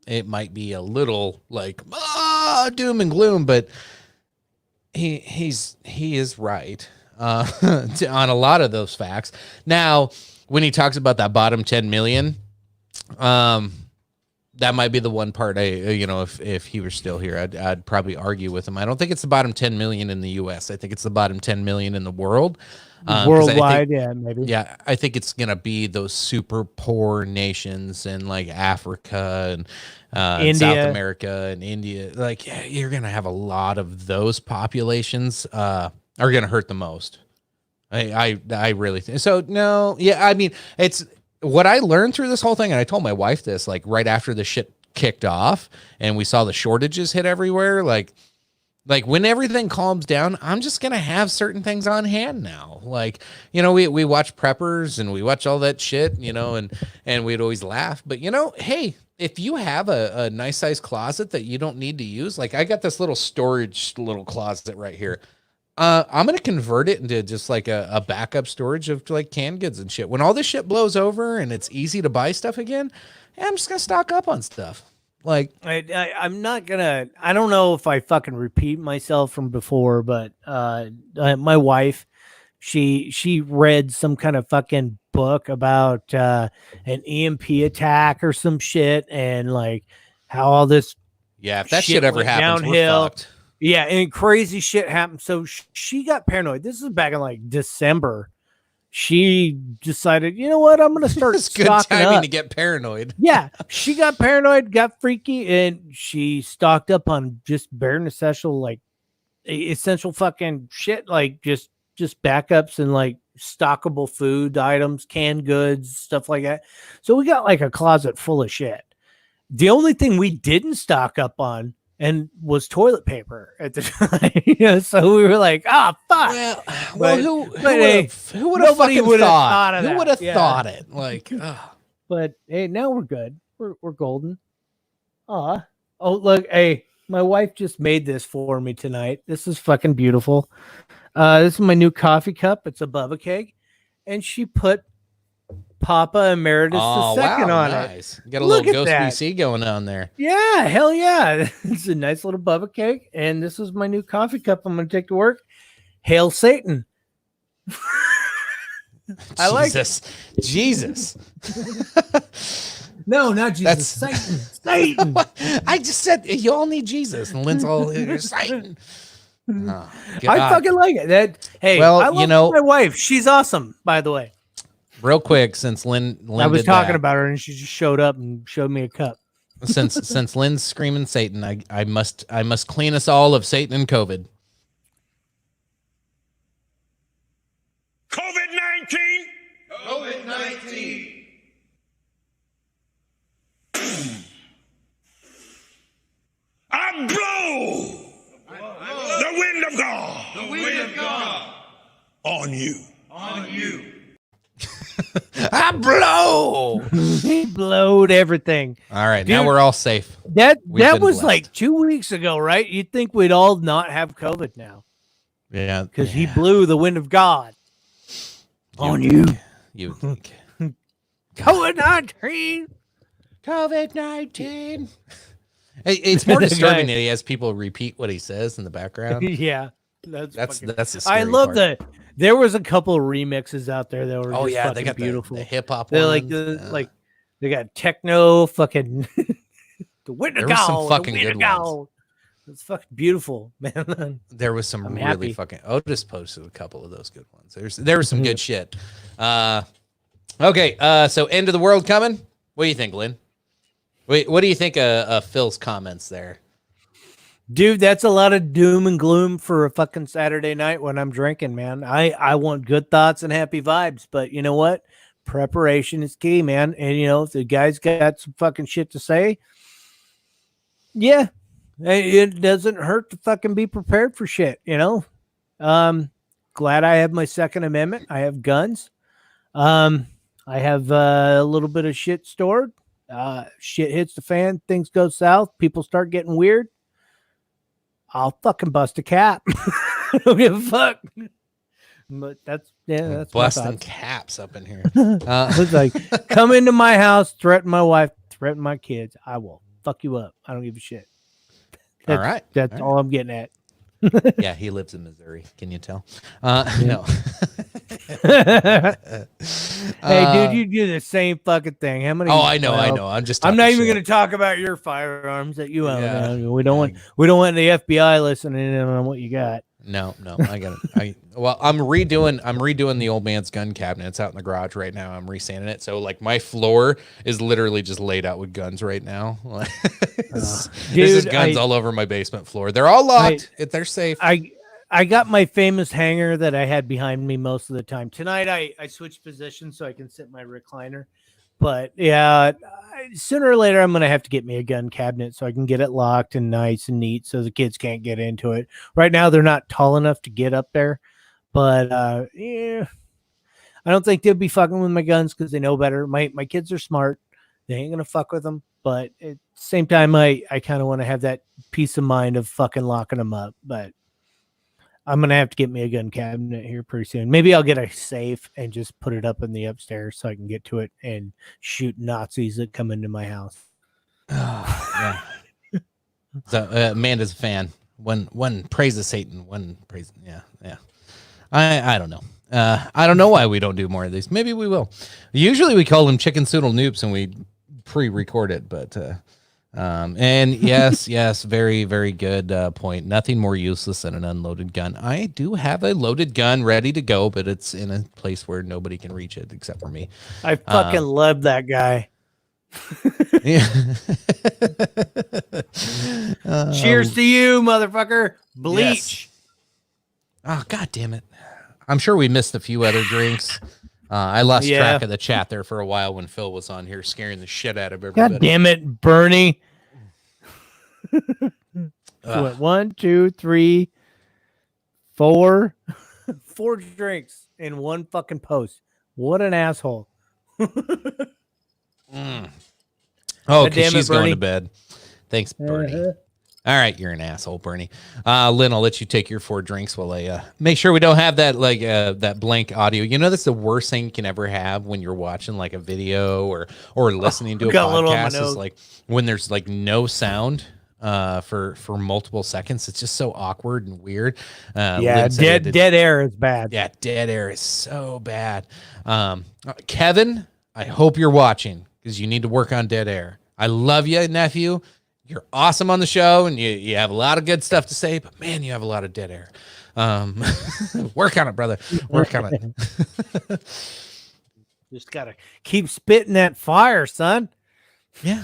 it might be a little like doom and gloom, but he is right on a lot of those facts. Now, when he talks about that bottom 10 million, that might be the one part if he were still here, I'd probably argue with him. I don't think it's the bottom 10 million in the US. I think it's the bottom 10 million in the world. Worldwide, maybe. Yeah, I think it's going to be those super poor nations in like Africa and South America and India. Like, you're going to have a lot of those populations are going to hurt the most. I really think so. No, yeah, I mean, it's what I learned through this whole thing, and I told my wife this, like right after the shit kicked off and we saw the shortages hit everywhere, like when everything calms down, I'm just going to have certain things on hand now. Like, we watch preppers and we watch all that shit, and we'd always laugh, but hey, if you have a nice size closet that you don't need to use, like I got this little storage little closet right here. I'm gonna convert it into just like a backup storage of like canned goods and shit. When all this shit blows over and it's easy to buy stuff again, I'm just gonna stock up on stuff. Like I'm not gonna. I don't know if I fucking repeat myself from before, but my wife, she read some kind of fucking book about an EMP attack or some shit, and like how all this if that shit ever went happens, we're downhill. fucked. Yeah, and crazy shit happened. So she got paranoid. This is back in like December. She decided, you know what? I'm gonna start It's good stocking timing up. to get paranoid. Yeah, she got paranoid, got freaky, and she stocked up on just bare essential, like essential fucking shit, like just backups and like stockable food items, canned goods, stuff like that. So we got like a closet full of shit. The only thing we didn't stock up on and was toilet paper at the time. So we were like, fuck. Well, who would have nobody fucking would have thought? thought of Who that. would have Yeah. thought it? Like, But hey, now we're good. We're golden. Oh, look, hey, my wife just made this for me tonight. This is fucking beautiful. This is my new coffee cup. It's a Bubba cake, and she put Papa Emeritus II on nice. it. You got a Look little at Ghost that. VC going on there. Yeah, hell yeah. It's a nice little Bubba cake, and this is my new coffee cup I'm going to take to work. Hail Satan. I like it. Jesus. No, not Jesus. Satan. Satan. I just said you all need Jesus, and Lynn's all Satan. Oh, I fucking like it. Well, I love my wife. She's awesome, by the way. Real quick, since Lynn I was did talking that, about her, and she just showed up and showed me a cup. since Lynn's screaming Satan, I must clean us all of Satan and COVID. COVID-19. I blow the wind of God. The wind of God on you. On you. I blow. He blowed everything. All right, Dude, now we're all safe. That We've been was blessed. like 2 weeks ago, right? You'd think we'd all not have COVID now Yeah, because he blew the wind of God on you. You think COVID-19. COVID-19. It's more disturbing that he has people repeat what he says in the background. Yeah, that's the I scary love part. that. There was a couple of remixes out there that were Oh just yeah, fucking they got beautiful. the hip hop. They're like like they got techno fucking the wind There of was some God. fucking the wind good of ones. God. It's fucking beautiful, man. There was some I'm really happy. fucking. Otis posted a couple of those good ones. There was some good shit. Okay, so end of the world coming. What do you think, Lynn? Wait, what do you think of Phil's comments there? Dude, that's a lot of doom and gloom for a fucking Saturday night when I'm drinking, man. I want good thoughts and happy vibes, but you know what? Preparation is key, man. And you know, if the guy's got some fucking shit to say, yeah, it doesn't hurt to fucking be prepared for shit, you know? Glad I have my Second Amendment. I have guns. I have a little bit of shit stored. Shit hits the fan, things go south, people start getting weird. I'll fucking bust a cap. I don't give a fuck. But that's my Busting thoughts. caps up in here. It's like, come into my house, threaten my wife, threaten my kids. I will fuck you up. I don't give a shit. All right. That's all I'm getting at. Yeah, he lives in Missouri. Can you tell? No. Hey, dude, you do the same fucking thing. How many? Oh, I know. I'm just. I'm not talking even shit. going to talk about your firearms that you own. Yeah. We don't want the FBI listening in on what you got. No, I got it. I'm redoing the old man's gun cabinet. It's out in the garage right now. I'm resanding it. So like my floor is literally just laid out with guns right now. There's just guns all over my basement floor. They're all locked. They're safe. I got my famous hanger that I had behind me most of the time. Tonight I switched positions so I can sit in my recliner. But yeah, sooner or later I'm going to have to get me a gun cabinet so I can get it locked and nice and neat so the kids can't get into it. Right now they're not tall enough to get up there. But yeah, I don't think they'll be fucking with my guns because they know better. My kids are smart. They ain't gonna fuck with them. But at the same time, I kind of want to have that peace of mind of fucking locking them up. But I'm gonna have to get me a gun cabinet here pretty soon. Maybe I'll get a safe and just put it up in the upstairs so I can get to it and shoot Nazis that come into my house. Yeah. So Amanda's a fan. One praises Satan, one praises. Yeah. I don't know. I don't know why we don't do more of these. Maybe we will. Usually we call them chicken soodle noops and we pre-record it, but and yes, very, very good point. Nothing more useless than an unloaded gun. I do have a loaded gun ready to go, but it's in a place where nobody can reach it except for me. I fucking love that guy. Yeah. Cheers to you, motherfucker. Bleach. Yes. Oh, God damn it. I'm sure we missed a few other drinks. I lost track of the chat there for a while when Phil was on here scaring the shit out of everybody. God damn it, Bernie. What, 1, 2, 3, 4 4 drinks in one fucking post. What an asshole. Oh, because she's going to bed. Thanks, Bernie. All right, you're an asshole, Bernie. Lynn, I'll let you take your 4 drinks while I make sure we don't have that that blank audio. You know, that's the worst thing you can ever have when you're watching like a video or listening to a podcast. Is like when there's like no sound for multiple seconds. It's just so awkward and weird. Dead air is bad. Yeah, dead air is so bad. Kevin, I hope you're watching because you need to work on dead air. I love you, nephew. You're awesome on the show, and you have a lot of good stuff to say, but man, you have a lot of dead air. Work on it, brother. Work on it. Just gotta keep spitting that fire, son. Yeah.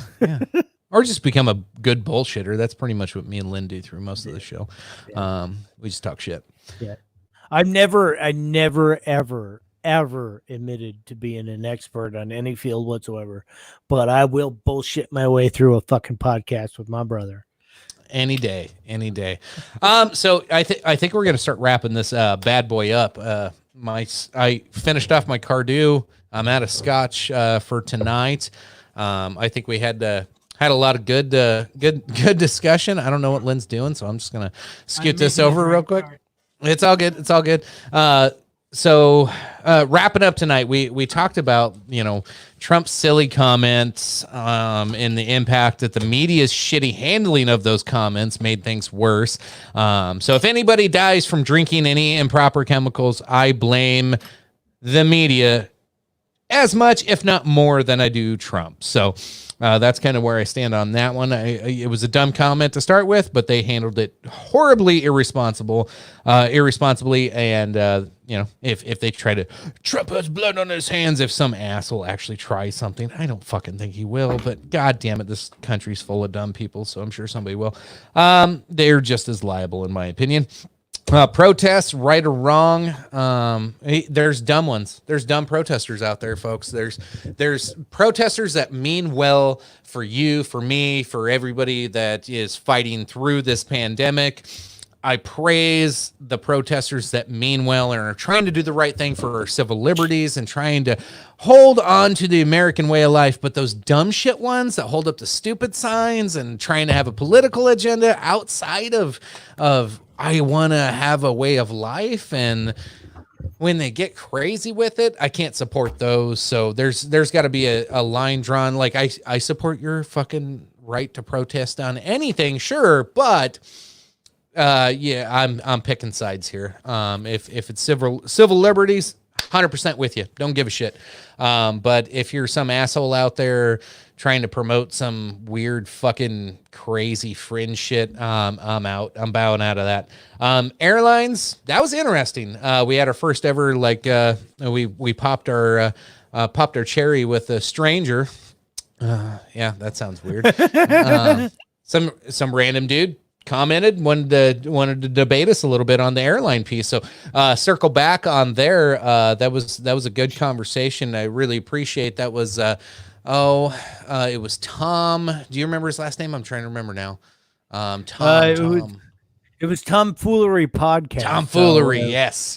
Or just become a good bullshitter. That's pretty much what me and Lynn do through most of the show. We just talk shit. Yeah. I never, ever admitted to being an expert on any field whatsoever, but I will bullshit my way through a fucking podcast with my brother. Any day. So I think we're gonna start wrapping this bad boy up. I finished off my Cardew. I'm out of scotch for tonight. I think we had a lot of good discussion. I don't know what Lynn's doing, so I'm just gonna skip this over real quick. It's all good. So wrapping up tonight, we talked about, Trump's silly comments and the impact that the media's shitty handling of those comments made things worse. So if anybody dies from drinking any improper chemicals, I blame the media as much, if not more, than I do Trump. So that's kind of where I stand on that one. It was a dumb comment to start with, but they handled it horribly irresponsibly. And if they try to, Trump has blood on his hands. If some asshole actually tries something, I don't fucking think he will. But God damn it, this country's full of dumb people, so I'm sure somebody will. They're just as liable, in my opinion. Protests, right or wrong. There's dumb ones. There's dumb protesters out there, folks. There's protesters that mean well for you, for me, for everybody that is fighting through this pandemic. I praise the protesters that mean well and are trying to do the right thing for our civil liberties and trying to hold on to the American way of life. But those dumb shit ones that hold up the stupid signs and trying to have a political agenda outside of I want to have a way of life, and when they get crazy with it, I can't support those. So there's got to be a line drawn. Like I support your fucking right to protest on anything, sure, but I'm picking sides here. If it's civil liberties, 100% with you. Don't give a shit. But if you're some asshole out there trying to promote some weird fucking crazy fringe shit, I'm out. I'm bowing out of that. Airlines, that was interesting. We had our first ever, we popped our cherry with a stranger. Yeah, that sounds weird. Some random dude commented, wanted to debate us a little bit on the airline piece. So circle back on there. That was a good conversation. I really appreciate that. Was it was Tom. Do you remember his last name? I'm trying to remember now. Tom. It It was Tomfoolery Podcast. Tomfoolery, so,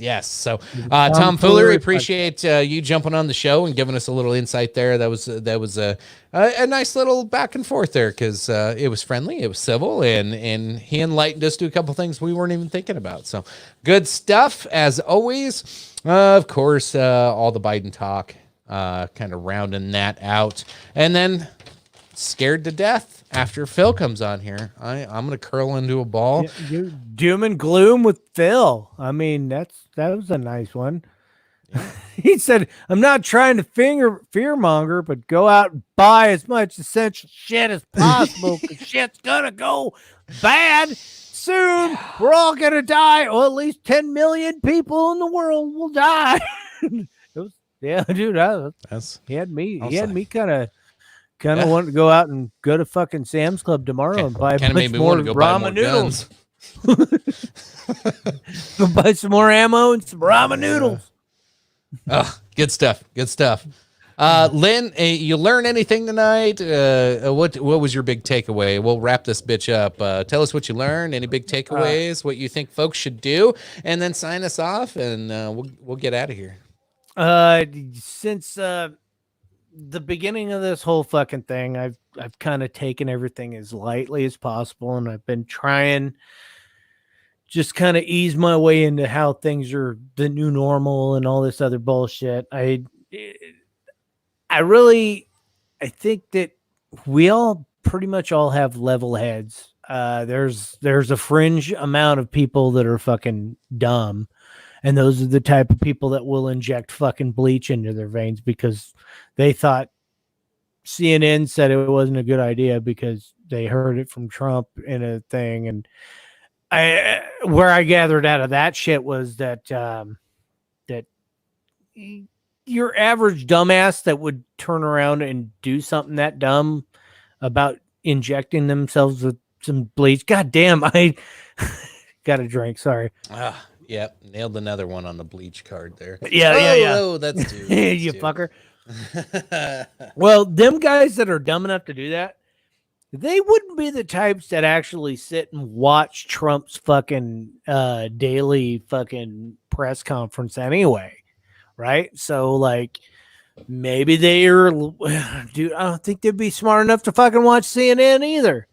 yes. So, Tomfoolery, appreciate you jumping on the show and giving us a little insight there. That was a nice little back and forth there because it was friendly, it was civil, and he enlightened us to a couple things we weren't even thinking about. So, good stuff as always. Of course, all the Biden talk, kind of rounding that out, and then scared to death after Phil comes on here. I'm gonna curl into a ball. You doom and gloom with Phil. I mean, that was a nice one. Yeah. He said, "I'm not trying to fearmonger, but go out and buy as much essential shit as possible because shit's gonna go bad soon. We're all gonna die, or at least 10 million people in the world will die." Dude, he had me kind of want to go out and go to fucking Sam's Club tomorrow and buy a bunch more ramen noodles. Go buy some more ammo and some ramen noodles. Oh, good stuff. Lynn, you learn anything tonight? What was your big takeaway? We'll wrap this bitch up. Tell us what you learned. Any big takeaways? What you think folks should do, and then sign us off, and we'll get out of here. Since the beginning of this whole fucking thing, I've kind of taken everything as lightly as possible, and I've been trying just kind of ease my way into how things are the new normal and all this other bullshit. I think that we all pretty much all have level heads. There's a fringe amount of people that are fucking dumb. And those are the type of people that will inject fucking bleach into their veins because they thought CNN said it wasn't a good idea because they heard it from Trump in a thing. And where I gathered out of that shit was that that your average dumbass that would turn around and do something that dumb about injecting themselves with some bleach. God damn, I got a drink. Sorry. Yep, nailed another one on the bleach card there. Yeah. Oh, that's two. You fucker. Well, them guys that are dumb enough to do that, they wouldn't be the types that actually sit and watch Trump's fucking daily fucking press conference anyway, right? So, like, maybe they're, dude, I don't think they'd be smart enough to fucking watch CNN either.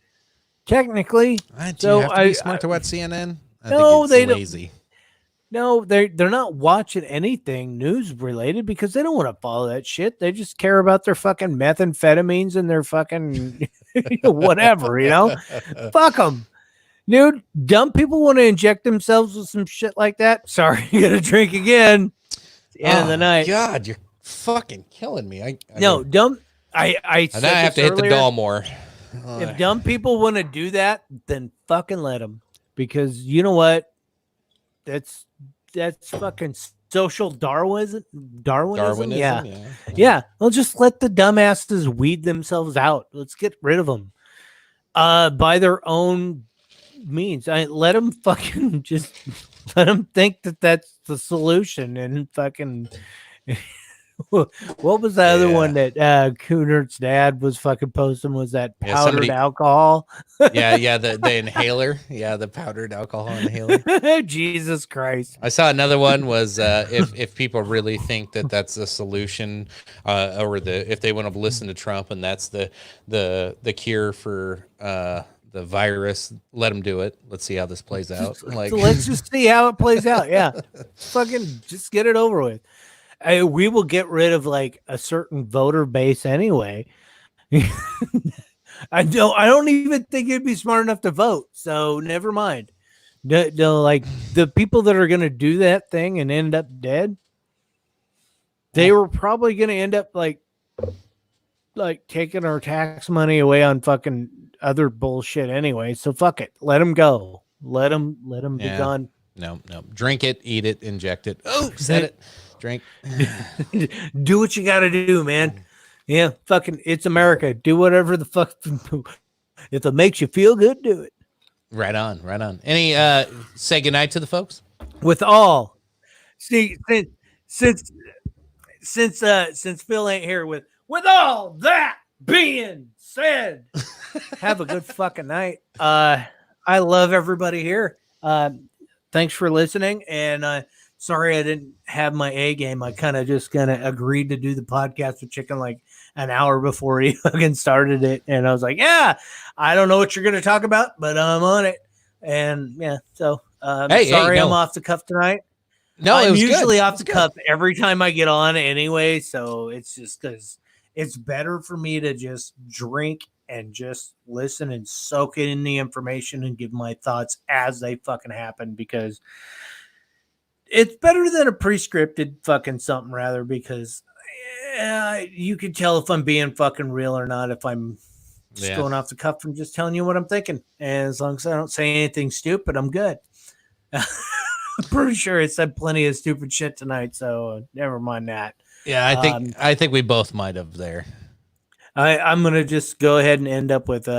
Technically. Do you have to be smart to watch CNN? I think it's lazy. No, they're not watching anything news related because they don't want to follow that shit. They just care about their fucking methamphetamines and their fucking whatever, you know? Fuck them. Dude, dumb people want to inject themselves with some shit like that. Sorry, you gotta drink again. It's the end of the night. God, you're fucking killing me. Dumb. I said I have to hit the doll more. If dumb people want to do that, then fucking let them. Because you know what? That's fucking social Darwinism. Yeah. Well, just let the dumbasses weed themselves out. Let's get rid of them. By their own means. Let them fucking just let them think that that's the solution and fucking. What was the other one that Coonert's dad was fucking posting? Was that powdered alcohol? Yeah, the inhaler. Yeah, the powdered alcohol inhaler. Jesus Christ! I saw another one was if people really think that that's the solution, or if they want to listen to Trump and that's the cure for the virus, let them do it. Let's see how this plays out. Let's just see how it plays out. Yeah, fucking just get it over with. We will get rid of like a certain voter base anyway. I don't even think it'd be smart enough to vote. So never mind. Like the people that are going to do that thing and end up dead, they were probably going to end up like taking our tax money away on fucking other bullshit anyway. So fuck it. Let them go. Let them be gone. No. Drink it, eat it, inject it. Oh, said it. Drink. Do what you got to do, man. Yeah, fucking, it's America. Do whatever the fuck. If it makes you feel good, do it. Right on. Any say goodnight to the folks? With all. See, since Phil ain't here, with all that being said, have a good fucking night. I love everybody here. Thanks for listening. And sorry I didn't have my A game. I kind of just agreed to do the podcast with Chicken like an hour before he fucking started it. And I was like, yeah, I don't know what you're going to talk about, but I'm on it. And yeah, so sorry I'm off the cuff tonight. No, I'm it was usually good. off the cuff every time I get on anyway. So it's just because it's better for me to just drink and just listen and soak in the information and give my thoughts as they fucking happen, because it's better than a pre-scripted fucking something, rather, because you can tell if I'm being fucking real or not if I'm just going off the cuff and just telling you what I'm thinking. And as long as I don't say anything stupid, I'm good. I'm pretty sure I said plenty of stupid shit tonight, so never mind that. Yeah, I think we both might have there. I'm gonna just go ahead and end up with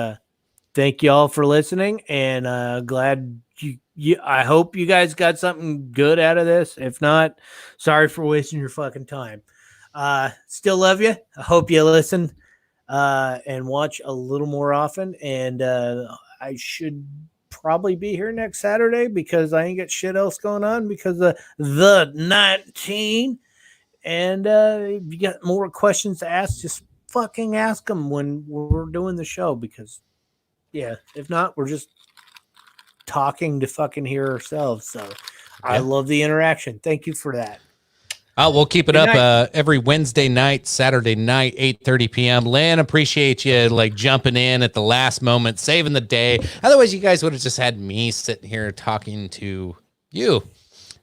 thank you all for listening, and glad you I hope you guys got something good out of this. If not, sorry for wasting your fucking time. Still love you. I hope you listen and watch a little more often, and I should probably be here next Saturday because I ain't got shit else going on because of the 19. And if you got more questions to ask, just fucking ask them when we're doing the show, because if not, we're just talking to fucking hear ourselves. So I love the interaction. Thank you for that. We'll keep it up every Wednesday night, Saturday night, 8:30 p.m. Lynn, appreciate you like jumping in at the last moment, saving the day. Otherwise, you guys would have just had me sitting here talking to you,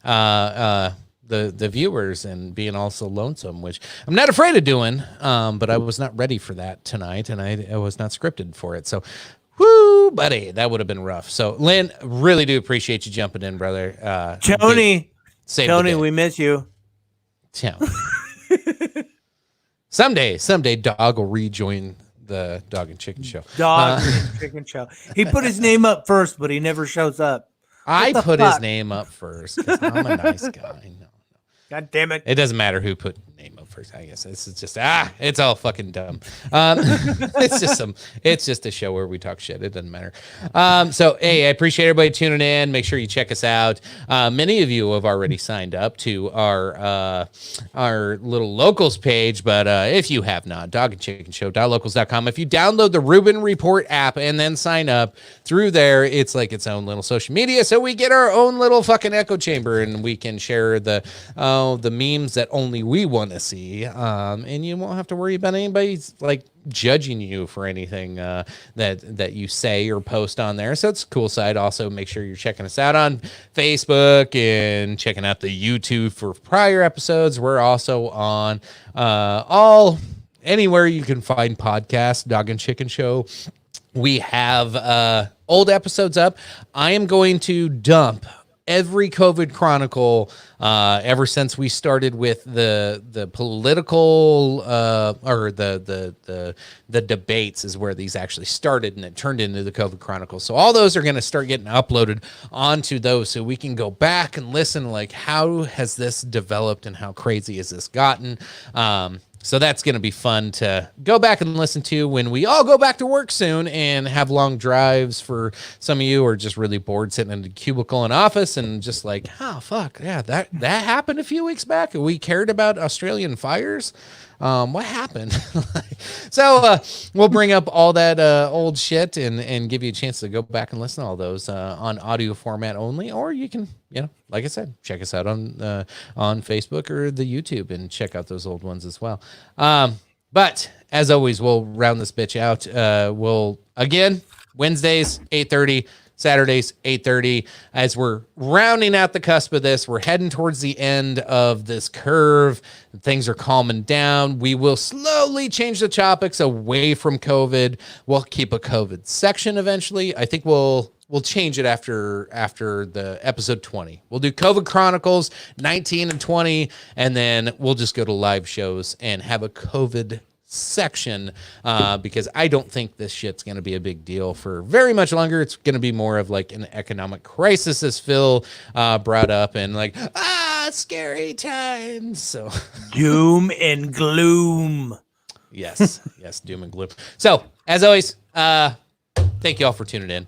the viewers, and being also lonesome, which I'm not afraid of doing, but I was not ready for that tonight, and I was not scripted for it. So, whoo, buddy, that would have been rough. So, Lynn, really do appreciate you jumping in, brother. Tony, we miss you. Yeah. Someday, Dog will rejoin the Dog and Chicken Show. Dog and Chicken Show. He put his name up first, but he never shows up. I put his name up first because I'm a nice guy. No. God damn it. It doesn't matter who put name up first. I guess it's just it's all fucking dumb. It's just a show where we talk shit. It doesn't matter. So hey, I appreciate everybody tuning in. Make sure you check us out. Many of you have already signed up to our little locals page, but if you have not, dogandchickenshow.locals.com. If you download the Reuben Report app and then sign up through there, it's like its own little social media. So we get our own little fucking echo chamber, and we can share the memes that only we want to see, and you won't have to worry about anybody like judging you for anything that you say or post on there. So it's a cool site. Also, make sure you're checking us out on Facebook and checking out the YouTube for prior episodes. We're also on anywhere you can find podcasts. Dog and Chicken Show. We have old episodes up. I am going to dump every COVID Chronicle ever since we started with the political or the debates is where these actually started, and it turned into the COVID Chronicles. So all those are going to start getting uploaded onto those, so we can go back and listen, like, how has this developed and how crazy has this gotten? So that's going to be fun to go back and listen to when we all go back to work soon and have long drives. For some of you are just really bored sitting in a cubicle in office and just like, oh, fuck. Yeah, that happened a few weeks back. We cared about Australian fires. What happened? So we'll bring up all that old shit and give you a chance to go back and listen to all those on audio format only, or you can, like I said, check us out on Facebook or the YouTube and check out those old ones as well. But as always, we'll round this bitch out. We'll again Wednesdays 8:30. Saturdays, 8:30. As we're rounding out the cusp of this, we're heading towards the end of this curve. Things are calming down. We will slowly change the topics away from COVID. We'll keep a COVID section eventually. I think we'll change it after the episode 20. We'll do COVID Chronicles 19 and 20, and then we'll just go to live shows and have a COVID section because I don't think this shit's going to be a big deal for very much longer. It's going to be more of like an economic crisis, as Phil brought up, and like, scary times. So doom and gloom. Yes, doom and gloom. So as always, thank you all for tuning in.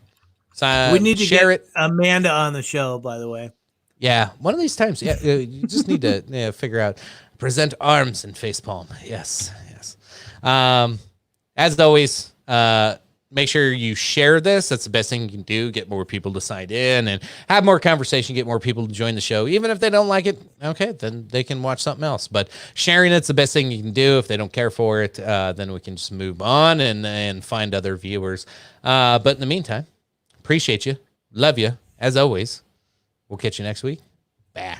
So, we need to share get it. Amanda on the show, by the way. Yeah, one of these times. Yeah, you just need to figure out present arms and facepalm. Yes. As always, make sure you share this. That's the best thing you can do. Get more people to sign in and have more conversation. Get more people to join the show. Even if they don't like it, okay, then they can watch something else. But sharing it's the best thing you can do. If they don't care for it, then we can just move on and find other viewers. But in the meantime, appreciate you. Love you. As always. We'll catch you next week. Bye.